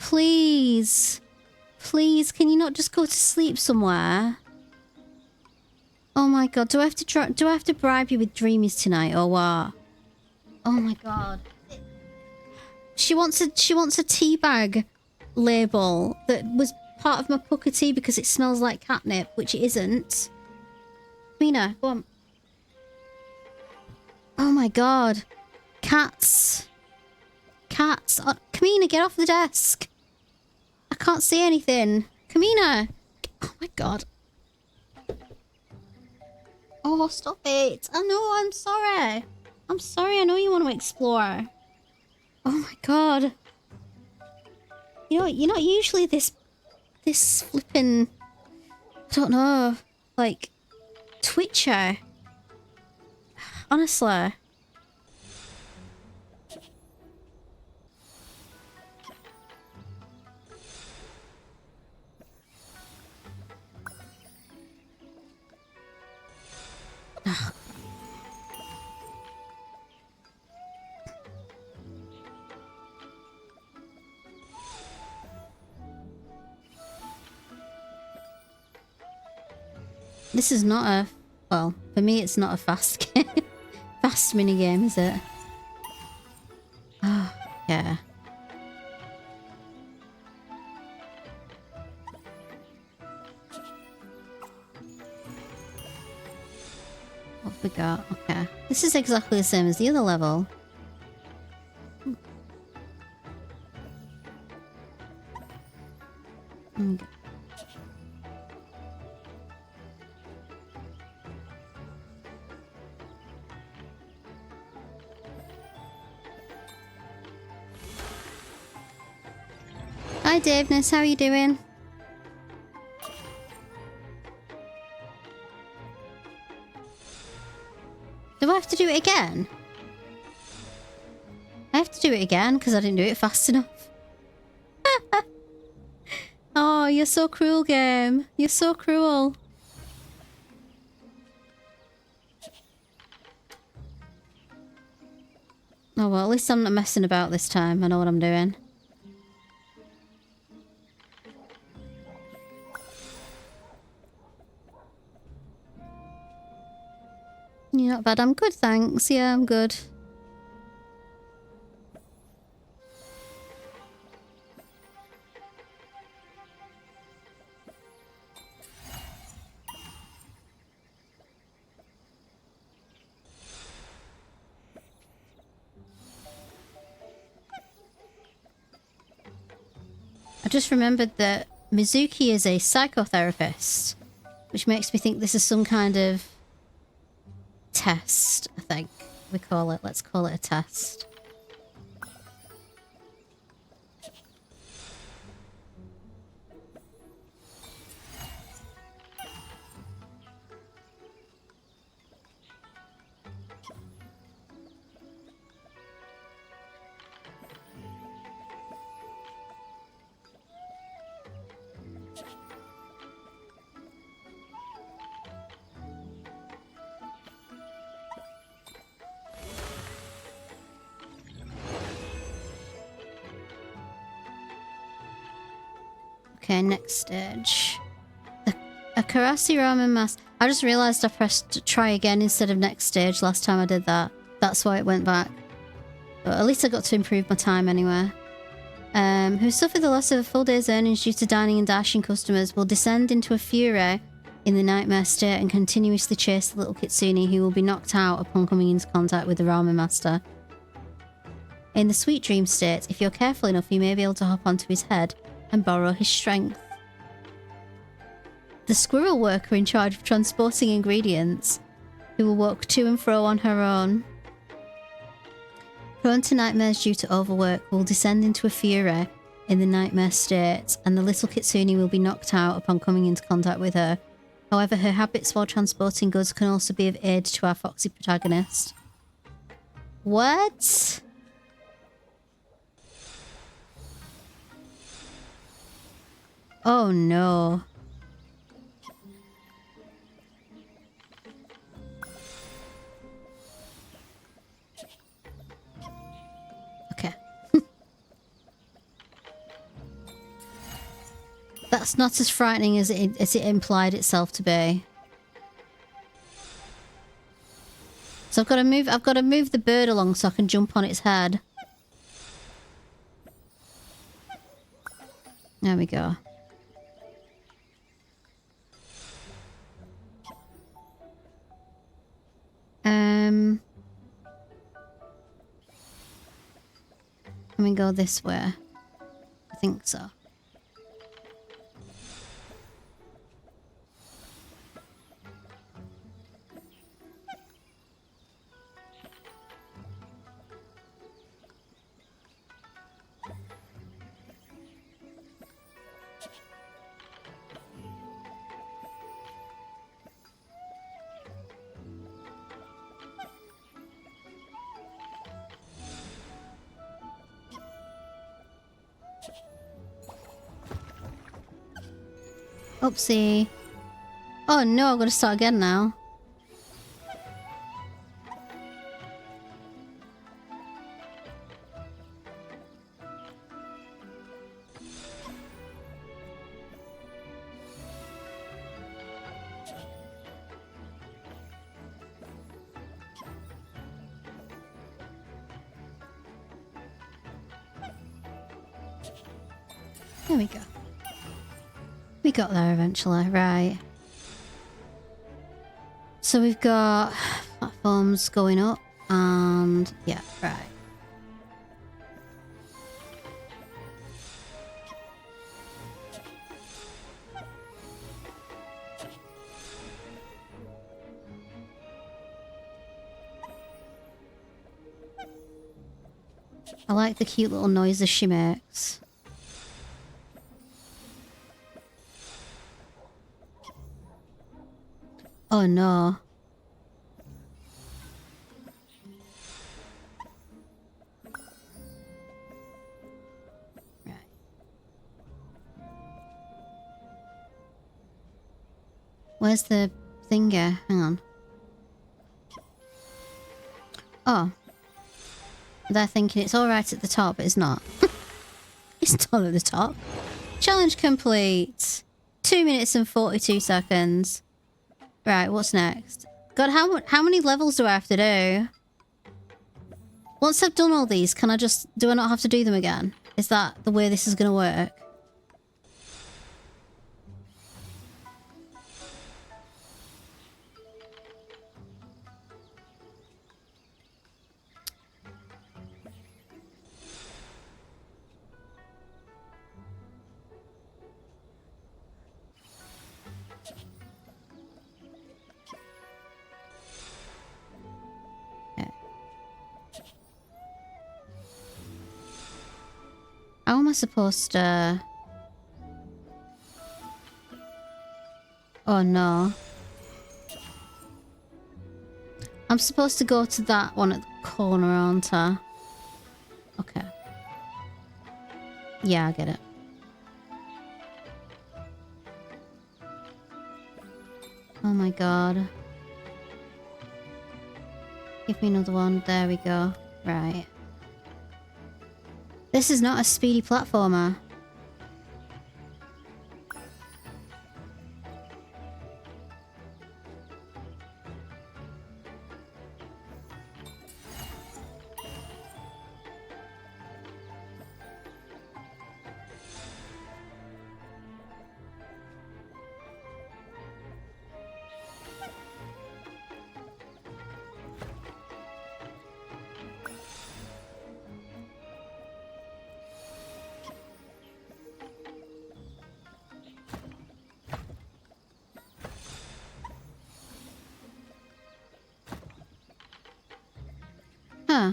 Please. Please, can you not just go to sleep somewhere? Oh my god, do I have to bribe you with dreamies tonight or what? Oh my god. She wants a tea bag label that was part of my pucker tea because it smells like catnip, which it isn't. Mina, go on. Oh my god. Cats. Cats. Oh, Kamina, get off the desk. I can't see anything. Kamina. Oh my god. Oh, stop it. I know, I'm sorry. I'm sorry, I know you want to explore. Oh my god. You know, you're not usually this flippin', I don't know, like, twitcher. Honestly. Ugh. This is not a... Well, for me it's not a fast game. Fast minigame, is it? Oh, yeah. What have we got? Okay. This is exactly the same as the other level. Okay. Hi Daveness, how are you doing? Do I have to do it again? I have to do it again because I didn't do it fast enough. Oh, you're so cruel, game. You're so cruel. Oh well, at least I'm not messing about this time. I know what I'm doing. You're not bad. I'm good, thanks. Yeah, I'm good. I just remembered that Mizuki is a psychotherapist, which makes me think this is some kind of test, I think we call it. Let's call it a test. Okay, next stage. A Karasi Ramen Master. I just realised I pressed try again instead of next stage last time I did that. That's why it went back. But at least I got to improve my time anyway. Who suffered the loss of a full day's earnings due to dining and dashing customers will descend into a fury in the nightmare state and continuously chase the little kitsune who will be knocked out upon coming into contact with the Ramen Master. In the sweet dream state, if you're careful enough, you may be able to hop onto his head and borrow his strength. The squirrel worker in charge of transporting ingredients, who will walk to and fro on her own, prone to nightmares due to overwork, will descend into a fury in the nightmare state, and the little kitsune will be knocked out upon coming into contact with her. However, her habits while transporting goods can also be of aid to our foxy protagonist. What? Oh no. Okay. That's not as frightening as it implied itself to be. So I've got to move the bird along so I can jump on its head. There we go. Let me go this way. I think so. Oopsie. Oh no, I'm gonna start again now. There we go. We got there eventually, right. So we've got platforms going up and yeah, right. I like the cute little noises she makes. Oh no. Where's the thinger? Hang on. Oh. They're thinking it's alright at the top, but it's not. It's not at the top. Challenge complete. 2 minutes and 42 seconds. Right, what's next? God, how many levels do I have to do? Once I've done all these, do I not have to do them again? Is that the way this is gonna work? How am I supposed to... Oh no. I'm supposed to go to that one at the corner, aren't I? Okay. Yeah, I get it. Oh my god. Give me another one. There we go. Right. This is not a speedy platformer. Huh.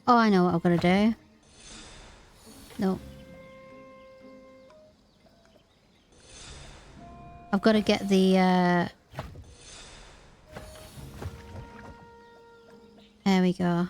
Oh, I know what I've got to do. Nope. I've got to get the, There we go.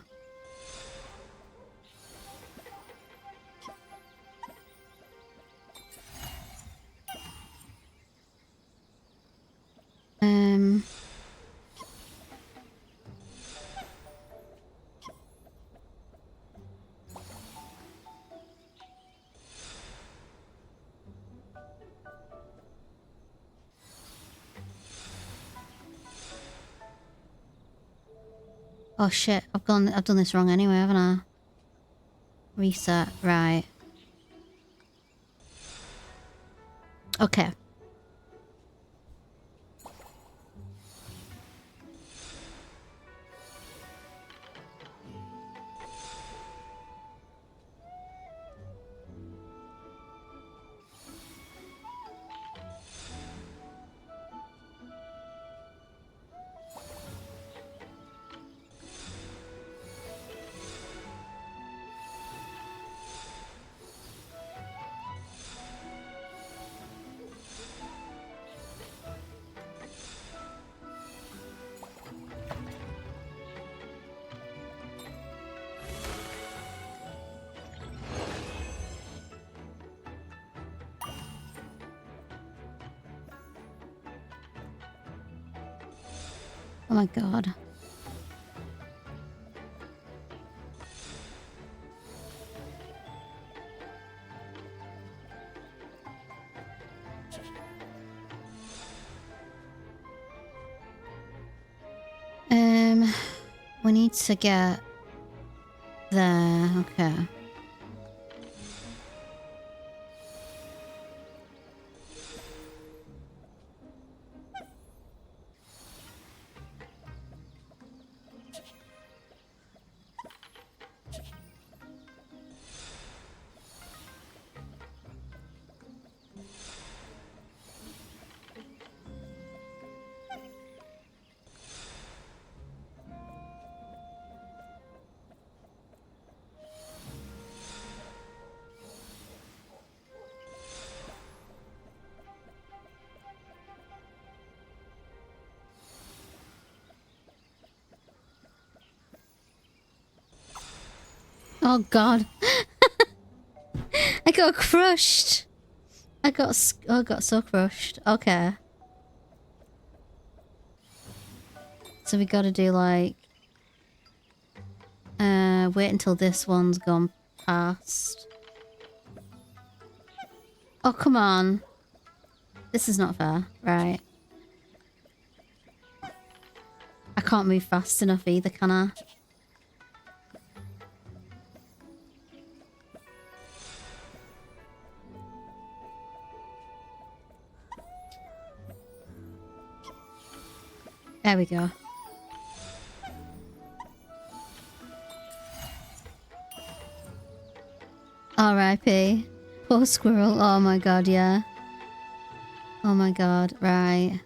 Oh shit, I've done this wrong anyway, haven't I? Reset, right. Okay. Oh my god. We need to get there. Okay. Oh god. I got crushed. I got so crushed. Okay. So we gotta do like... wait until this one's gone past. Oh, come on. This is not fair. Right. I can't move fast enough either, can I? There we go. R.I.P. Poor squirrel. Oh my god, yeah. Oh my god, right.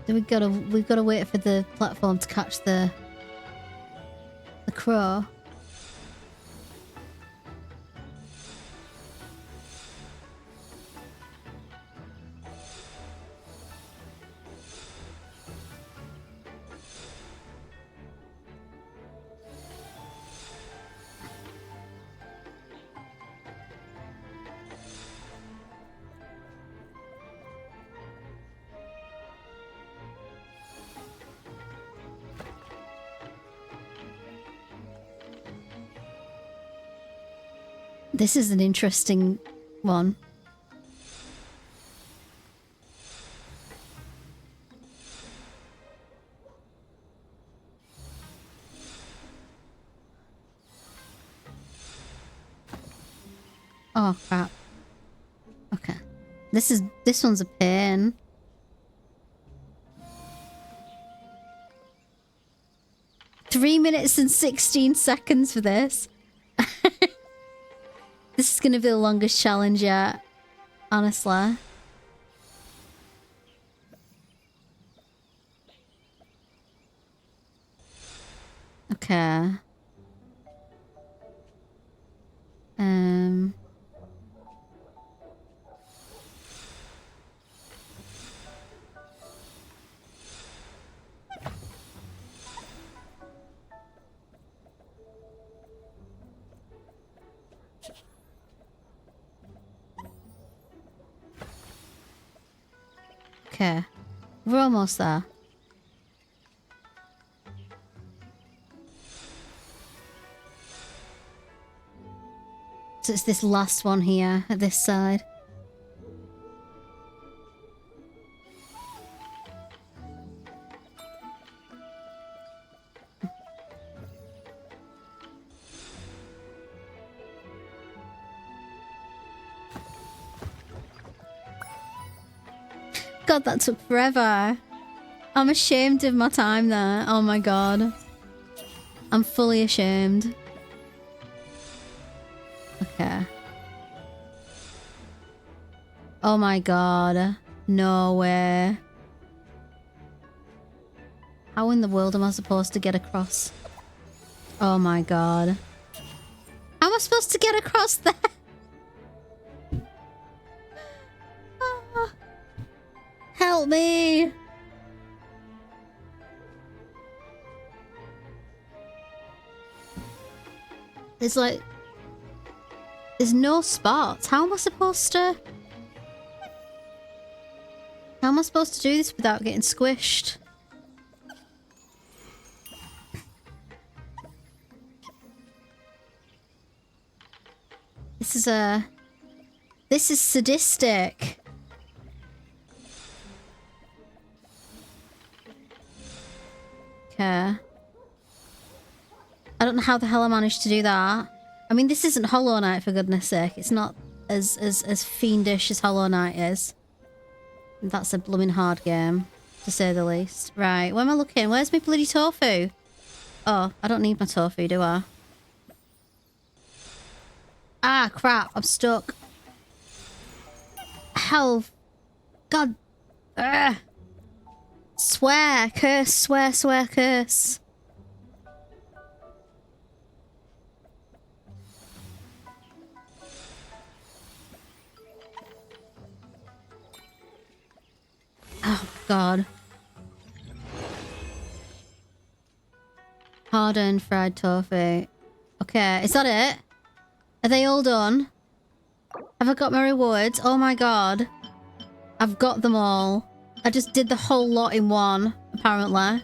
So we've got to wait for the platform to catch the crow. This is an interesting one. Oh crap. Okay. This one's a pain. Three minutes and 16 seconds for this. This is gonna be the longest challenge yet, honestly. Okay. Okay. We're almost there. So it's this last one here at this side. God, that took forever. I'm ashamed of my time there. Oh my god. I'm fully ashamed. Okay. Oh my god. No way. How in the world am I supposed to get across? Oh my god. How am I supposed to get across there? Help me! There's like... There's no spots. How am I supposed to... How am I supposed to do this without getting squished? This is a... This is sadistic. Okay. I don't know how the hell I managed to do that. I mean, this isn't Hollow Knight, for goodness sake. It's not as fiendish as Hollow Knight is. That's a blooming hard game, to say the least. Right, where am I looking? Where's my bloody tofu? Oh, I don't need my tofu, do I? Ah, crap. I'm stuck. Hell. God. Ugh. Swear. Curse. Swear. Swear. Curse. Oh, God. Hard-earned fried tofu. Okay, is that it? Are they all done? Have I got my rewards? Oh my god. I've got them all. I just did the whole lot in one, apparently.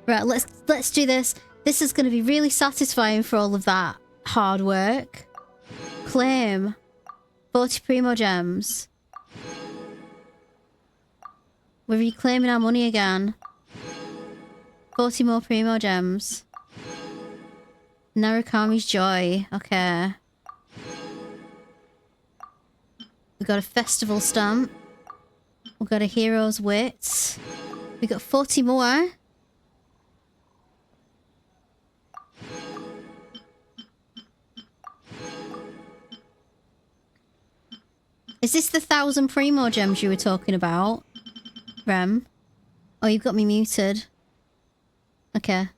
Right, let's do this. This is going to be really satisfying for all of that hard work. Claim. 40 Primo Gems. We're reclaiming our money again. 40 more Primo Gems. Narukami's Joy. Okay. We got a Festival Stamp. We've got a Hero's Wit. We got 40 more. Is this the 1,000 Primo Gems you were talking about, Rem? Oh, you've got me muted. Okay.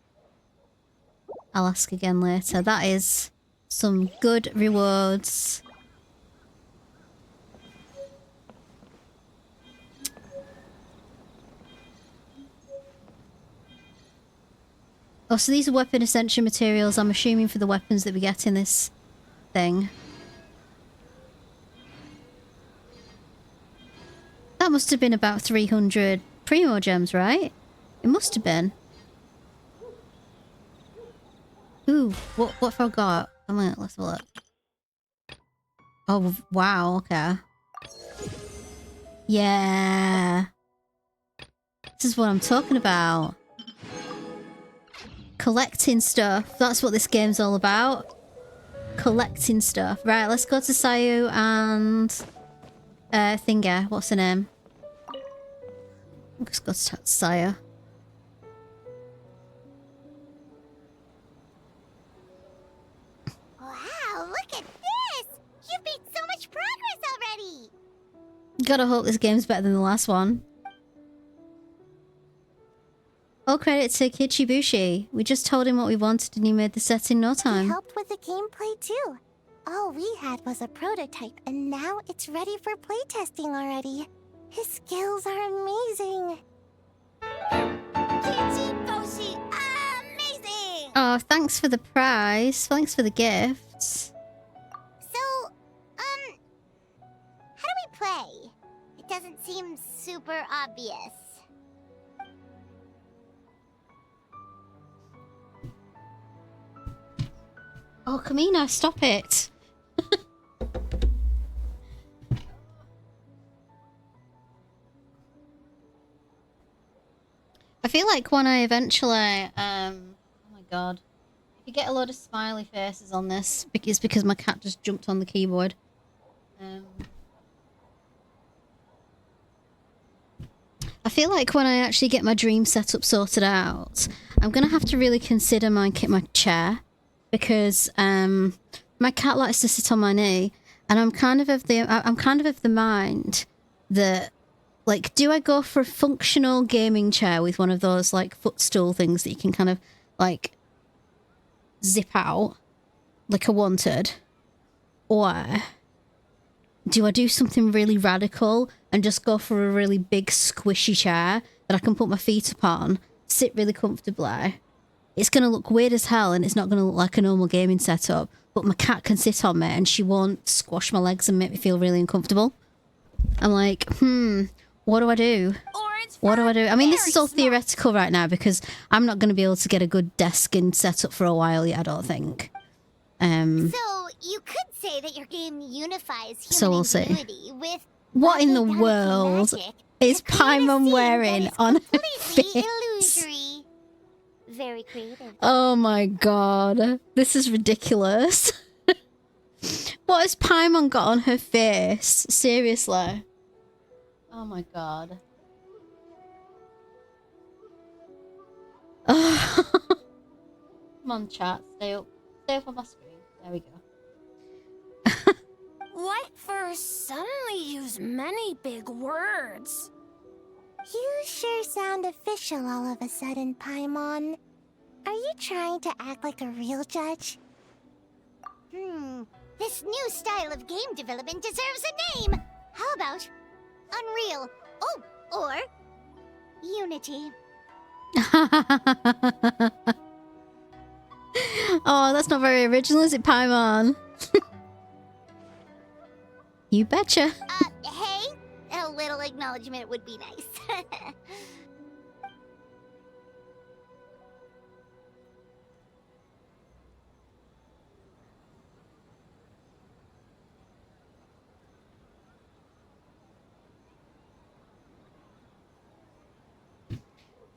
I'll ask again later. That is some good rewards. Oh, so these are weapon essential materials, I'm assuming, for the weapons that we get in this thing. That must have been about 300 Primo Gems, right? It must have been. Ooh, what have I got? Come on, let's have a look. Oh, wow, okay. Yeah. This is what I'm talking about. Collecting stuff. That's what this game's all about. Collecting stuff. Right, let's go to Sayu and... Thinga. What's her name? Let's go to Sayu. Wow, look at this! You've made so much progress already! Gotta hope this game's better than the last one. All credit to Kichibushi. We just told him what we wanted and he made the set in no time. He helped with the gameplay too. All we had was a prototype and now it's ready for playtesting already. His skills are amazing. Kichibushi, amazing! Oh, thanks for the prize. Thanks for the gifts. So, how do we play? It doesn't seem super obvious. Oh, Kamina, stop it. I feel like when I eventually, oh my god. If you get a lot of smiley faces on this, it's because my cat just jumped on the keyboard. I feel like when I actually get my dream setup sorted out, I'm gonna have to really consider my chair. Because my cat likes to sit on my knee, and I'm kind of the mind that, like, do I go for a functional gaming chair with one of those like footstool things that you can kind of like zip out like I wanted, or do I do something really radical and just go for a really big squishy chair that I can put my feet upon, sit really comfortably? It's going to look weird as hell and it's not going to look like a normal gaming setup, but my cat can sit on me and she won't squash my legs and make me feel really uncomfortable. I'm like, what do I do? What do I do? I mean, this is all theoretical right now because I'm not going to be able to get a good desk and setup for a while yet, I don't think. So, you could say that your game unifies So we'll see. ingenuity with What in the world is Paimon wearing on her face? illusory. Very creative. Oh my god. This is ridiculous. What has Paimon got on her face? Seriously. Oh my god. Come on, chat. Stay up on my screen. There we go. What for suddenly use many big words? You sure sound official all of a sudden, Paimon. Are you trying to act like a real judge? This new style of game development deserves a name! How about Unreal? Oh, or Unity. Oh, that's not very original, is it, Paimon? You betcha. Hey, a little acknowledgement would be nice.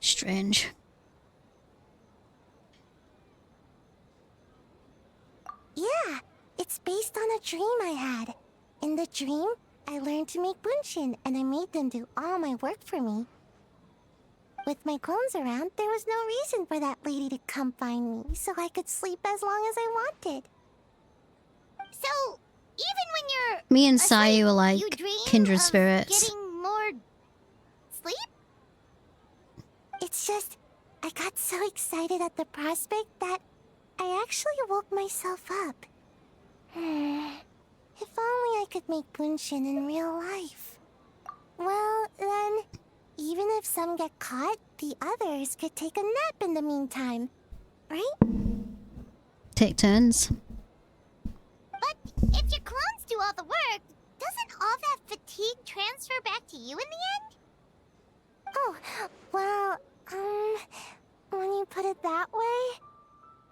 Strange. Yeah, it's based on a dream I had. In the dream, I learned to make bunshin, and I made them do all my work for me. With my clones around, there was no reason for that lady to come find me, so I could sleep as long as I wanted. So, even when you're Me and asleep, Sayu are like you dream kindred of spirits. getting more sleep? It's just, I got so excited at the prospect that I actually woke myself up. If only I could make bunshin in real life. Well, then, even if some get caught, the others could take a nap in the meantime, right? Take turns. But if your clones do all the work, doesn't all that fatigue transfer back to you in the end? Oh, well, when you put it that way,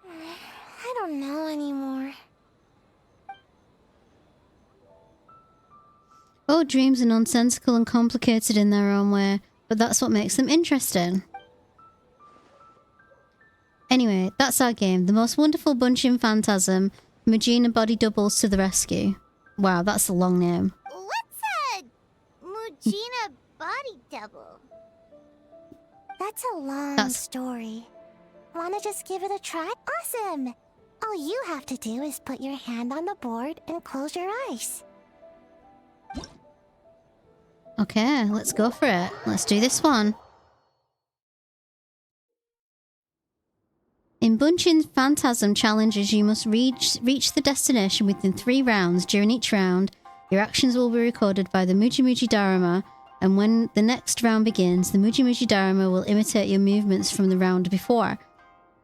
I don't know anymore. Oh, dreams are nonsensical and complicated in their own way, but that's what makes them interesting. Anyway, that's our game. The most wonderful bunshin phantasm. Mujina body doubles to the rescue. Wow, that's a long name. What's a Mujina body double? That's a long story. Wanna just give it a try? Awesome! All you have to do is put your hand on the board and close your eyes. Okay, let's go for it. Let's do this one. In Bunshin's Phantasm challenges, you must reach the destination within 3 rounds. During each round, your actions will be recorded by the Muji Muji Dharma, and when the next round begins, the Muji Muji Dharma will imitate your movements from the round before.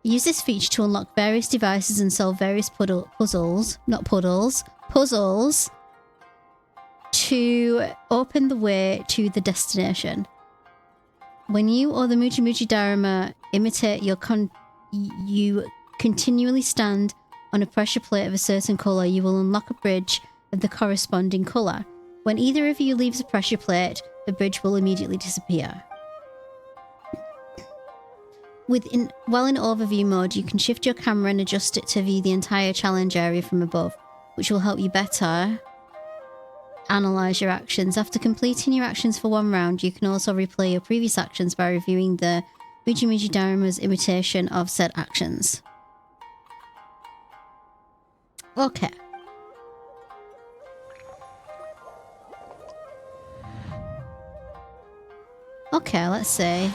Use this feature to unlock various devices and solve various puzzles to open the way to the destination. When you or the Muji Muji Dharma imitate you continually stand on a pressure plate of a certain colour, you will unlock a bridge of the corresponding colour. When either of you leaves a pressure plate, the bridge will immediately disappear. While in overview mode, you can shift your camera and adjust it to view the entire challenge area from above, which will help you better analyze your actions. After completing your actions for 1 round, you can also replay your previous actions by reviewing the Muji Muji Dharma's imitation of said actions. Okay. Okay, let's see.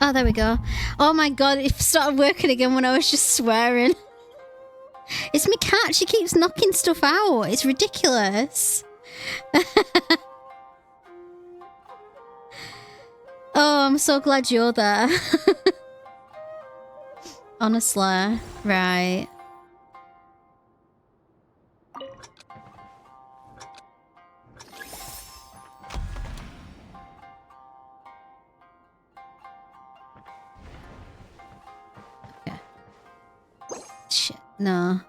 Oh, there we go. Oh my god, it started working again when I was just swearing. It's my cat. She keeps knocking stuff out. It's ridiculous. Oh, I'm so glad you're there. Honestly. Right. Shit, no.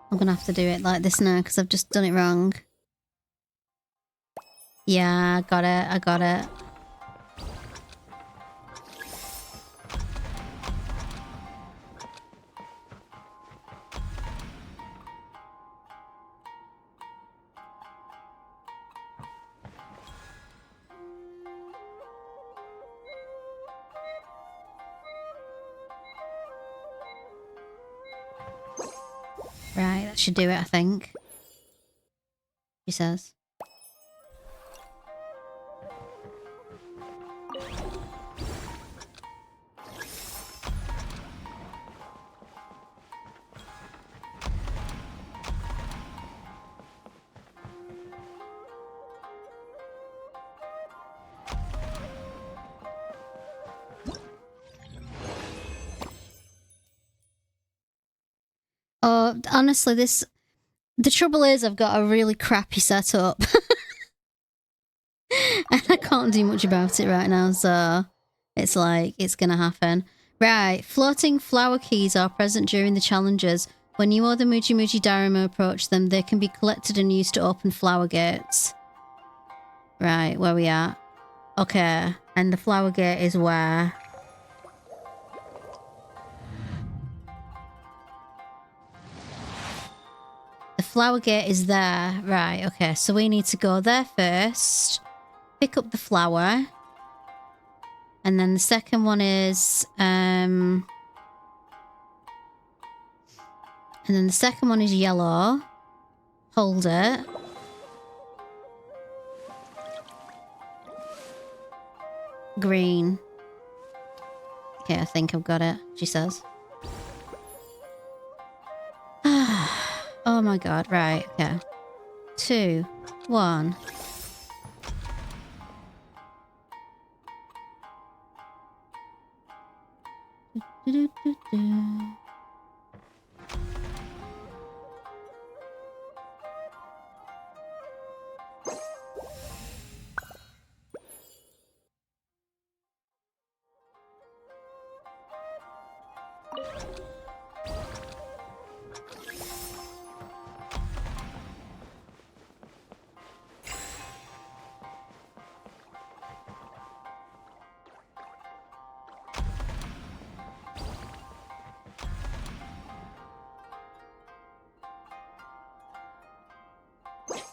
I'm gonna have to do it like this now because I've just done it wrong. Yeah, I got it. I got it. Right, that should do it, I think. She says. Oh, honestly, the trouble is I've got a really crappy setup. And I can't do much about it right now, so it's like, it's gonna happen. Right, floating flower keys are present during the challenges. When you or the Muji Muji Darima approach them, they can be collected and used to open flower gates. Right, where we at? Okay, and the flower gate is where? The flower gate is there. Right, okay. So we need to go there first. Pick up the flower. And then the second one is... And then the second one is yellow. Hold it. Green. Okay, I think I've got it, she says. Oh my god, right, okay. 2, 1.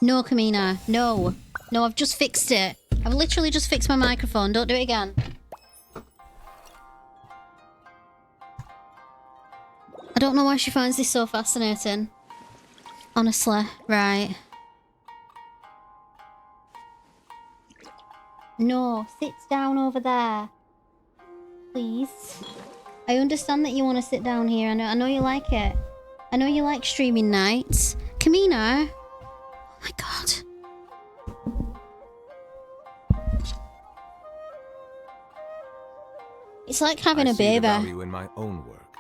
No, Kamina. No. No, I've just fixed it. I've literally just fixed my microphone. Don't do it again. I don't know why she finds this so fascinating. Honestly. Right. No, sit down over there. Please. I understand that you want to sit down here. I know you like it. I know you like streaming nights. Kamina. Oh my god. It's like having a baby. I see the value in my own work,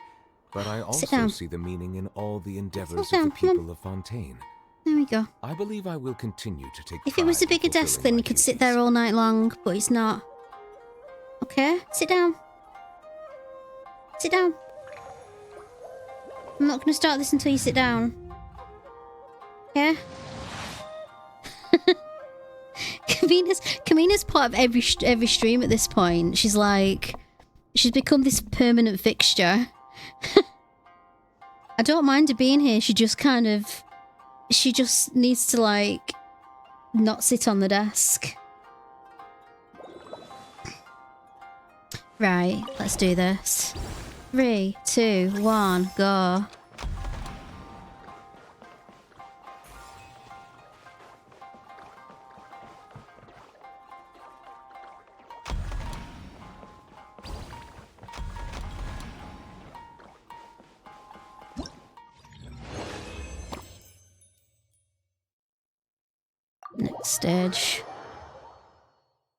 but I also see the meaning in all the endeavors of the people of Fontaine. There we go. I believe I will continue to take If it was a bigger desk, then you could sit there all night long, but it's not. Okay, sit down. Sit down. I'm not going to start this until you sit down. Okay? Kamina's part of every stream at this point. She's become this permanent fixture. I don't mind her being here. She just needs to like not sit on the desk. Right, let's do this. 3, 2, 1, go. Next stage.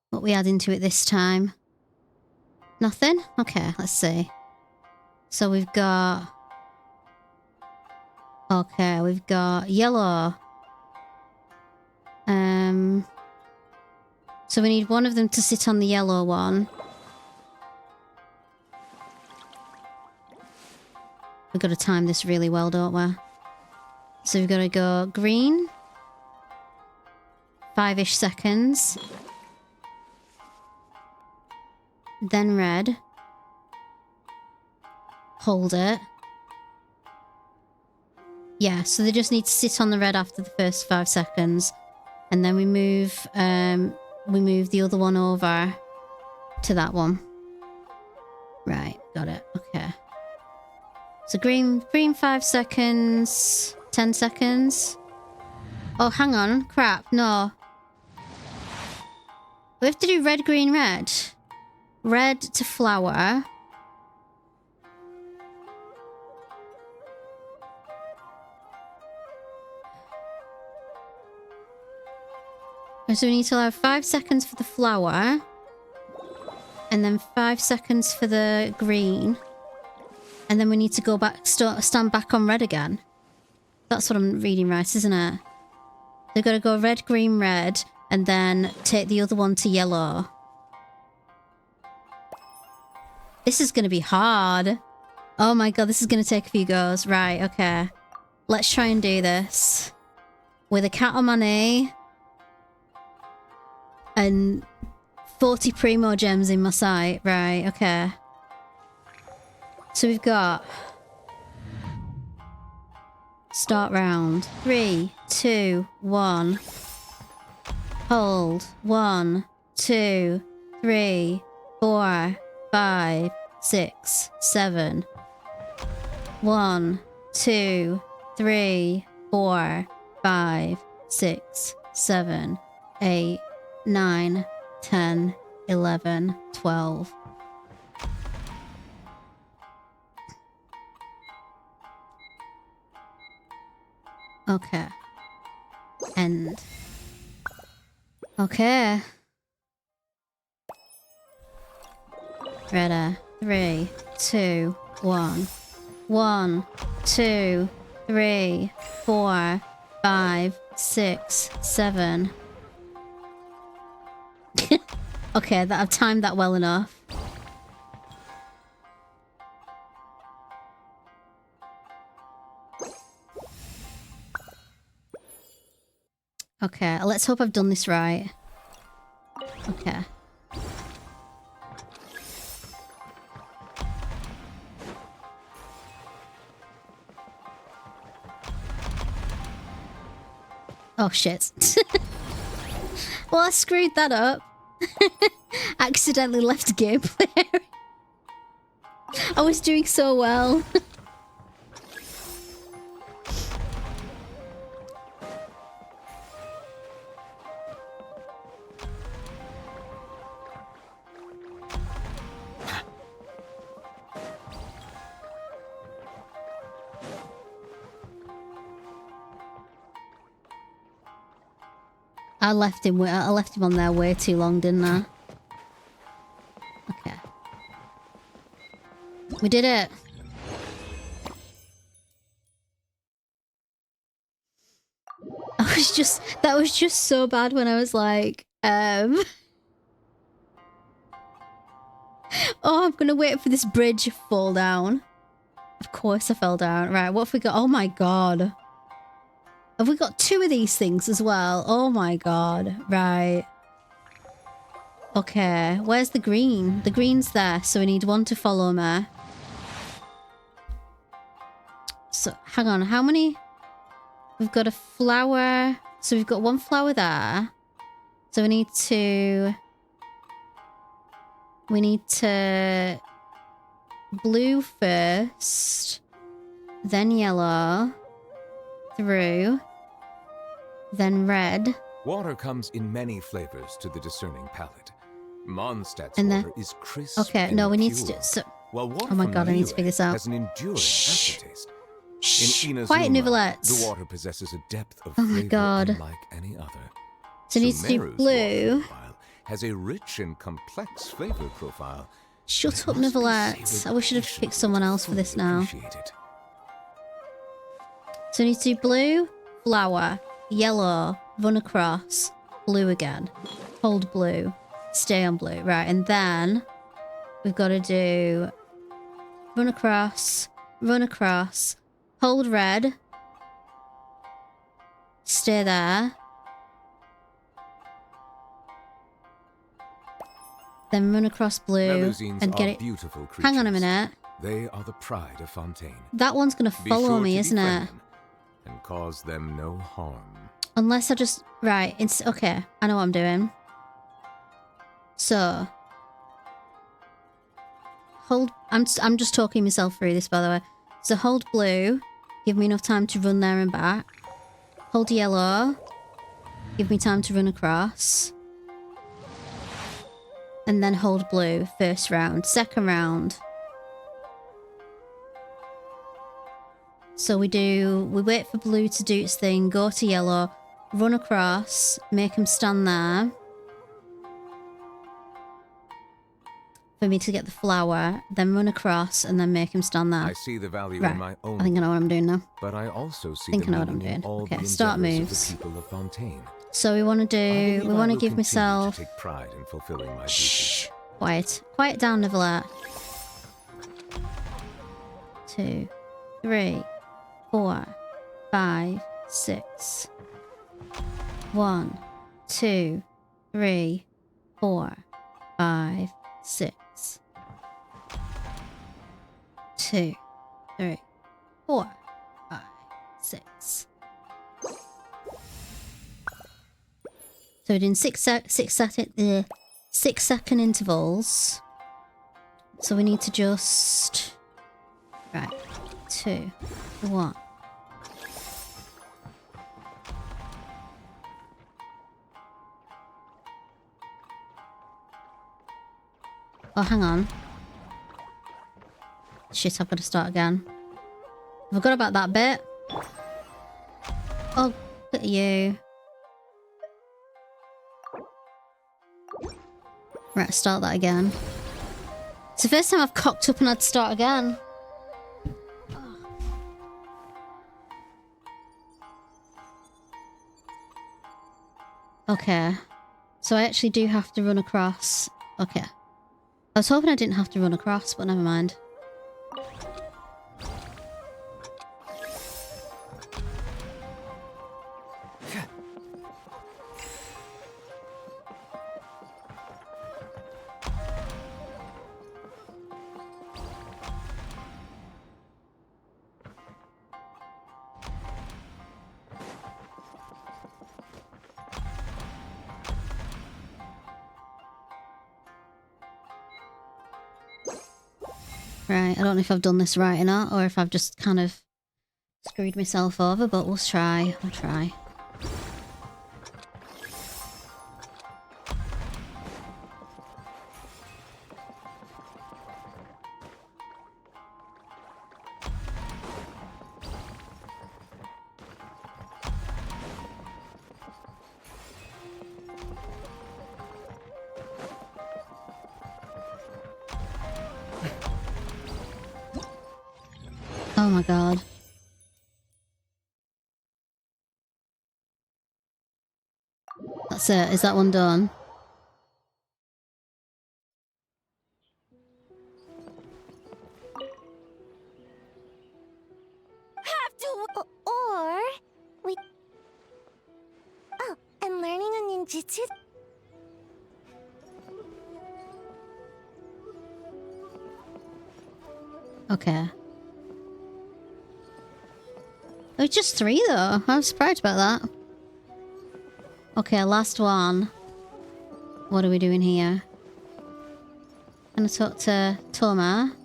What we add into it this time? Nothing? Okay, let's see. So we've got... Okay, we've got yellow. So we need one of them to sit on the yellow one. We've got to time this really well, don't we? So we've got to go green. 5-ish seconds. Then red. Hold it. Yeah, so they just need to sit on the red after the first 5 seconds. And then we move the other one over to that one. Right, got it. Okay. So green 5 seconds, 10 seconds. Oh, hang on. Crap, no. We have to do red, green, red. Red to flower. So we need to allow 5 seconds for the flower. And then 5 seconds for the green. And then we need to go back, stand back on red again. That's what I'm reading right, isn't it? They've got to go red, green, red. And then take the other one to yellow. This is going to be hard. Oh my god, this is going to take a few goes. Right, okay. Let's try and do this. With a cat on my knee. And 40 primo gems in my sight. Right, okay. So we've got... Start round. 3, 2, 1. Hold. 1, 2, 3, 4, 5, 6, 7. 1, 2, 3, 4, 5, 6, 7, 8, 9, 10, 11, 12. Okay. End. Okay. Ready. 3, 2, 1. 1, 2, 3, 4, 5, 6, 7. Okay, I've timed that well enough. Okay, let's hope I've done this right. Okay. Oh shit. Well, I screwed that up. Accidentally left gameplay. I was doing so well. I left him on there way too long, didn't I? Okay. We did it. That was just so bad when I was like, oh, I'm gonna wait for this bridge to fall down. Of course I fell down. Right, what have we got? Oh my god. Have we got 2 of these things as well? Oh my god. Right. Okay, where's the green? The green's there, so we need one to follow me. So, hang on, how many? We've got a flower. So we've got one flower there. So we need to... blue first. Then yellow. Through. Then red. Water comes in many flavors to the discerning palate. Mondstadt's And then... water is crisp Okay, and no, we need pure, to do... So, while water oh my from god, I need to figure Liyue this out. has an enduring aftertaste. Shh. In Quiet, Inazuma, Nuvelettes. the water possesses a depth of Oh my flavor god. unlike any other. So it needs to do Sumeru's blue. water profile has a rich and complex flavor profile. Shut up, Nuvelettes. I wish I'd have picked someone else for this now. So we need to do blue, flower, yellow, run across, blue again. Hold blue, stay on blue. Right, and then we've got to do run across, hold red, stay there. Then run across blue Melusines and get are it. beautiful creatures. Hang on a minute. They are the pride of Fontaine. That one's gonna Be follow sure me, to isn't befriend it? them and cause them no harm. Unless I just... Right, it's... Okay, I know what I'm doing. So... Hold... I'm just talking myself through this, by the way. So hold blue. Give me enough time to run there and back. Hold yellow. Give me time to run across. And then hold blue. First round. Second round. So we wait for blue to do its thing, go to yellow, run across, make him stand there. For me to get the flower, then run across and then make him stand there. I see the value Right. in my own. I think I know what I'm doing now. But I also see I think the I know what I'm meaning in doing. all Okay, the start endeavors moves. of the people of Fontaine. So we want to I do, believe we I want to will give continue myself... to take pride in fulfilling my Shh. duties. Quiet. Quiet down, Nicolette. 2, 3, 4, 5, 6. 1, 2, 3, 4, 5, 6. 2, 3, 4, 5, 6. So we're doing 6 second intervals. So we need to just... Right. 2, 1. Oh, hang on. Shit, I've got to start again. I forgot about that bit. Oh, look at you. Right, start that again. It's the first time I've cocked up and had to start again. Okay. So I actually do have to run across. Okay. I was hoping I didn't have to run across, but never mind. Right, I don't know if I've done this right or not, or if I've just kind of screwed myself over, but we'll try. I'll try. Oh my god. That's it. Is that one done? Have to, or we. Oh, and learning a ninjutsu. Okay. Oh, it's just 3 though. I'm surprised about that. Okay, last one. What are we doing here? Gonna talk to Toma.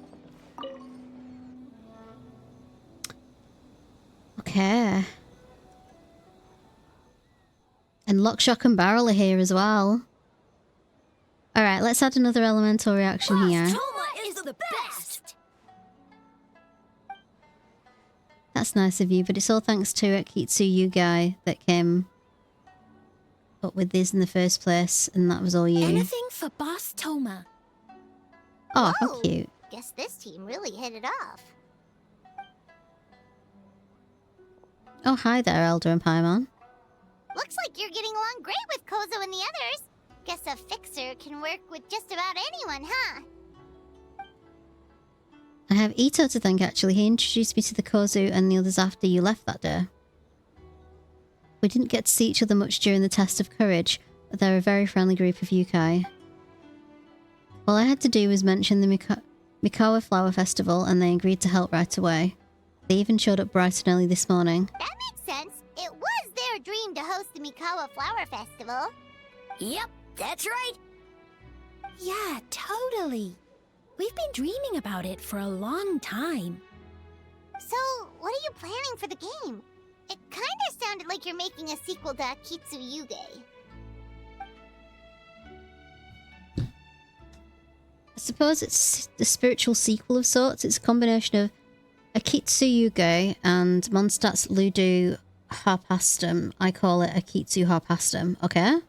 Okay. And Lockshock and Barrel are here as well. Alright, let's add another elemental reaction here. Toma is the best! That's nice of you, but it's all thanks to Akitsu, you guy, that came up with this in the first place, and that was all you. Anything for Boss Toma. Oh, Whoa, how cute. Guess this team really hit it off. Oh, hi there, Elder and Paimon. Looks like you're getting along great with Kozo and the others. Guess a fixer can work with just about anyone, huh? I have Ito to thank, actually. He introduced me to the Kozu and the others after you left that day. We didn't get to see each other much during the test of courage, but they're a very friendly group of Yukai. All I had to do was mention the Mikawa Flower Festival, and they agreed to help right away. They even showed up bright and early this morning. That makes sense. It was their dream to host the Mikawa Flower Festival. Yep, that's right. Yeah, totally. We've been dreaming about it for a long time. So, what are you planning for the game? It kinda sounded like you're making a sequel to Akitsu Yuge. I suppose it's the spiritual sequel of sorts. It's a combination of Akitsu Yuge and Mondstadt's Ludo Harpastum. I call it Akitsu Harpastum, okay?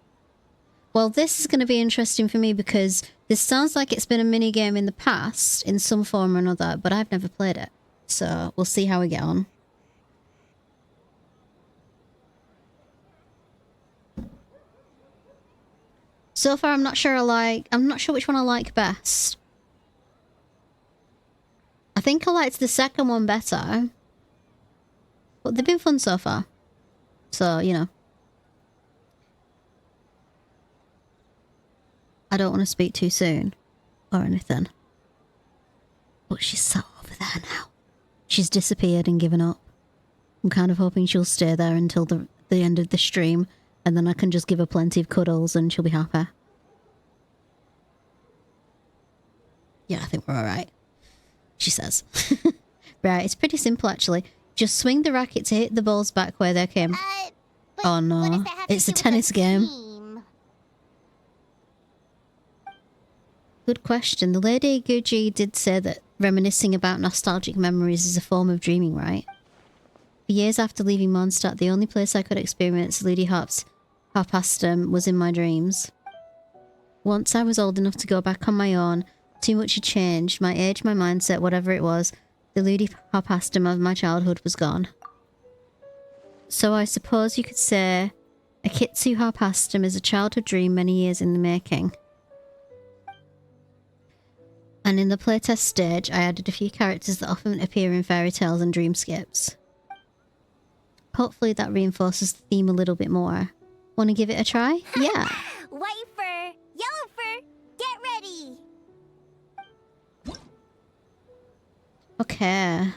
Well, this is going to be interesting for me because this sounds like it's been a minigame in the past in some form or another, but I've never played it. So we'll see how we get on. So far, I'm not sure which one I like best. I think I liked the second one better. But they've been fun so far. So, you know. I don't want to speak too soon. Or anything. But she's sat over there now. She's disappeared and given up. I'm kind of hoping she'll stay there until the end of the stream. And then I can just give her plenty of cuddles and she'll be happy. Yeah, I think we're alright. She says. Right, it's pretty simple actually. Just swing the racket to hit the balls back where they came. Oh no, it's a tennis game. Good question. The Lady Guji did say that reminiscing about nostalgic memories is a form of dreaming, right? For years after leaving Mondstadt, the only place I could experience Lady Harpastum was in my dreams. Once I was old enough to go back on my own, too much had changed. My age, my mindset, whatever it was, the Lady Harpastum of my childhood was gone. So I suppose you could say Akitsu Harpastum is a childhood dream many years in the making. And in the playtest stage, I added a few characters that often appear in fairy tales and dreamscapes. Hopefully that reinforces the theme a little bit more. Want to give it a try? Yeah. White fur, yellow fur, get ready! Okay.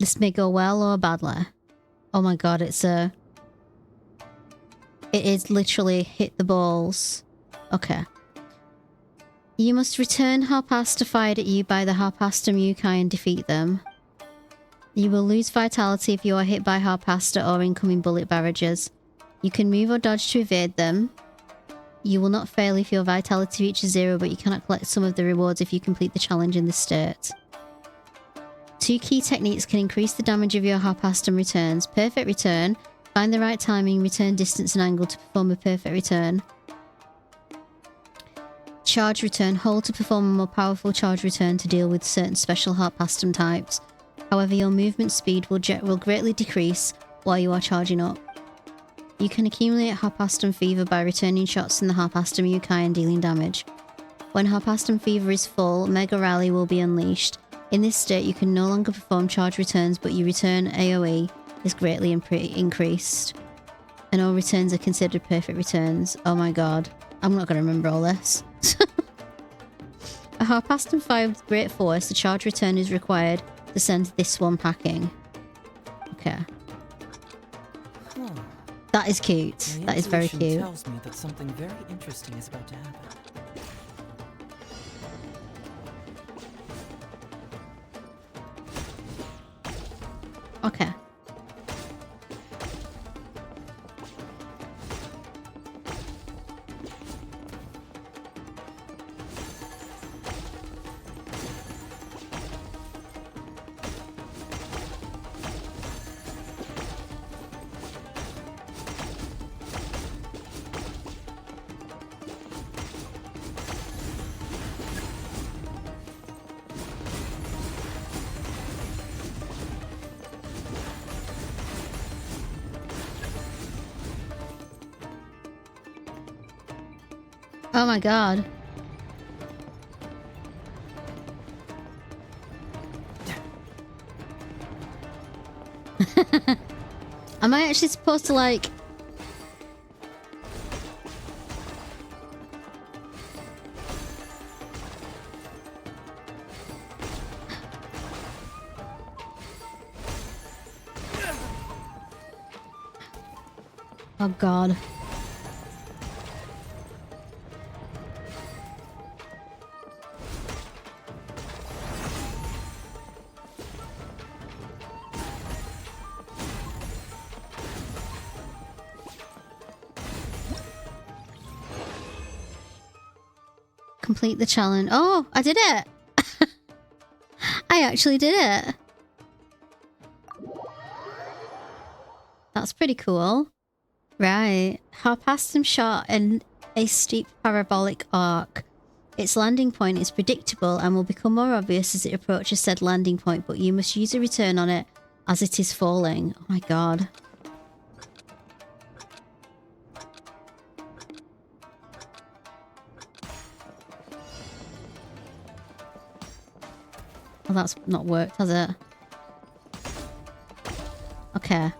This may go well or badly. Oh my god, it is literally hit the balls. Okay. You must return Harpasta fired at you by the Harpastum Yukai and defeat them. You will lose vitality if you are hit by Harpasta or incoming bullet barrages. You can move or dodge to evade them. You will not fail if your vitality reaches 0, but you cannot collect some of the rewards if you complete the challenge in this state. 2 key techniques can increase the damage of your Harpastum returns. Perfect return. Find the right timing, return distance and angle to perform a perfect return. Charge return. Hold to perform a more powerful charge return to deal with certain special Harpastum types. However, your movement speed will greatly decrease while you are charging up. You can accumulate Harpastum Fever by returning shots in the Harpastum Yukai and dealing damage. When Harpastum Fever is full, Mega Rally will be unleashed. In this state, you can no longer perform charge returns, but your return AoE is greatly increased. And all returns are considered perfect returns. Oh my god. I'm not going to remember all this. half past and 5 great force, the charge return is required to send this one packing. Okay. That is cute. My That is very intuition cute. tells me that something very interesting is about to happen. Okay. Oh my god. Am I actually supposed to like... Oh god. Complete the challenge. Oh, I did it! I actually did it! That's pretty cool. Right. Harpastum shot in a steep parabolic arc. Its landing point is predictable and will become more obvious as it approaches said landing point, but you must use a return on it as it is falling. Oh my god. Well, that's not worked, has it? Okay.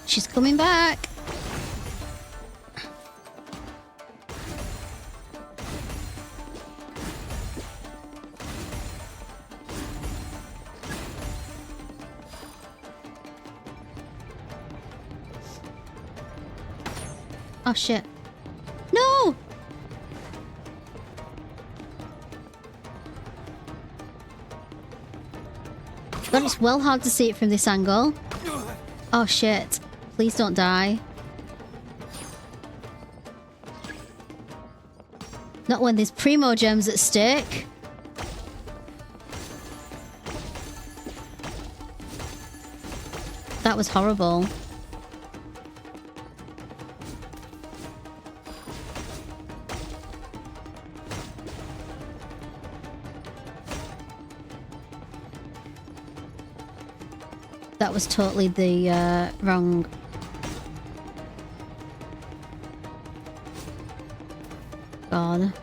She's coming back. Oh shit. No! God, it's well hard to see it from this angle. Oh shit. Please don't die. Not when there's primo gems at stake. That was horrible. That was totally the wrong... God.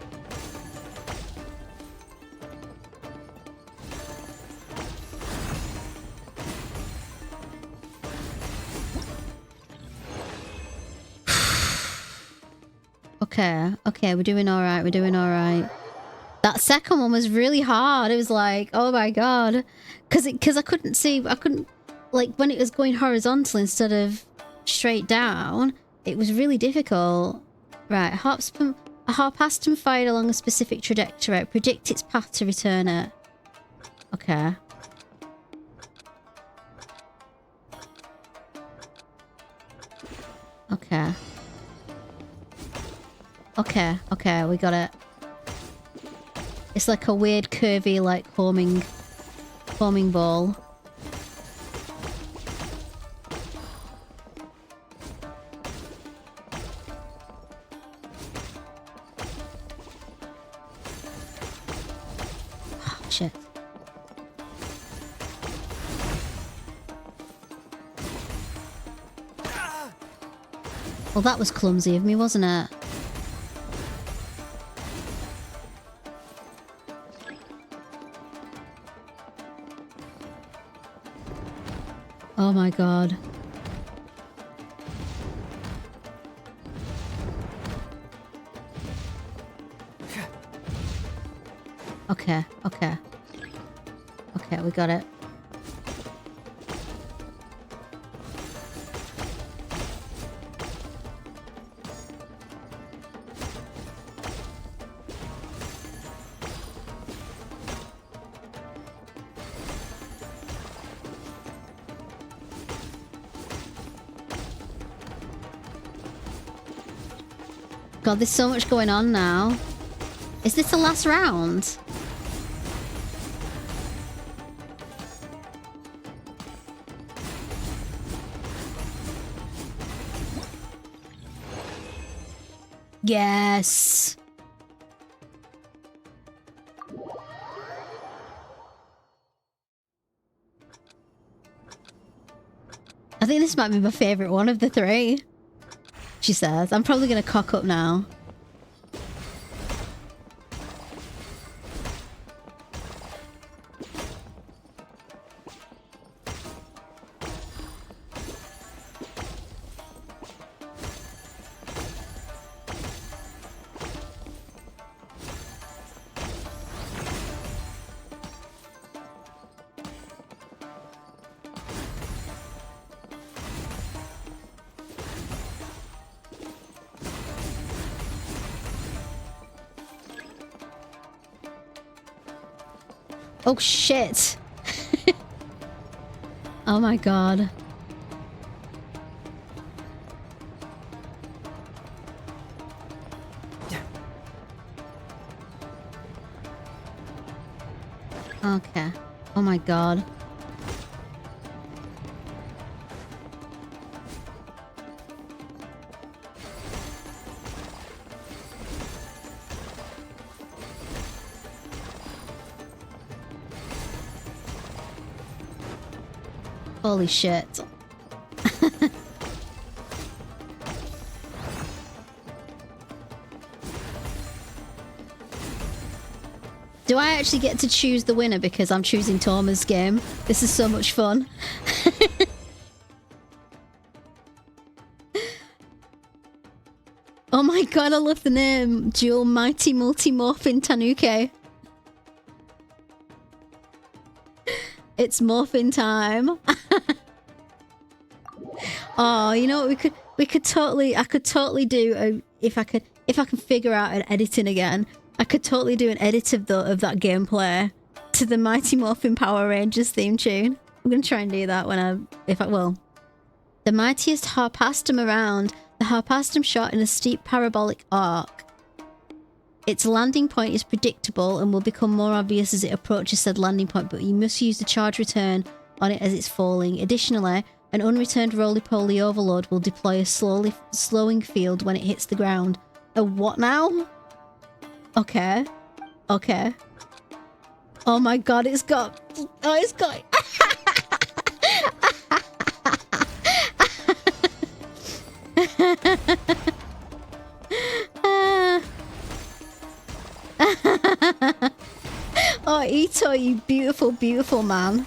Okay, we're doing alright, we're doing alright. That second one was really hard. It was like, oh my god. Because I couldn't see, like, when it was going horizontal instead of straight down, it was really difficult. Right, a harpastum fired along a specific trajectory. Predict its path to return it. Okay. Okay. Okay, we got it. It's like a weird curvy, like, homing ball. Oh, shit. Well, that was clumsy of me, wasn't it? Oh my god. Okay, okay. Okay, we got it. God, there's so much going on now. Is this the last round? Yes. I think this might be my favorite one of the three. She says. I'm probably going to cock up now. Oh shit. Oh my god. Okay. Oh my god. Holy shit. Do I actually get to choose the winner because I'm choosing Torma's game? This is so much fun. Oh my god, I love the name. Dual Mighty Multi-Morphin Tanuki. It's morphin time. Oh, you know what we could totally I could totally do if I can figure out an editing again. I could totally do an edit of that gameplay to the Mighty Morphin Power Rangers theme tune. I'm gonna try and do that if I will. The mightiest harpastum around, the harpastum shot in a steep parabolic arc. Its landing point is predictable and will become more obvious as it approaches said landing point, but you must use the charge return on it as it's falling. Additionally, an unreturned roly-poly overload will deploy a slowing field when it hits the ground. A what now? Okay. Okay. Oh my god, it's got... Oh, it's got... Oh, Ito, you beautiful, beautiful man.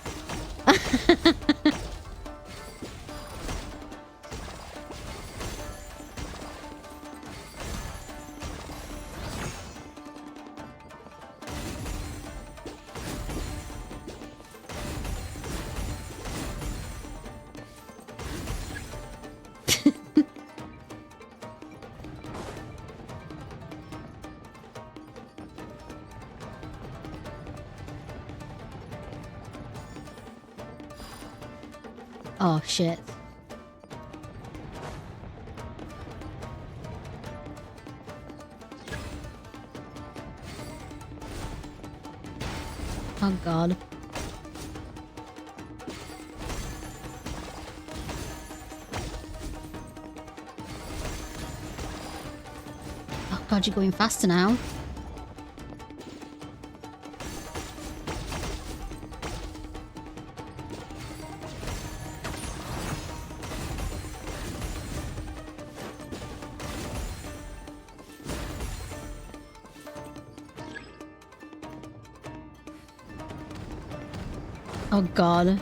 Oh, shit. Oh, God. Oh, God, you're going faster now. Oh god.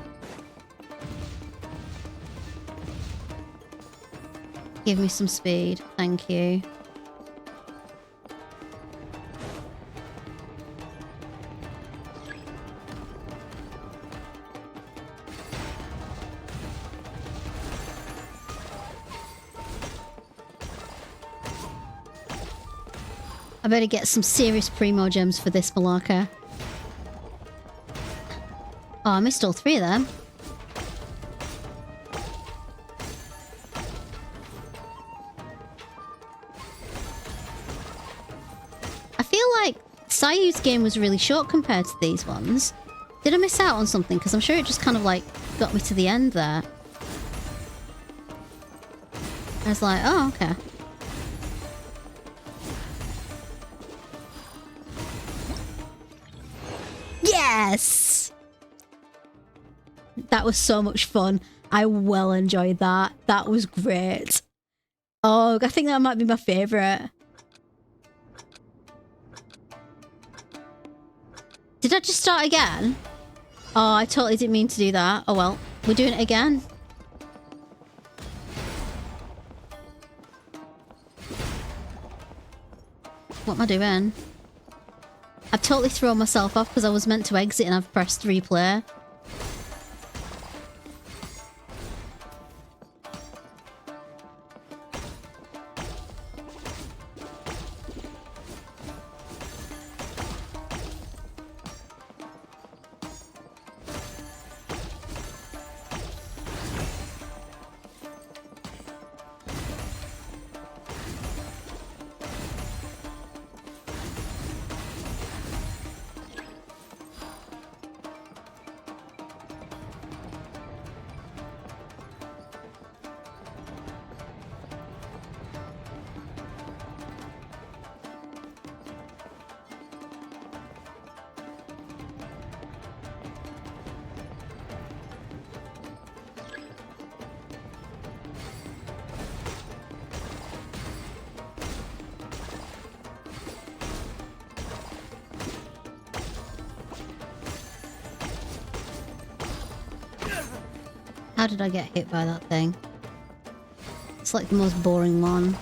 Give me some speed. Thank you. I better get some serious primo gems for this Malaka. Oh, I missed all 3 of them. I feel like Sayu's game was really short compared to these ones. Did I miss out on something? Because I'm sure it just kind of like got me to the end there. I was like, oh, okay. Yes! That was so much fun. I well enjoyed that. That was great. Oh, I think that might be my favourite. Did I just start again? Oh, I totally didn't mean to do that. Oh well, we're doing it again. What am I doing? I've totally thrown myself off because I was meant to exit and I've pressed replay. How did I get hit by that thing? It's like the most boring one.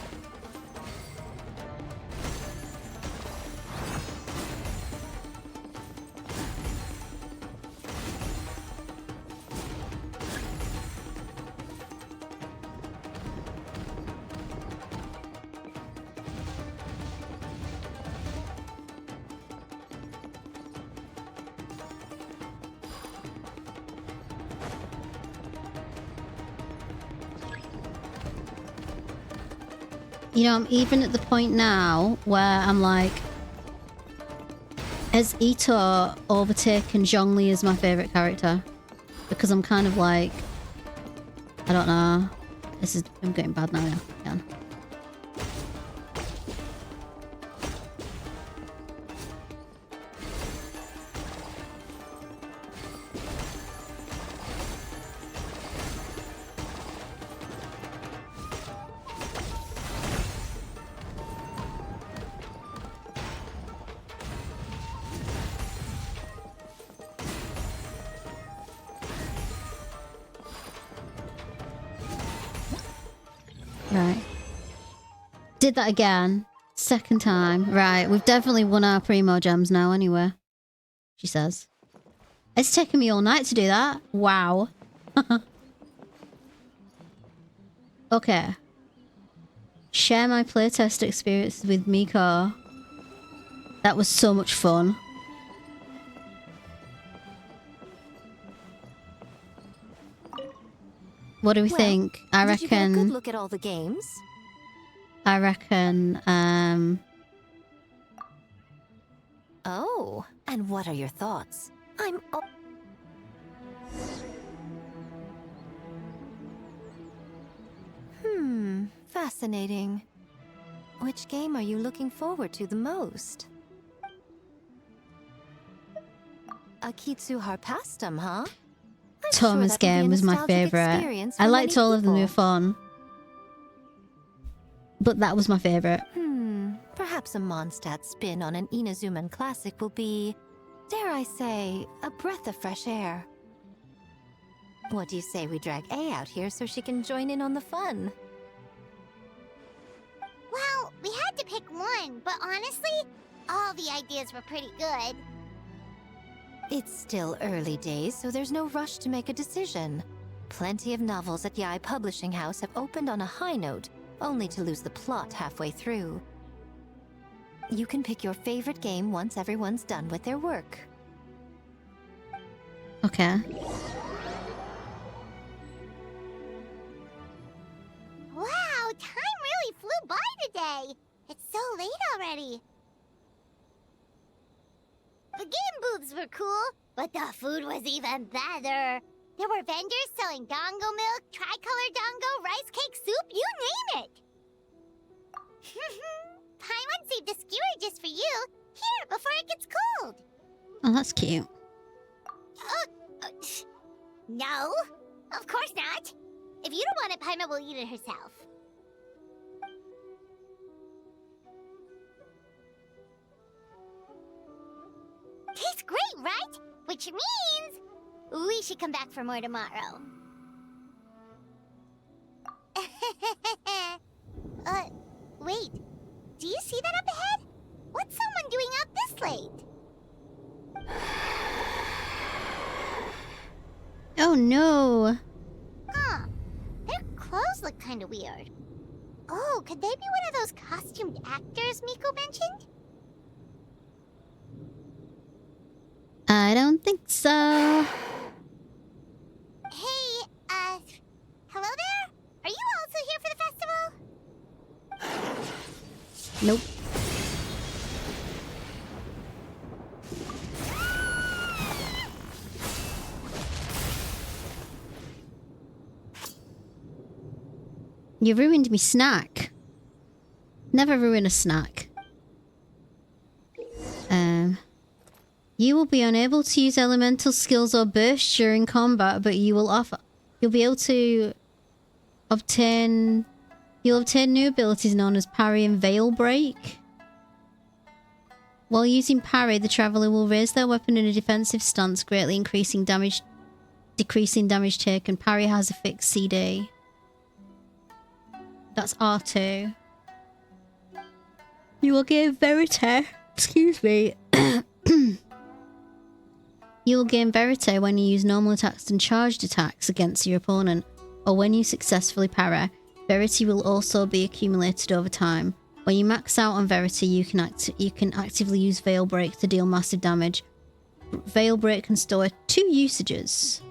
You know, I'm even at the point now where I'm like, has Ito overtaken Zhongli as my favourite character? Because I'm kind of like, I don't know. I'm getting bad now, yeah. Again. Right. Did that again. Second time. Right, we've definitely won our primo gems now anyway. She says. It's taken me all night to do that. Wow. Okay. Share my playtest experience with Miko. That was so much fun. What do we think? I reckon. Did you get a good look at all the games? I reckon. Oh, and what are your thoughts? Fascinating. Which game are you looking forward to the most? Akitsu Harpastum, huh? Thomas' game was my favourite. I liked all of them, they were fun. But that was my favourite. Perhaps a Mondstadt spin on an Inazuman classic will be, dare I say, a breath of fresh air. What do you say we drag A out here so she can join in on the fun? Well, we had to pick one, but honestly, all the ideas were pretty good. It's still early days, so there's no rush to make a decision. Plenty of novels at Yai Publishing House have opened on a high note, only to lose the plot halfway through. You can pick your favorite game once everyone's done with their work. Okay. Wow, time really flew by today. It's so late already. The game booths were cool, but the food was even better. There were vendors selling dongo milk, tricolor dongo, rice cake soup, you name it. Paimon saved a skewer just for you. Here, before it gets cold. Oh, that's cute. No, of course not. If you don't want it, Paimon will eat it herself. Tastes great, right? Which means we should come back for more tomorrow. Wait. Do you see that up ahead? What's someone doing out this late? Oh no. Huh. Their clothes look kind of weird. Oh, could they be one of those costumed actors Miko mentioned? I don't think so. Hey, hello there? Are you also here for the festival? Nope. You ruined me snack. Never ruin a snack. You will be unable to use elemental skills or bursts during combat, but you'll be able to obtain new abilities known as parry and veil break. While using parry, the traveler will raise their weapon in a defensive stance, greatly decreasing damage taken. Parry has a fixed CD. That's R2. You will gain Verite. Excuse me. You will gain Verite when you use normal attacks and charged attacks against your opponent, or when you successfully parry. Verite will also be accumulated over time. When you max out on Verite, you can actively use Veil Break to deal massive damage. Veil Break can store 2 usages.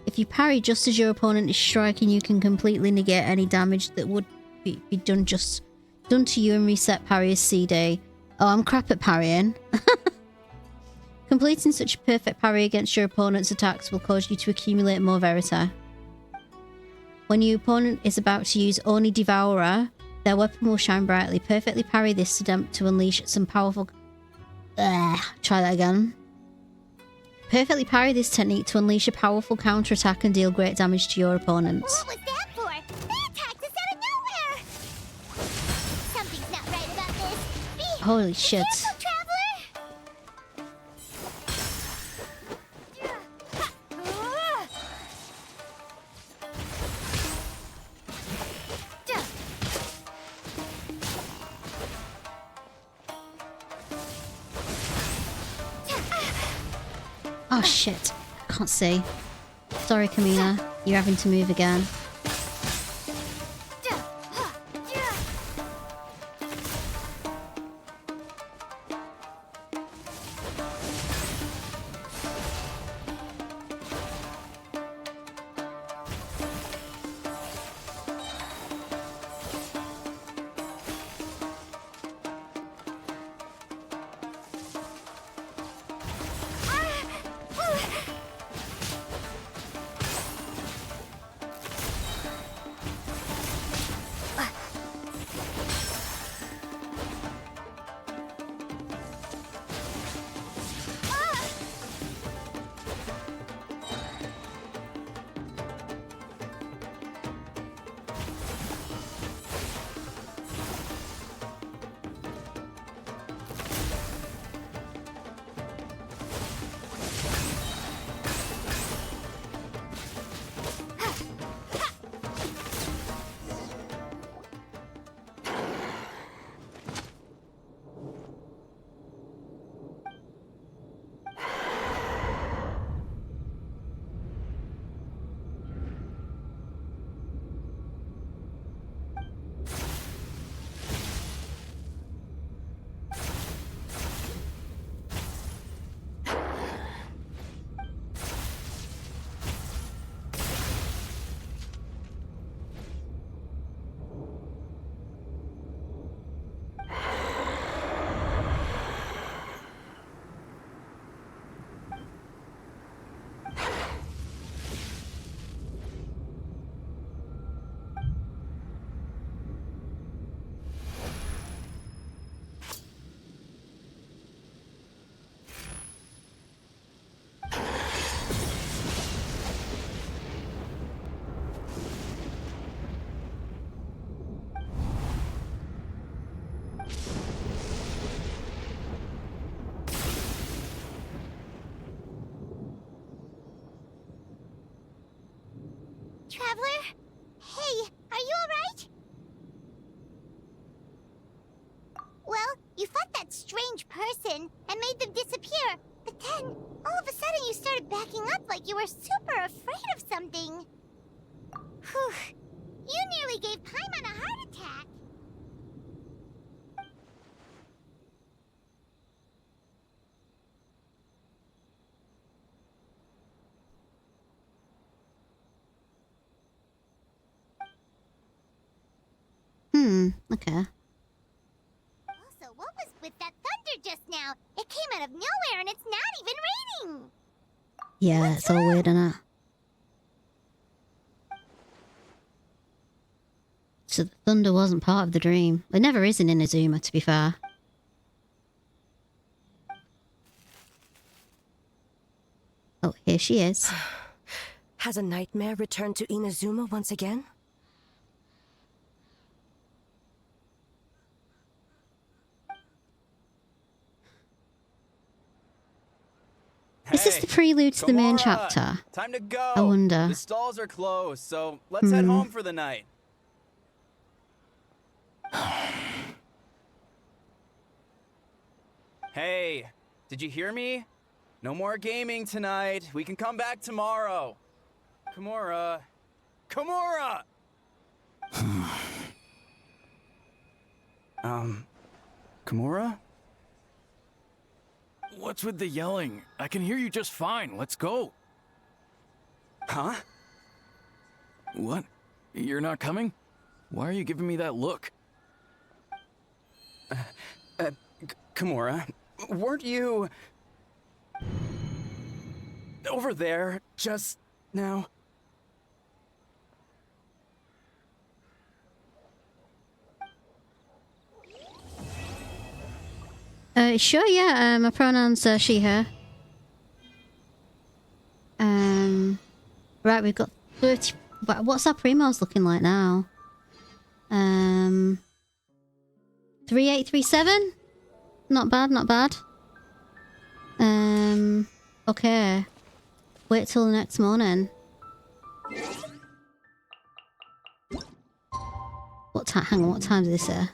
If you parry just as your opponent is striking, you can completely negate any damage that would be done to you and reset parry's CD. Oh, I'm crap at parrying. Completing such a perfect parry against your opponent's attacks will cause you to accumulate more Verite. When your opponent is about to use Oni Devourer, their weapon will shine brightly. Perfectly parry this attempt to unleash some powerful... Try that again. Perfectly parry this technique to unleash a powerful counterattack and deal great damage to your opponents. What was that for? They attacked us out of nowhere! Something's not right about this. Holy shit. Careful, traveler! Oh shit. I can't see. Sorry, Kamina. You're having to move again. traveler. Hey, are you alright? Well, you fought that strange person and made them disappear, but then, all of a sudden you started backing up like you were super afraid of something. Whew. You nearly gave Paimon a heart attack. Okay. Also, what was with that thunder just now? It came out of nowhere and it's not even raining. Yeah, it's all weird, isn't it? So the thunder wasn't part of the dream. It never is in Inazuma, to be fair. Oh, here she is. Has a nightmare returned to Inazuma once again? Is this the prelude to the main chapter? Time to go. I wonder. The stalls are closed, so let's head home for the night. Hey, did you hear me? No more gaming tonight. We can come back tomorrow. Kimura. Kimura! Kimura? What's with the yelling? I can hear you just fine. Let's go. Huh? What? You're not coming? Why are you giving me that look? Kimura, weren't you over there just now? Sure, yeah, my pronouns are she, her. Right, we've got 30... What's our primos looking like now? 3837? Not bad, not bad. Okay. Wait till the next morning. What time? Hang on, what time is this here?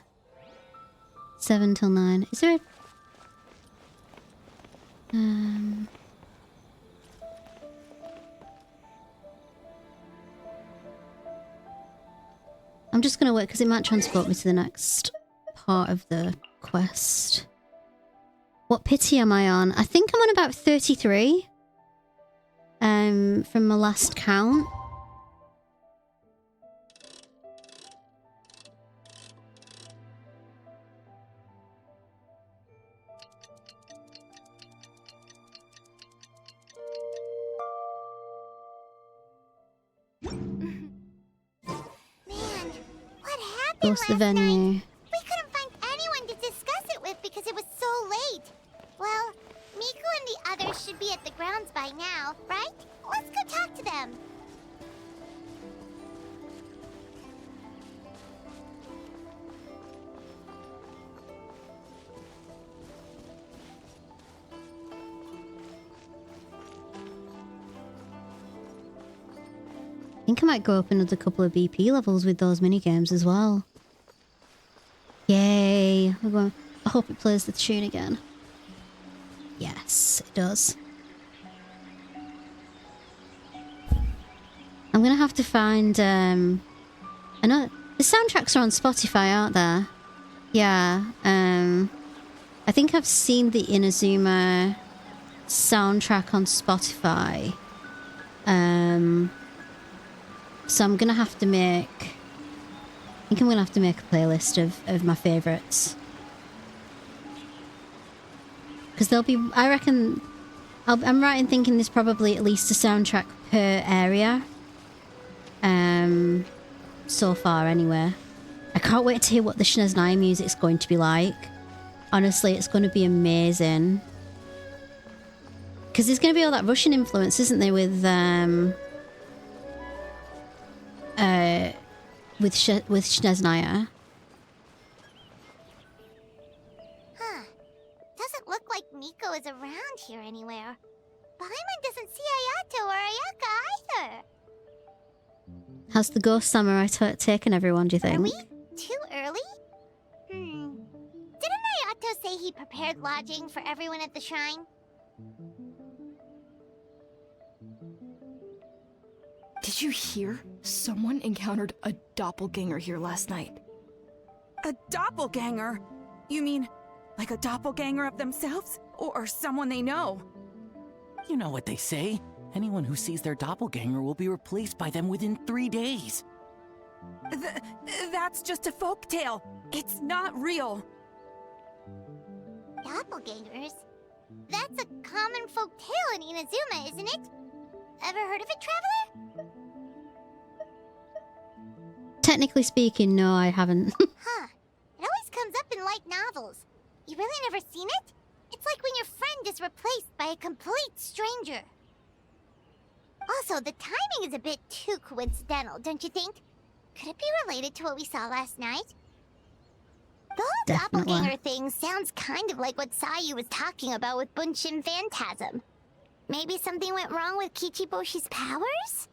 7 till 9. Is there a... I'm just gonna wait because it might transport me to the next part of the quest. What pity am I on? I think I'm on about 33. From my last count. Go to the venue. We couldn't find anyone to discuss it with because it was so late. Well, Miku and the others should be at the grounds by now, right? Let's go talk to them. I think I might go up another couple of BP levels with those minigames as well. Yay! We're going... I hope it plays the tune again. Yes, it does. I'm gonna have to find, I know the soundtracks are on Spotify, aren't there? Yeah, I think I've seen the Inazuma soundtrack on Spotify. So I'm gonna have to make... I think I'm gonna have to make a playlist of my favourites. Because there'll be... I reckon... I'm right in thinking there's probably at least a soundtrack per area. So far, anyway. I can't wait to hear what the Shinazunai music's going to be like. Honestly, it's going to be amazing. Because there's going to be all that Russian influence, isn't there, with Shinazunai. Huh. Doesn't look like Miko is around here anywhere. Paimon doesn't see Ayato or Ayaka either. Has the ghost samurai taken everyone, do you think? Are we too early? Didn't Ayato say he prepared lodging for everyone at the shrine? Did you hear? Someone encountered a doppelganger here last night. A doppelganger? You mean like a doppelganger of themselves? Or someone they know? You know what they say. Anyone who sees their doppelganger will be replaced by them within 3 days. That's just a folktale. It's not real. Doppelgangers? That's a common folk tale in Inazuma, isn't it? Ever heard of it, Traveler? Technically speaking, no, I haven't. Huh. It always comes up in light novels. You really never seen it? It's like when your friend is replaced by a complete stranger. Also, the timing is a bit too coincidental, don't you think? Could it be related to what we saw last night? The whole Definitely. doppelganger thing sounds kind of like what Sayu was talking about with Bunshin Phantasm. Maybe something went wrong with Kichiboshi's powers?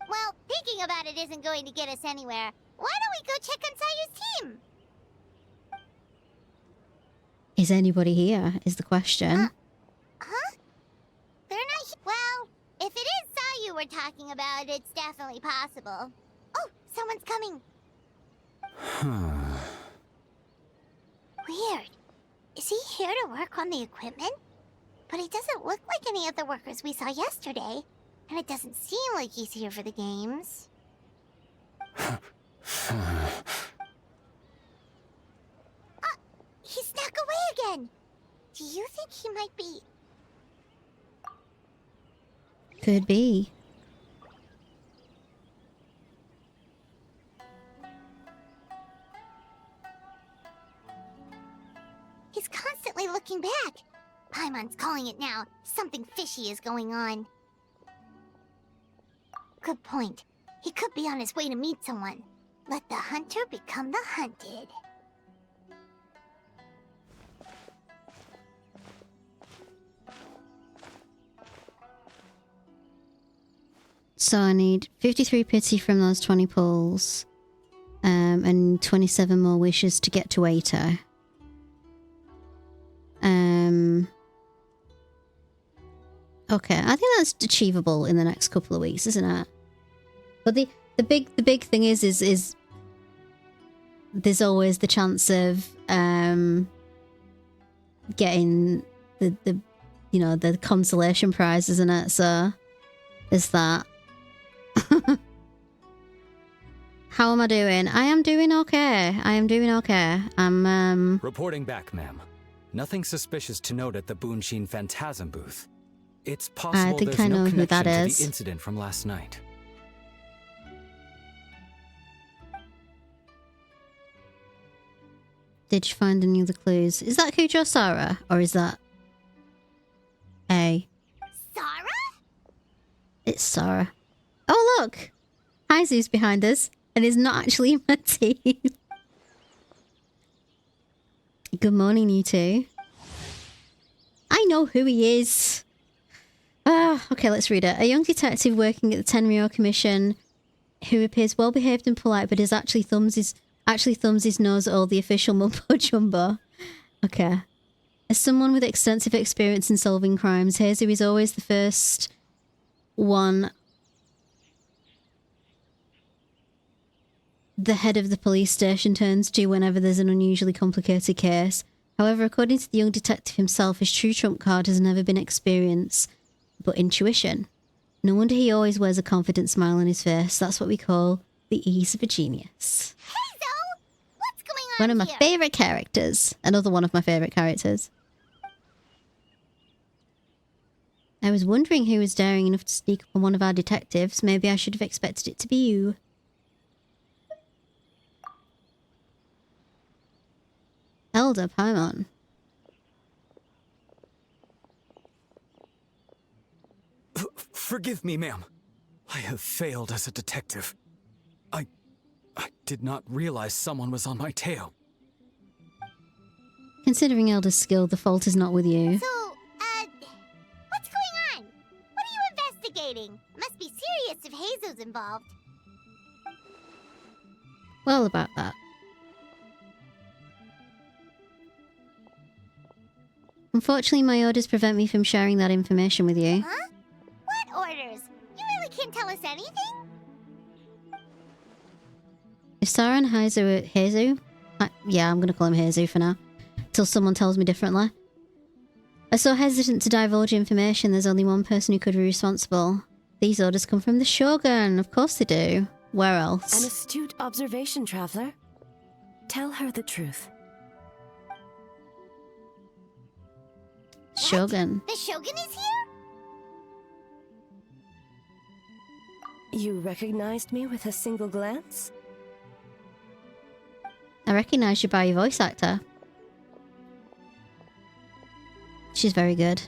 Well, thinking about it isn't going to get us anywhere. Why don't we go check on Sayu's team? Is anybody here, is the question. Huh? They're not well, if it is Sayu we're talking about, it's definitely possible. Oh, someone's coming. Weird. Is he here to work on the equipment? But he doesn't look like any of the workers we saw yesterday. And it doesn't seem like he's here for the games. He snuck away again. Do you think he might be... Could be. He's constantly looking back. Paimon's calling it now. Something fishy is going on. Good point. He could be on his way to meet someone. Let the hunter become the hunted. So I need 53 pity from those 20 pulls. And 27 more wishes to get to 80. Okay, I think that's achievable in the next couple of weeks, isn't it? But the big thing is there's always the chance of getting the consolation prize, isn't it? So there's that. How am I doing? I am doing okay. I'm Reporting back, ma'am. Nothing suspicious to note at the Bunshin Phantasm booth. It's possible think there's I no know who that connection to is. the incident from last night. Did you find any other clues? Is that Kujo Sara? Or is that A? Sarah? It's Sara. Oh, look! Heizu's behind us. And is not actually in my team. Good morning, you two. I know who he is. Okay, let's read it. A young detective working at the Tenryo Commission who appears well behaved and polite but is actually thumbs his nose at all the official mumbo jumbo. Okay. As someone with extensive experience in solving crimes, Heizu is always the first one the head of the police station turns to whenever there's an unusually complicated case. However, according to the young detective himself, his true trump card has never been experience, but intuition. No wonder he always wears a confident smile on his face. That's what we call the ease of a genius. Heizo! What's going on One of my here? favourite characters. Another one of my favourite characters. I was wondering who was daring enough to sneak up on one of our detectives. Maybe I should have expected it to be you. Elder Paimon. Forgive me, ma'am. I have failed as a detective. I did not realize someone was on my tail. Considering Elder's skill, the fault is not with you. So, what's going on? What are you investigating? Must be serious if Heizo's involved. Well about that. Unfortunately, my orders prevent me from sharing that information with you. Huh? What orders? You really can't tell us anything? If Sarah and Heizu? Yeah, I'm gonna call him Heizu for now. Till someone tells me differently. I'm so hesitant to divulge information. There's only one person who could be responsible. These orders come from the Shogun. Of course they do. Where else? An astute observation, traveler. Tell her the truth. Shogun. The Shogun is here? You recognized me with a single glance? I recognize you by your voice actor. She's very good.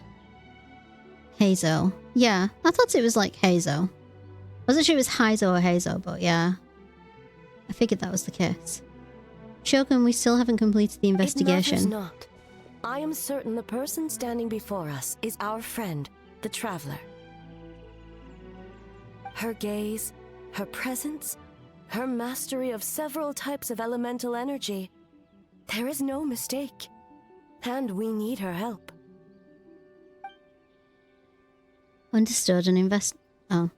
Heizo. Yeah, I thought it was like Heizo. Wasn't sure it was Heizo or Heizo, but yeah. I figured that was the case. Shogun, we still haven't completed the investigation. It matters not. I am certain the person standing before us is our friend, the Traveler. Her gaze, her presence, her mastery of several types of elemental energy. There is no mistake. And we need her help. Understood. Oh.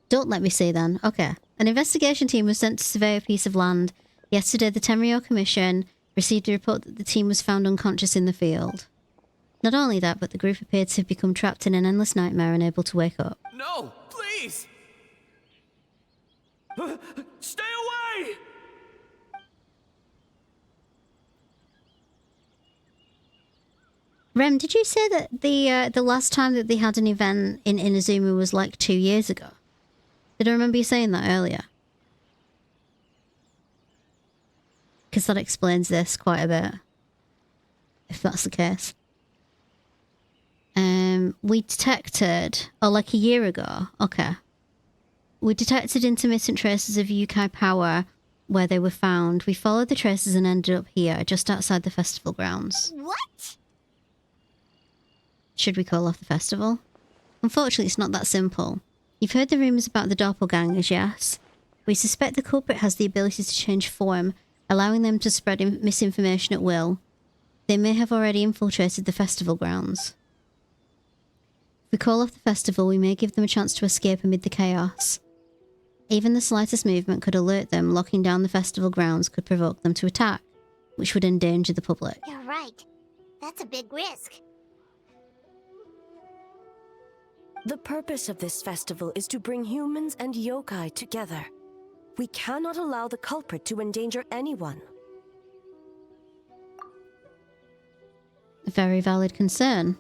Don't let me say then. Okay. An investigation team was sent to survey a piece of land. Yesterday, the Tenryou Commission received a report that the team was found unconscious in the field. Not only that, but the group appeared to have become trapped in an endless nightmare, unable to wake up. No, please! Stay away! Rem, did you say that the last time that they had an event in Inazuma was like 2 years ago? Did I remember you saying that earlier? Because that explains this quite a bit. If that's the case. We detected... Oh, like a year ago. Okay. We detected intermittent traces of yokai power where they were found. We followed the traces and ended up here, just outside the festival grounds. What? Should we call off the festival? Unfortunately, it's not that simple. You've heard the rumours about the doppelgangers, yes? We suspect the culprit has the ability to change form, allowing them to spread misinformation at will. They may have already infiltrated the festival grounds. If we call off the festival, we may give them a chance to escape amid the chaos. Even the slightest movement could alert them. Locking down the festival grounds could provoke them to attack, which would endanger the public. You're right. That's a big risk. The purpose of this festival is to bring humans and yokai together. We cannot allow the culprit to endanger anyone. A very valid concern.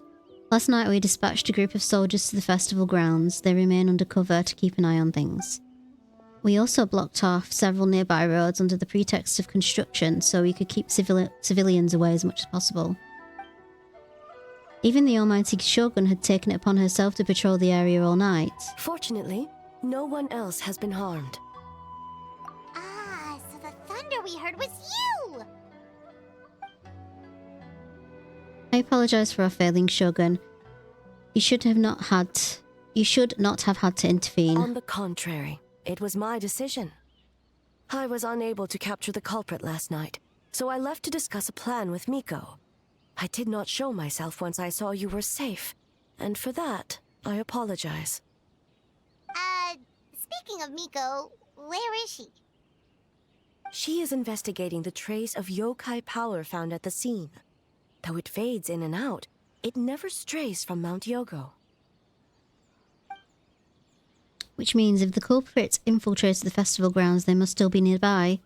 Last night we dispatched a group of soldiers to the festival grounds. They remain undercover to keep an eye on things. We also blocked off several nearby roads under the pretext of construction so we could keep civilians away as much as possible. Even the almighty Shogun had taken it upon herself to patrol the area all night. Fortunately, no one else has been harmed. Ah, so the thunder we heard was you! I apologize for our failing, Shogun. You should not have had to intervene. On the contrary, it was my decision. I was unable to capture the culprit last night, so I left to discuss a plan with Miko. I did not show myself once I saw you were safe, and for that, I apologize. Speaking of Miko, where is she? She is investigating the trace of yokai power found at the scene. Though it fades in and out, it never strays from Mount Yogo. Which means if the culprits infiltrated the festival grounds, they must still be nearby.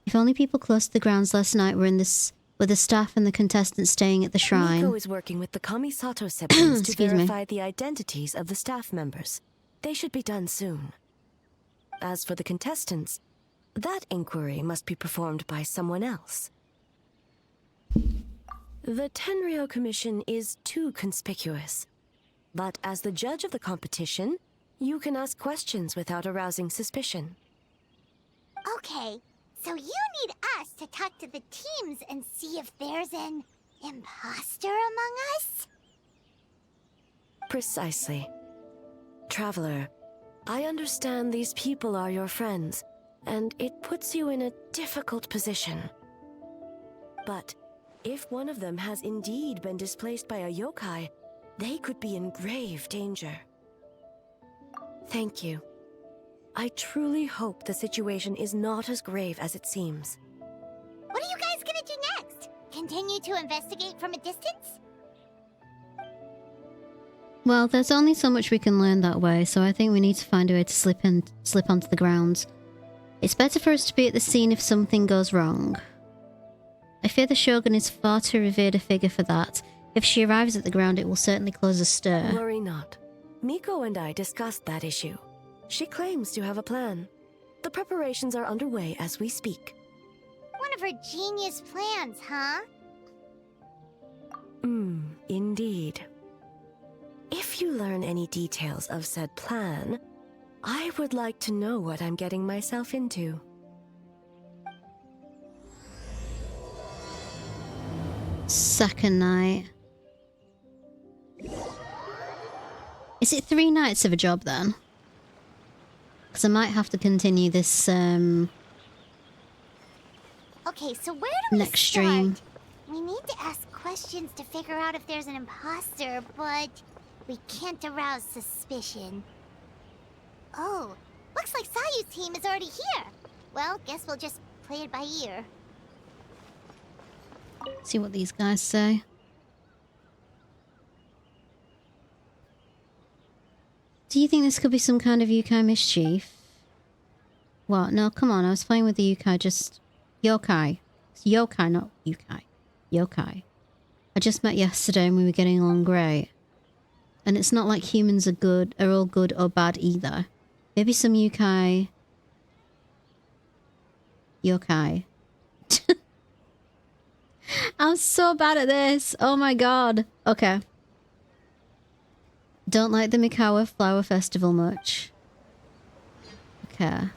If only people close to the grounds last night were the staff and the contestants staying at the shrine. Miko is working with the Kamisato siblings to verify the identities of the staff members. They should be done soon. As for the contestants, that inquiry must be performed by someone else. The Tenryou Commission is too conspicuous. But as the judge of the competition, you can ask questions without arousing suspicion. Okay, so you need us to talk to the teams and see if there's an imposter among us? Precisely. Traveler, I understand these people are your friends, and it puts you in a difficult position. But if one of them has indeed been displaced by a yokai, they could be in grave danger. Thank you. I truly hope the situation is not as grave as it seems. What are you guys gonna do next? Continue to investigate from a distance? Well, there's only so much we can learn that way, so I think we need to find a way to slip onto the grounds. It's better for us to be at the scene if something goes wrong. I fear the Shogun is far too revered a figure for that. If she arrives at the ground, it will certainly cause a stir. Worry not. Miko and I discussed that issue. She claims to have a plan. The preparations are underway as we speak. One of her genius plans, huh? Indeed. If you learn any details of said plan, I would like to know what I'm getting myself into. Second night. Is it 3 nights of a job then? Because I might have to continue this Okay, so where do we next start? stream. We need to ask questions to figure out if there's an imposter, but we can't arouse suspicion. Oh, looks like Sayu's team is already here. Well, guess we'll just play it by ear. See what these guys say. Do you think this could be some kind of yokai mischief? What? No, come on. I was playing with the yokai just... Yokai. It's yokai, not yukai. Yokai. I just met yesterday and we were getting along great. And it's not like humans are all good or bad either. Maybe some yokai... Yokai. I'm so bad at this. Oh my god. Okay. Don't like the Mikawa Flower Festival much. Okay.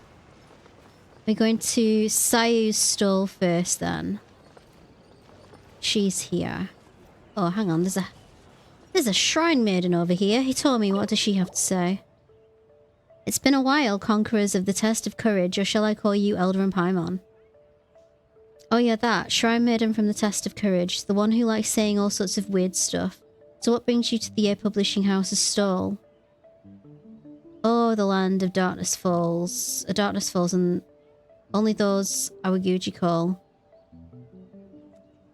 We're going to Sayu's stall first then. She's here. Oh, hang on. There's a shrine maiden over here. He told me. What does she have to say? It's been a while, conquerors of the test of courage, or shall I call you Elder and Paimon? Oh yeah, that. Shrine maiden from the test of courage. The one who likes saying all sorts of weird stuff. So what brings you to the Year Publishing House's stall? Oh, the land of Darkness Falls. Darkness Falls and only those Awaguchi call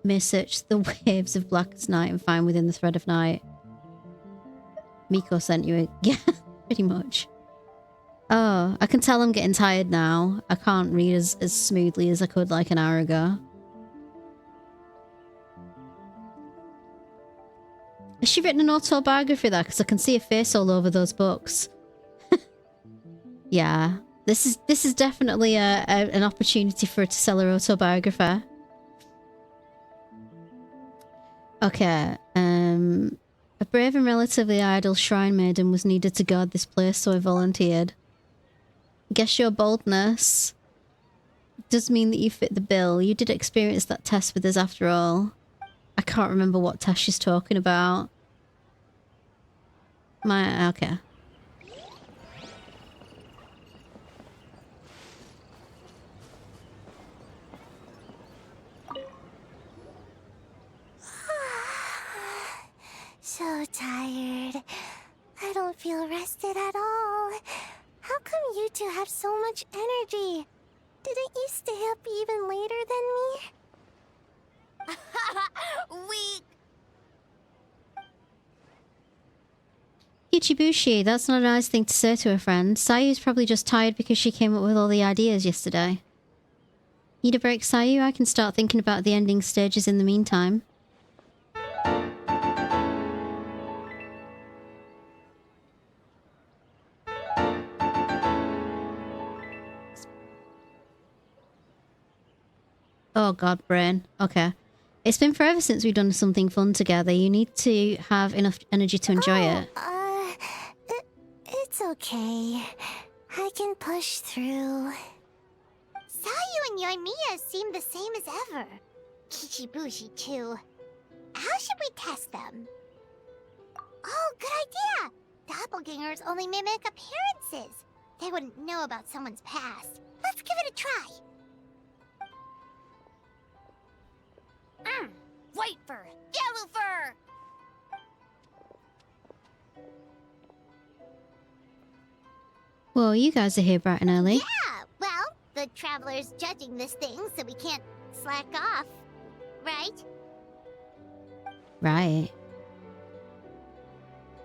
may search the waves of blackest night and find within the thread of night. Miko sent you a... Yeah, pretty much. Oh, I can tell I'm getting tired now. I can't read as smoothly as I could like an hour ago. Has she written an autobiography there? Because I can see her face all over those books. Yeah, this is definitely an opportunity for her to sell her autobiography. Okay, a brave and relatively idle shrine maiden was needed to guard this place, so I volunteered. Guess your boldness does mean that you fit the bill. You did experience that test with us after all. I can't remember what test she's talking about. Okay. So tired. I don't feel rested at all. How come you two have so much energy? Didn't you stay up even later than me? Weak. Ichibushi, that's not a nice thing to say to a friend. Sayu's probably just tired because she came up with all the ideas yesterday. Need a break, Sayu? I can start thinking about the ending stages in the meantime. Oh god, brain. Okay. It's been forever since we've done something fun together. You need to have enough energy to enjoy it. It's okay. I can push through. Sayu and Yoimiya seem the same as ever. Kichibushi too. How should we test them? Oh, good idea! doppelgangers only mimic appearances. They wouldn't know about someone's past. Let's give it a try. White fur, yellow fur. Well, you guys are here bright and early. Yeah, well, the Traveler's judging this thing, so we can't slack off, right? Right.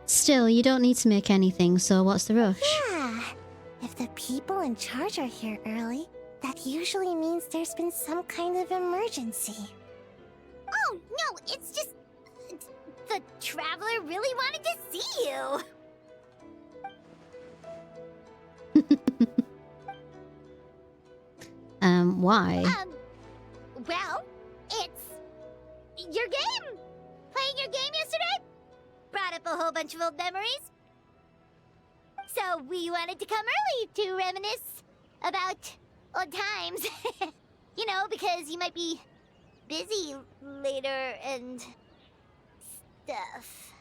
Still, you don't need to make anything, so what's the rush? Yeah. If the people in charge are here early, that usually means there's been some kind of emergency. Oh, no, it's just... the Traveler really wanted to see you. Why? Well, it's... your game! Playing your game yesterday? Brought up a whole bunch of old memories. So we wanted to come early to reminisce about old times. You know, because you might be busy later and stuff.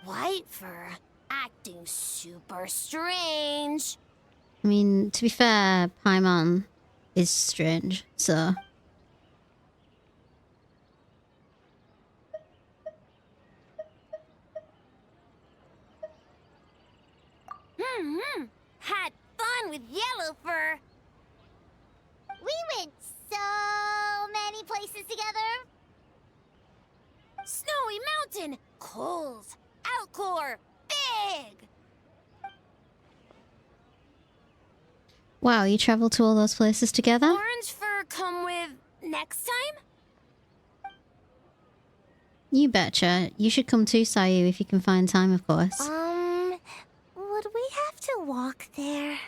White fur acting super strange. I mean, to be fair, Paimon is strange, so... Had fun with yellow fur. We went so many places together. Snowy Mountain, Coles, Outcore, Big. Wow, you traveled to all those places together? Orange fur come with next time? You betcha. You should come too, Sayu, if you can find time, of course. Would we have to walk there?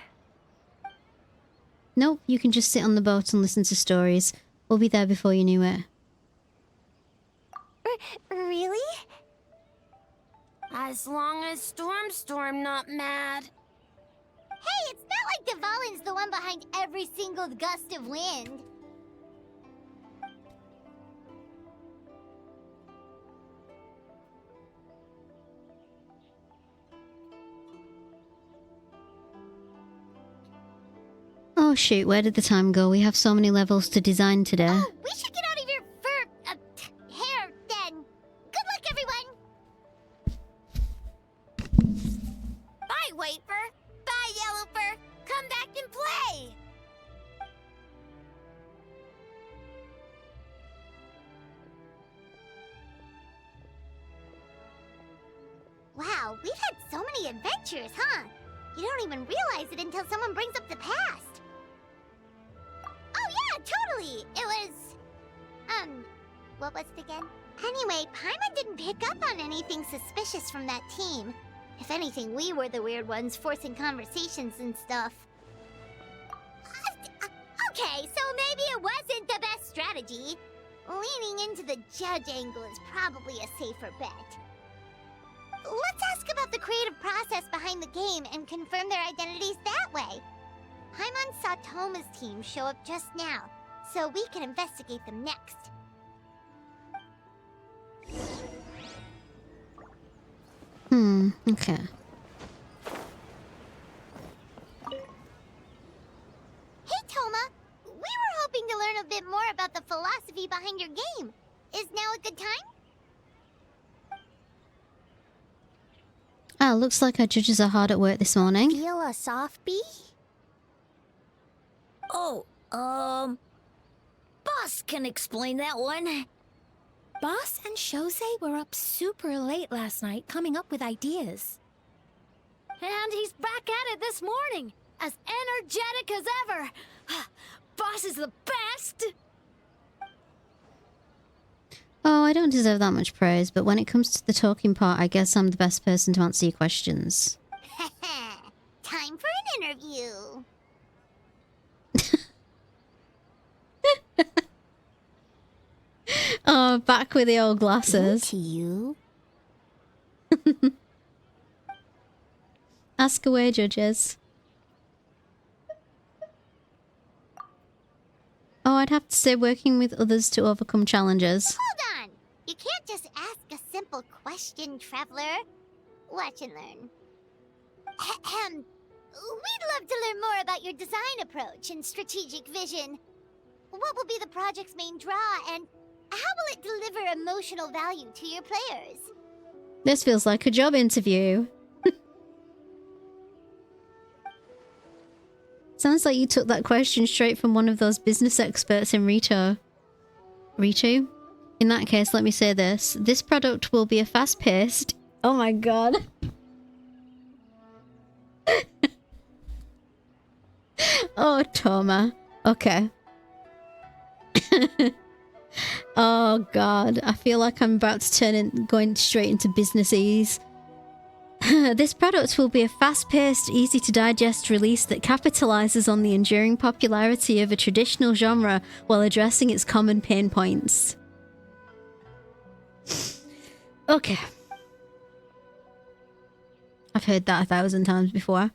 Nope, you can just sit on the boat and listen to stories. We'll be there before you knew it. Really? As long as Storm not mad. Hey, it's not like Dvalin's the one behind every single gust of wind. Oh shoot, where did the time go? We have so many levels to design today. Oh, we should get out of your hair then. Good luck, everyone. Bye, White Fur. Bye, Yellow Fur. Come back and play. Wow, we've had so many adventures, huh? You don't even realize it until someone brings up the past. Oh yeah, totally! It was... what was it again? Anyway, Paimon didn't pick up on anything suspicious from that team. If anything, we were the weird ones forcing conversations and stuff. Okay, so maybe it wasn't the best strategy. Leaning into the judge angle is probably a safer bet. Let's ask about the creative process behind the game and confirm their identities that way. Paimon saw Toma's team show up just now, so we can investigate them next. Okay. Hey, Toma! We were hoping to learn a bit more about the philosophy behind your game. Is now a good time? Ah, looks like our judges are hard at work this morning. Feel a soft bee? Oh, Boss can explain that one. Boss and Shose were up super late last night coming up with ideas. And he's back at it this morning, as energetic as ever. Boss is the best! Oh, I don't deserve that much praise, but when it comes to the talking part, I guess I'm the best person to answer your questions. Time for an interview. Oh, back with the old glasses. To you? Ask away, judges. Oh, I'd have to say working with others to overcome challenges. Hold on! You can't just ask a simple question, Traveler. Watch and learn. Ahem. We'd love to learn more about your design approach and strategic vision. What will be the project's main draw, and how will it deliver emotional value to your players? This feels like a job interview. Sounds like you took that question straight from one of those business experts in Rito. Rito? In that case, let me say this. This product will be a fast-paced... Oh my god. Oh, Toma. Okay. Oh god, I feel like I'm about to going straight into business-ese. This product will be a fast-paced, easy-to-digest release that capitalizes on the enduring popularity of a traditional genre while addressing its common pain points. Okay. I've heard that 1,000 times before.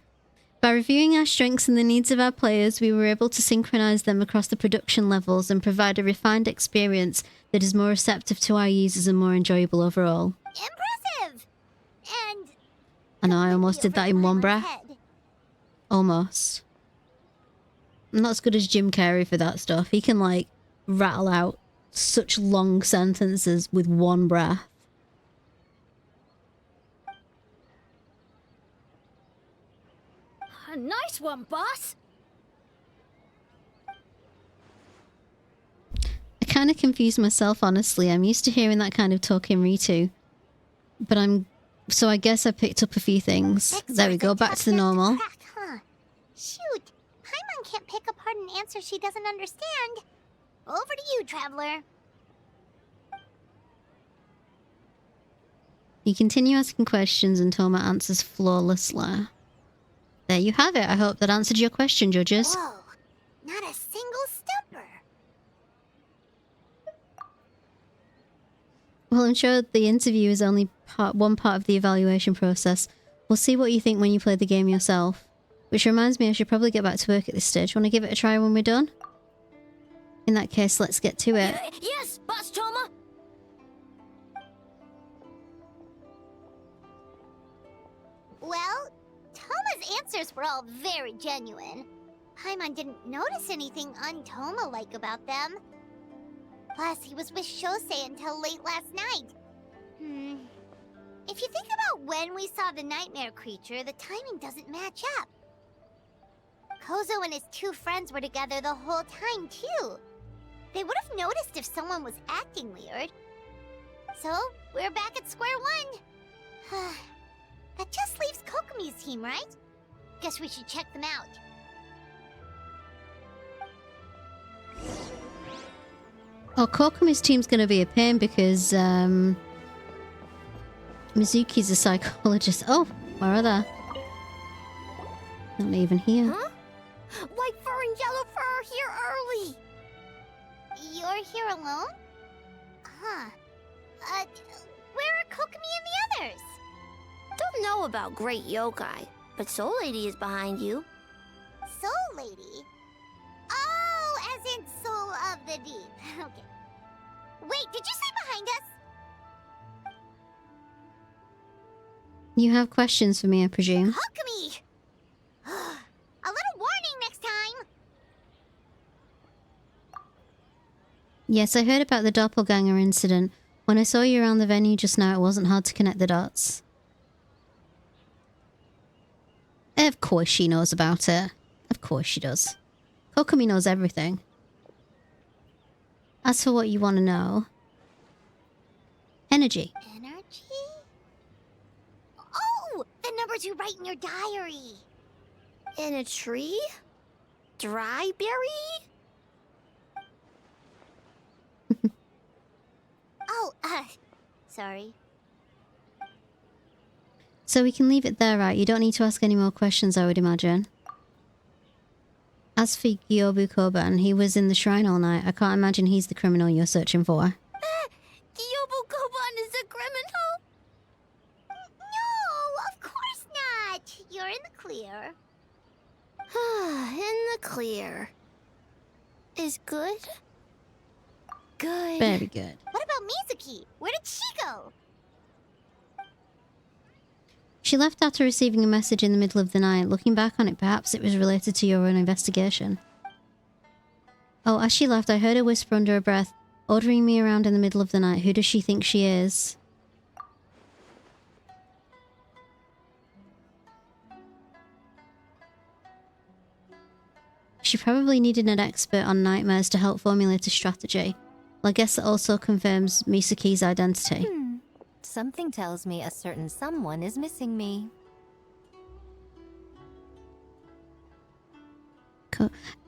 By reviewing our strengths and the needs of our players, we were able to synchronize them across the production levels and provide a refined experience that is more receptive to our users and more enjoyable overall. Impressive! And I know, I almost did that in one breath. Almost. I'm not as good as Jim Carrey for that stuff. He can, like, rattle out such long sentences with one breath. Nice one, boss! I kind of confused myself, honestly. I'm used to hearing that kind of talk in Ritu. But so I guess I picked up a few things. There we go, back to the normal. Crack, huh? Shoot, Paimon can't pick apart an answer she doesn't understand. Over to you, Traveler. You continue asking questions and Toma answers flawlessly. There you have it. I hope that answered your question, judges. Whoa, not a single stumper. Well, I'm sure the interview is only one part of the evaluation process. We'll see what you think when you play the game yourself. Which reminds me, I should probably get back to work at this stage. Want to give it a try when we're done? In that case, let's get to it. Yes, Boss Toma! Well, Toma's answers were all very genuine. Paimon didn't notice anything un-Toma-like about them. Plus, he was with Shosei until late last night. If you think about when we saw the nightmare creature, the timing doesn't match up. Kozo and his two friends were together the whole time, too. They would have noticed if someone was acting weird. So, we're back at square one. That just leaves Kokomi's team, right? Guess we should check them out. Oh, Kokomi's team's gonna be a pain because, Mizuki's a psychologist. Oh, where are they? Not even here. Huh? White fur and yellow fur are here early. You're here alone? Huh. Where are Kokomi and the others? Don't know about Great Yokai, but Soul Lady is behind you. Soul Lady? Oh, as in Soul of the Deep. Okay. Wait, did you say behind us? You have questions for me, I presume? Kokomi! A little warning next time! Yes, I heard about the doppelganger incident. When I saw you around the venue just now, it wasn't hard to connect the dots. Of course she knows about it. Of course she does. Kokomi knows everything. As for what you want to know... Energy. Energy? Oh! The numbers you write in your diary! In a tree? Dryberry? Oh, sorry. So we can leave it there, right? You don't need to ask any more questions, I would imagine. As for Gyobu Koban, he was in the shrine all night. I can't imagine he's the criminal you're searching for. Gyobu Koban is a criminal? No, of course not! You're in the clear. In the clear. Is good? Good. Very good. What about Mizuki? Where did she go? She left after receiving a message in the middle of the night. Looking back on it, perhaps it was related to your own investigation. Oh, as she left, I heard her whisper under her breath, ordering me around in the middle of the night. Who does she think she is? She probably needed an expert on nightmares to help formulate a strategy. Well, I guess that also confirms Mizuki's identity. Something tells me a certain someone is missing me.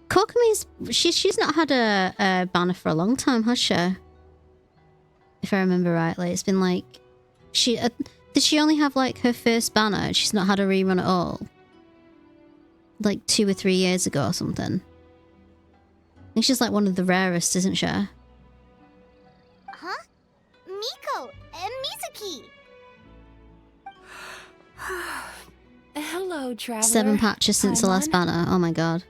Kokomi's... She's not had a banner for a long time, has she? If I remember rightly. It's been like... did she only have like her first banner? She's not had a rerun at all? Like 2 or 3 years ago or something. I think she's like one of the rarest, isn't she? Huh? Miko and Mizuki. Hello, traveler. 7 patches since the last banner. Oh my god.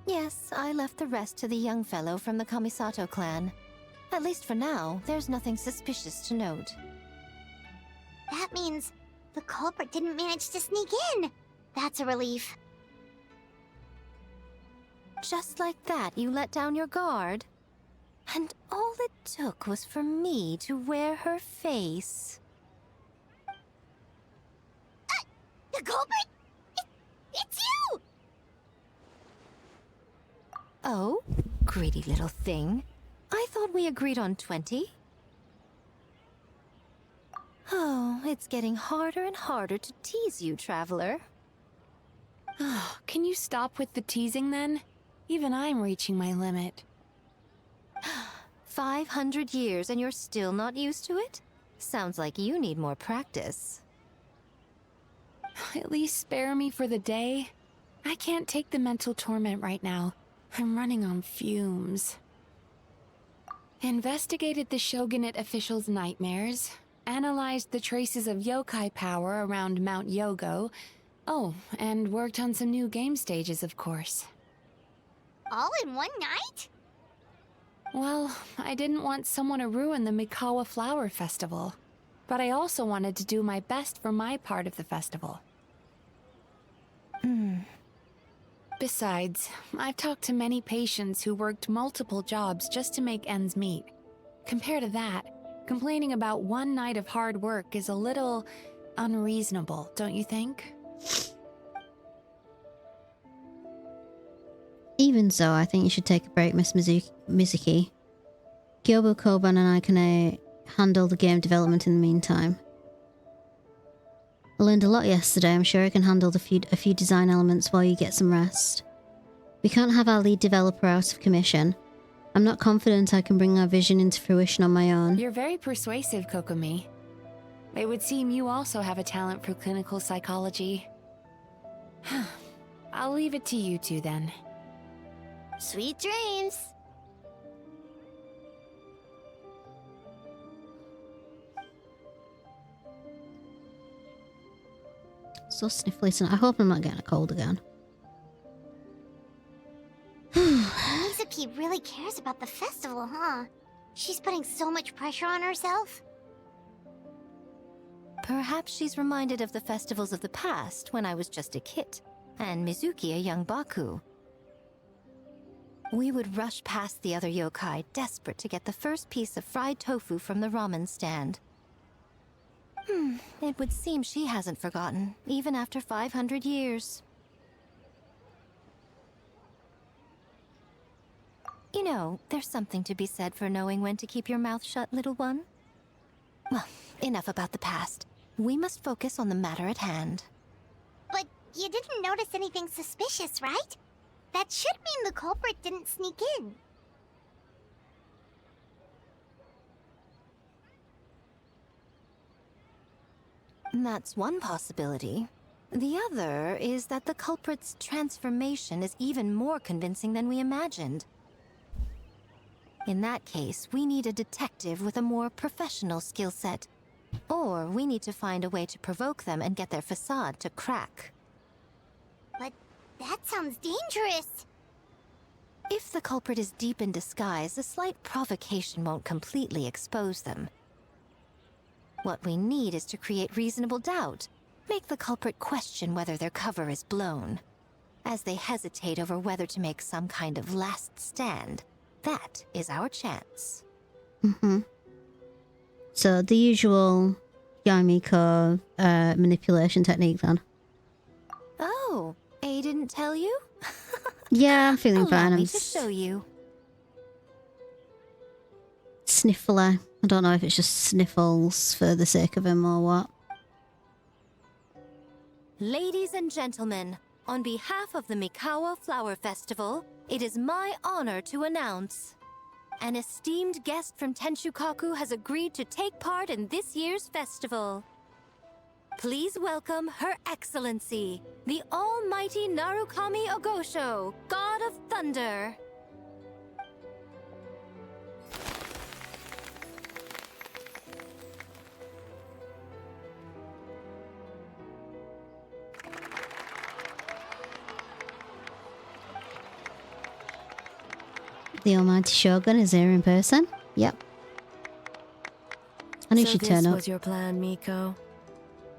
Yes, I left the rest to the young fellow from the Kamisato clan. At least for now, there's nothing suspicious to note. That means the culprit didn't manage to sneak in. That's a relief. Just like that, you let down your guard? And all it took was for me to wear her face. The culprit? It's you! Oh, greedy little thing. I thought we agreed on 20. Oh, it's getting harder and harder to tease you, traveler. Can you stop with the teasing then? Even I'm reaching my limit. 500 years and you're still not used to it? Sounds like you need more practice. At least spare me for the day. I can't take the mental torment right now. I'm running on fumes. Investigated the Shogunate officials' nightmares. Analyzed the traces of yokai power around Mount Yogo. Oh, and worked on some new game stages, of course. All in one night? Well, I didn't want someone to ruin the Mikawa Flower Festival. But I also wanted to do my best for my part of the festival. Besides, I've talked to many patients who worked multiple jobs just to make ends meet. Compared to that, complaining about one night of hard work is a little unreasonable, don't you think? Even so, I think you should take a break, Miss Mizuki. Gyobu Koban and I can handle the game development in the meantime. I learned a lot yesterday. I'm sure I can handle a few design elements while you get some rest. We can't have our lead developer out of commission. I'm not confident I can bring our vision into fruition on my own. You're very persuasive, Kokomi. It would seem you also have a talent for clinical psychology. I'll leave it to you two then. Sweet dreams. So sniffly tonight. I hope I'm not getting a cold again. Mizuki really cares about the festival, huh? She's putting so much pressure on herself. Perhaps she's reminded of the festivals of the past when I was just a kid, and Mizuki a young Baku. We would rush past the other yokai, desperate to get the first piece of fried tofu from the ramen stand. It would seem she hasn't forgotten, even after 500 years. You know, there's something to be said for knowing when to keep your mouth shut, little one. Well, enough about the past. We must focus on the matter at hand. But you didn't notice anything suspicious, right? That should mean the culprit didn't sneak in. That's one possibility. The other is that the culprit's transformation is even more convincing than we imagined. In that case, we need a detective with a more professional skill set. Or we need to find a way to provoke them and get their facade to crack. But that sounds dangerous. If the culprit is deep in disguise, a slight provocation won't completely expose them. What we need is to create reasonable doubt. Make the culprit question whether their cover is blown. As they hesitate over whether to make some kind of last stand, that is our chance. Mm-hmm. So the usual Yamiko manipulation technique then. Oh, A didn't tell you? Yeah, I'm feeling fine. Allow me I'm to show you. Sniffler. I don't know if it's just sniffles for the sake of him or what. Ladies and gentlemen, on behalf of the Mikawa Flower Festival, it is my honor to announce an esteemed guest from Tenshukaku has agreed to take part in this year's festival. Please welcome Her Excellency, the Almighty Narukami Ogosho, God of Thunder. The Almighty Shogun is here in person? Yep. I knew she'd turn up. So this was your plan, Miko?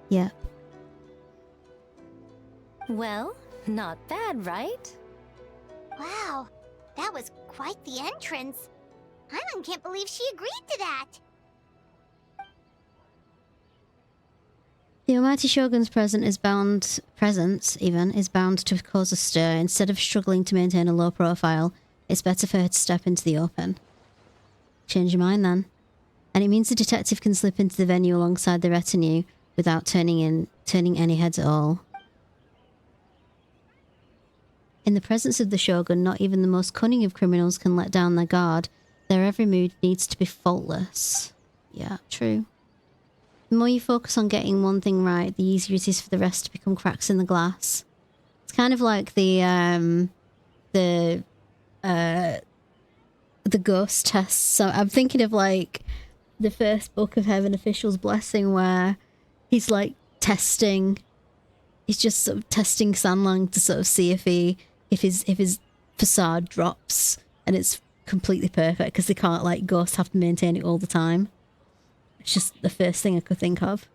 Yep. Well, not bad, right? Wow, that was quite the entrance. Paimon can't believe she agreed to that. The Almighty Shogun's presence is bound to cause a stir. Instead of struggling to maintain a low profile, it's better for her to step into the open. Change your mind then. And it means the detective can slip into the venue alongside the retinue without turning any heads at all. In the presence of the Shogun, not even the most cunning of criminals can let down their guard. Their every move needs to be faultless. Yeah, true. The more you focus on getting one thing right, the easier it is for the rest to become cracks in the glass. It's kind of like the ghost tests. So I'm thinking of like the first book of Heaven Official's Blessing, where he's like testing. He's just sort of testing Sanlang to sort of see if his facade drops, and it's completely perfect because they can't, like, ghosts have to maintain it all the time. It's just the first thing I could think of.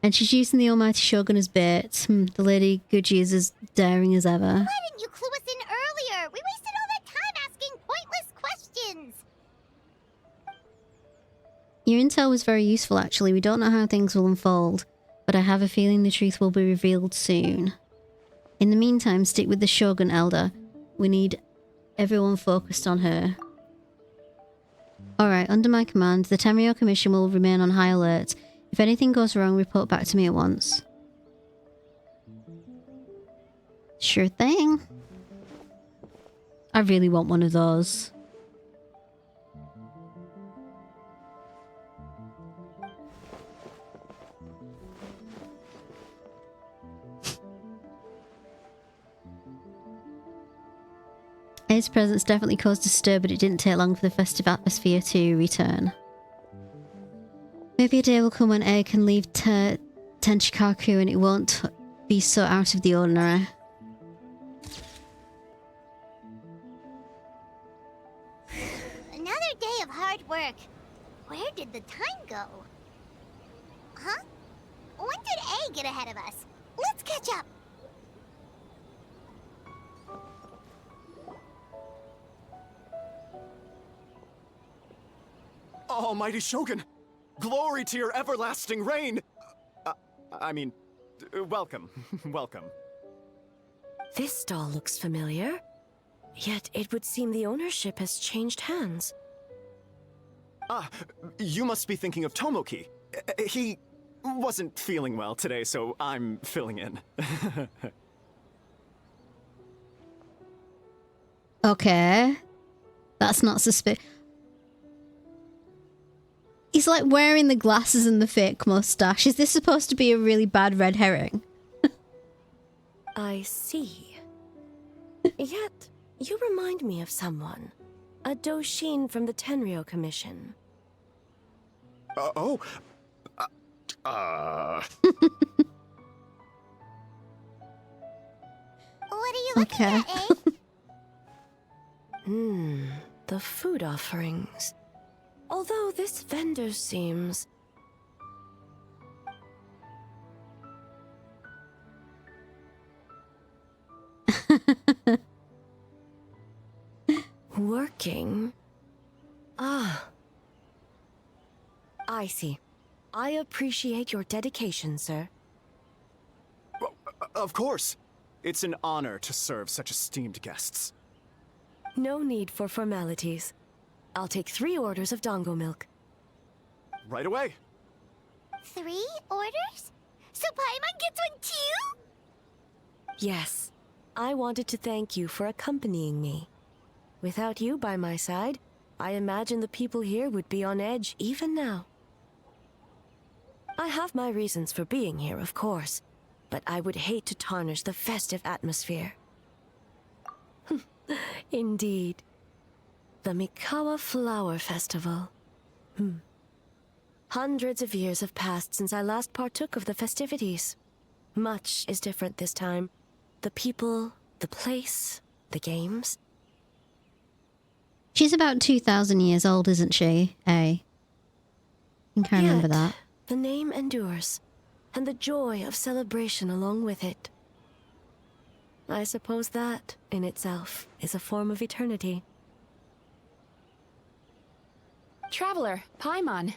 And she's using the Almighty Shogun as bait. The Lady Guji is as daring as ever. Why didn't you clue us in earlier? We wasted all that time asking pointless questions. Your intel was very useful, actually. We don't know how things will unfold, but I have a feeling the truth will be revealed soon. In the meantime, stick with the Shogun, Elder. We need everyone focused on her. Alright, under my command, the Tenryou Commission will remain on high alert. If anything goes wrong, report back to me at once. Sure thing. I really want one of those. His presence definitely caused a stir, but it didn't take long for the festive atmosphere to return. Maybe a day will come when A can leave Tenshukaku and it won't be so out of the ordinary. Another day of hard work. Where did the time go? Huh? When did A get ahead of us? Let's catch up. Almighty Shogun! Glory to your everlasting reign! Welcome. Welcome. This stall looks familiar. Yet it would seem the ownership has changed hands. Ah, you must be thinking of Tomoki. He wasn't feeling well today, so I'm filling in. Okay. That's not suspicious. He's like wearing the glasses and the fake mustache. Is this supposed to be a really bad red herring? I see. Yet, you remind me of someone. A Doshin from the Tenryou Commission. What are you looking Okay. at, eh? The food offerings. Although this vendor seems... working? Ah. I see. I appreciate your dedication, sir. Of course. It's an honor to serve such esteemed guests. No need for formalities. I'll take 3 orders of dongo milk. Right away. 3 orders? So Paimon gets one too? Yes. I wanted to thank you for accompanying me. Without you by my side, I imagine the people here would be on edge even now. I have my reasons for being here, of course, but I would hate to tarnish the festive atmosphere. Indeed. The Mikawa Flower Festival. Hundreds of years have passed since I last partook of the festivities. Much is different this time. The people, the place, the games. She's about 2,000 years old, isn't she? I think I remember Yet, that. The name endures, and the joy of celebration along with it. I suppose that, in itself, is a form of eternity. Traveler, Paimon.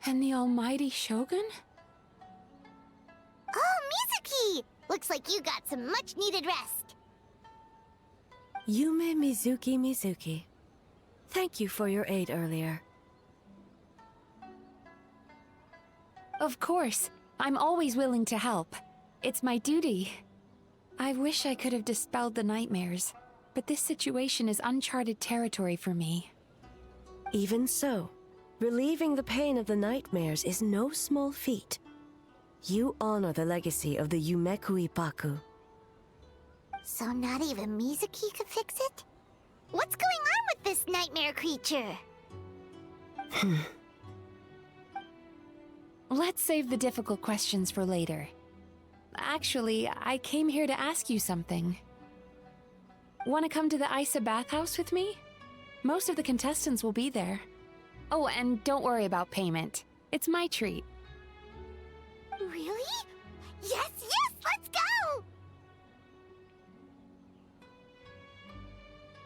And the almighty Shogun? Oh, Mizuki! Looks like you got some much-needed rest. Yume Mizuki. Thank you for your aid earlier. Of course. I'm always willing to help. It's my duty. I wish I could have dispelled the nightmares, but this situation is uncharted territory for me. Even so, relieving the pain of the nightmares is no small feat. You honor the legacy of the Yumeku Ippaku. So not even Mizuki could fix it? What's going on with this nightmare creature? Let's save the difficult questions for later. Actually, I came here to ask you something. Want to come to the Isa bathhouse with me? Most of the contestants will be there. Oh, and don't worry about payment. It's my treat. Really? Yes, let's go!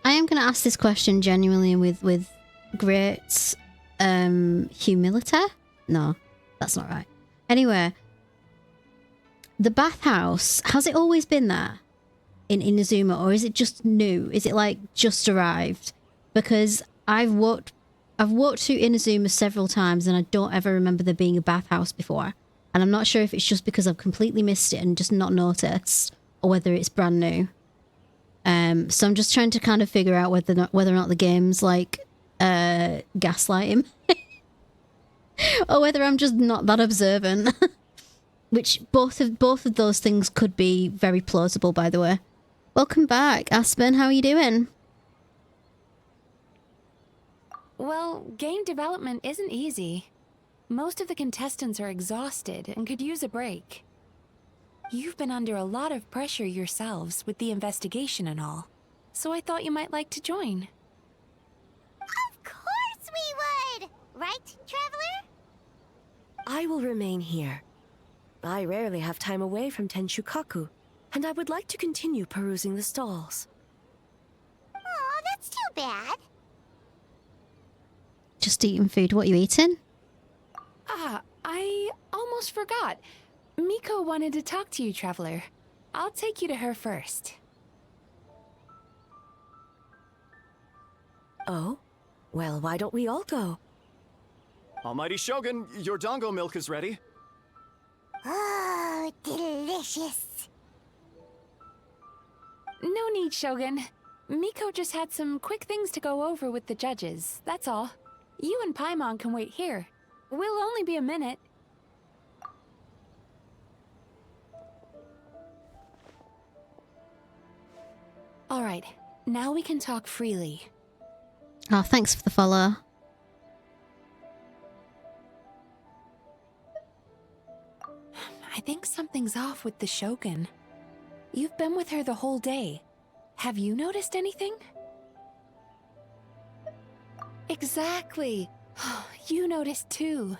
I am going to ask this question genuinely with great humility. No, that's not right. Anyway, the bathhouse, has it always been there in Inazuma, or is it just new? Is it like just arrived? Because I've walked through Inazuma several times and I don't ever remember there being a bathhouse before. And I'm not sure if it's just because I've completely missed it and just not noticed, or whether it's brand new. So I'm just trying to kind of figure out whether or not the game's like gaslighting, or whether I'm just not that observant. Which both of those things could be very plausible, by the way. Welcome back, Aspen. How are you doing? Well, game development isn't easy. Most of the contestants are exhausted and could use a break. You've been under a lot of pressure yourselves with the investigation and all, so I thought you might like to join. Of course we would! Right, Traveler? I will remain here. I rarely have time away from Tenshukaku, and I would like to continue perusing the stalls. Aw, that's too bad. Just eating food. What are you eating? Ah, I almost forgot. Miko wanted to talk to you, Traveler. I'll take you to her first. Oh? Well, why don't we all go? Almighty Shogun, your dongo milk is ready. Oh, delicious. No need, Shogun. Miko just had some quick things to go over with the judges, that's all. You and Paimon can wait here. We'll only be a minute. All right, now we can talk freely. Oh, thanks for the follow. I think something's off with the Shogun. You've been with her the whole day. Have you noticed anything? Exactly. You noticed too.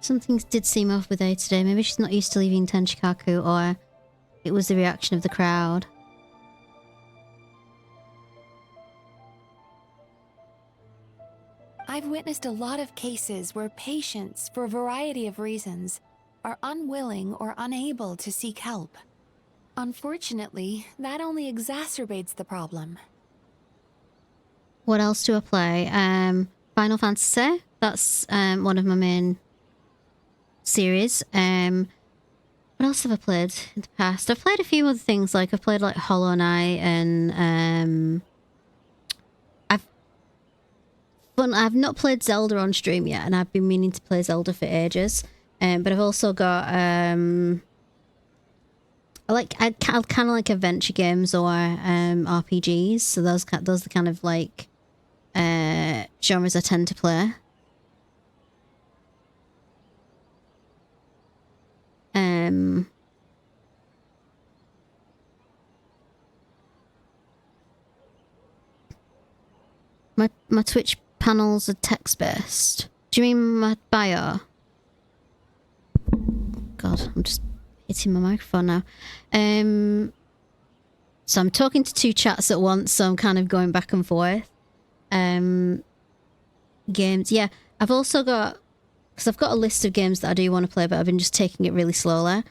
Something did seem off with her today. Maybe she's not used to leaving Tenchikaku, or it was the reaction of the crowd. I've witnessed a lot of cases where patients, for a variety of reasons, are unwilling or unable to seek help. Unfortunately, that only exacerbates the problem. What else do I play? Final Fantasy. That's one of my main series. What else have I played in the past? I've played a few other things. Like I've played like Hollow Knight, and I've not played Zelda on stream yet, and I've been meaning to play Zelda for ages. But I've also got I kind of like adventure games or RPGs. So those are the kind of like genres I tend to play. My Twitch panels are text-based. Do you mean my bio? God, I'm just hitting my microphone now. So I'm talking to two chats at once, so I'm kind of going back and forth. Games, yeah. I've also got, because I've got a list of games that I do want to play, but I've been just taking it really slowly.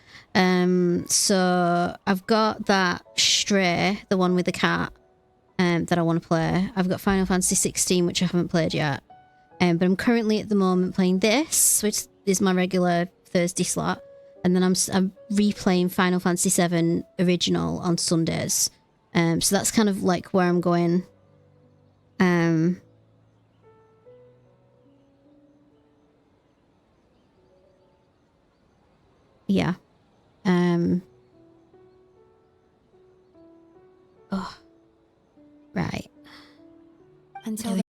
So I've got that Stray, the one with the cat, that I want to play. I've got Final Fantasy 16, which I haven't played yet. But I'm currently at the moment playing this, which is my regular Thursday slot. And then I'm replaying Final Fantasy 7 original on Sundays. So that's kind of like where I'm going. Yeah. Oh. Right. Until there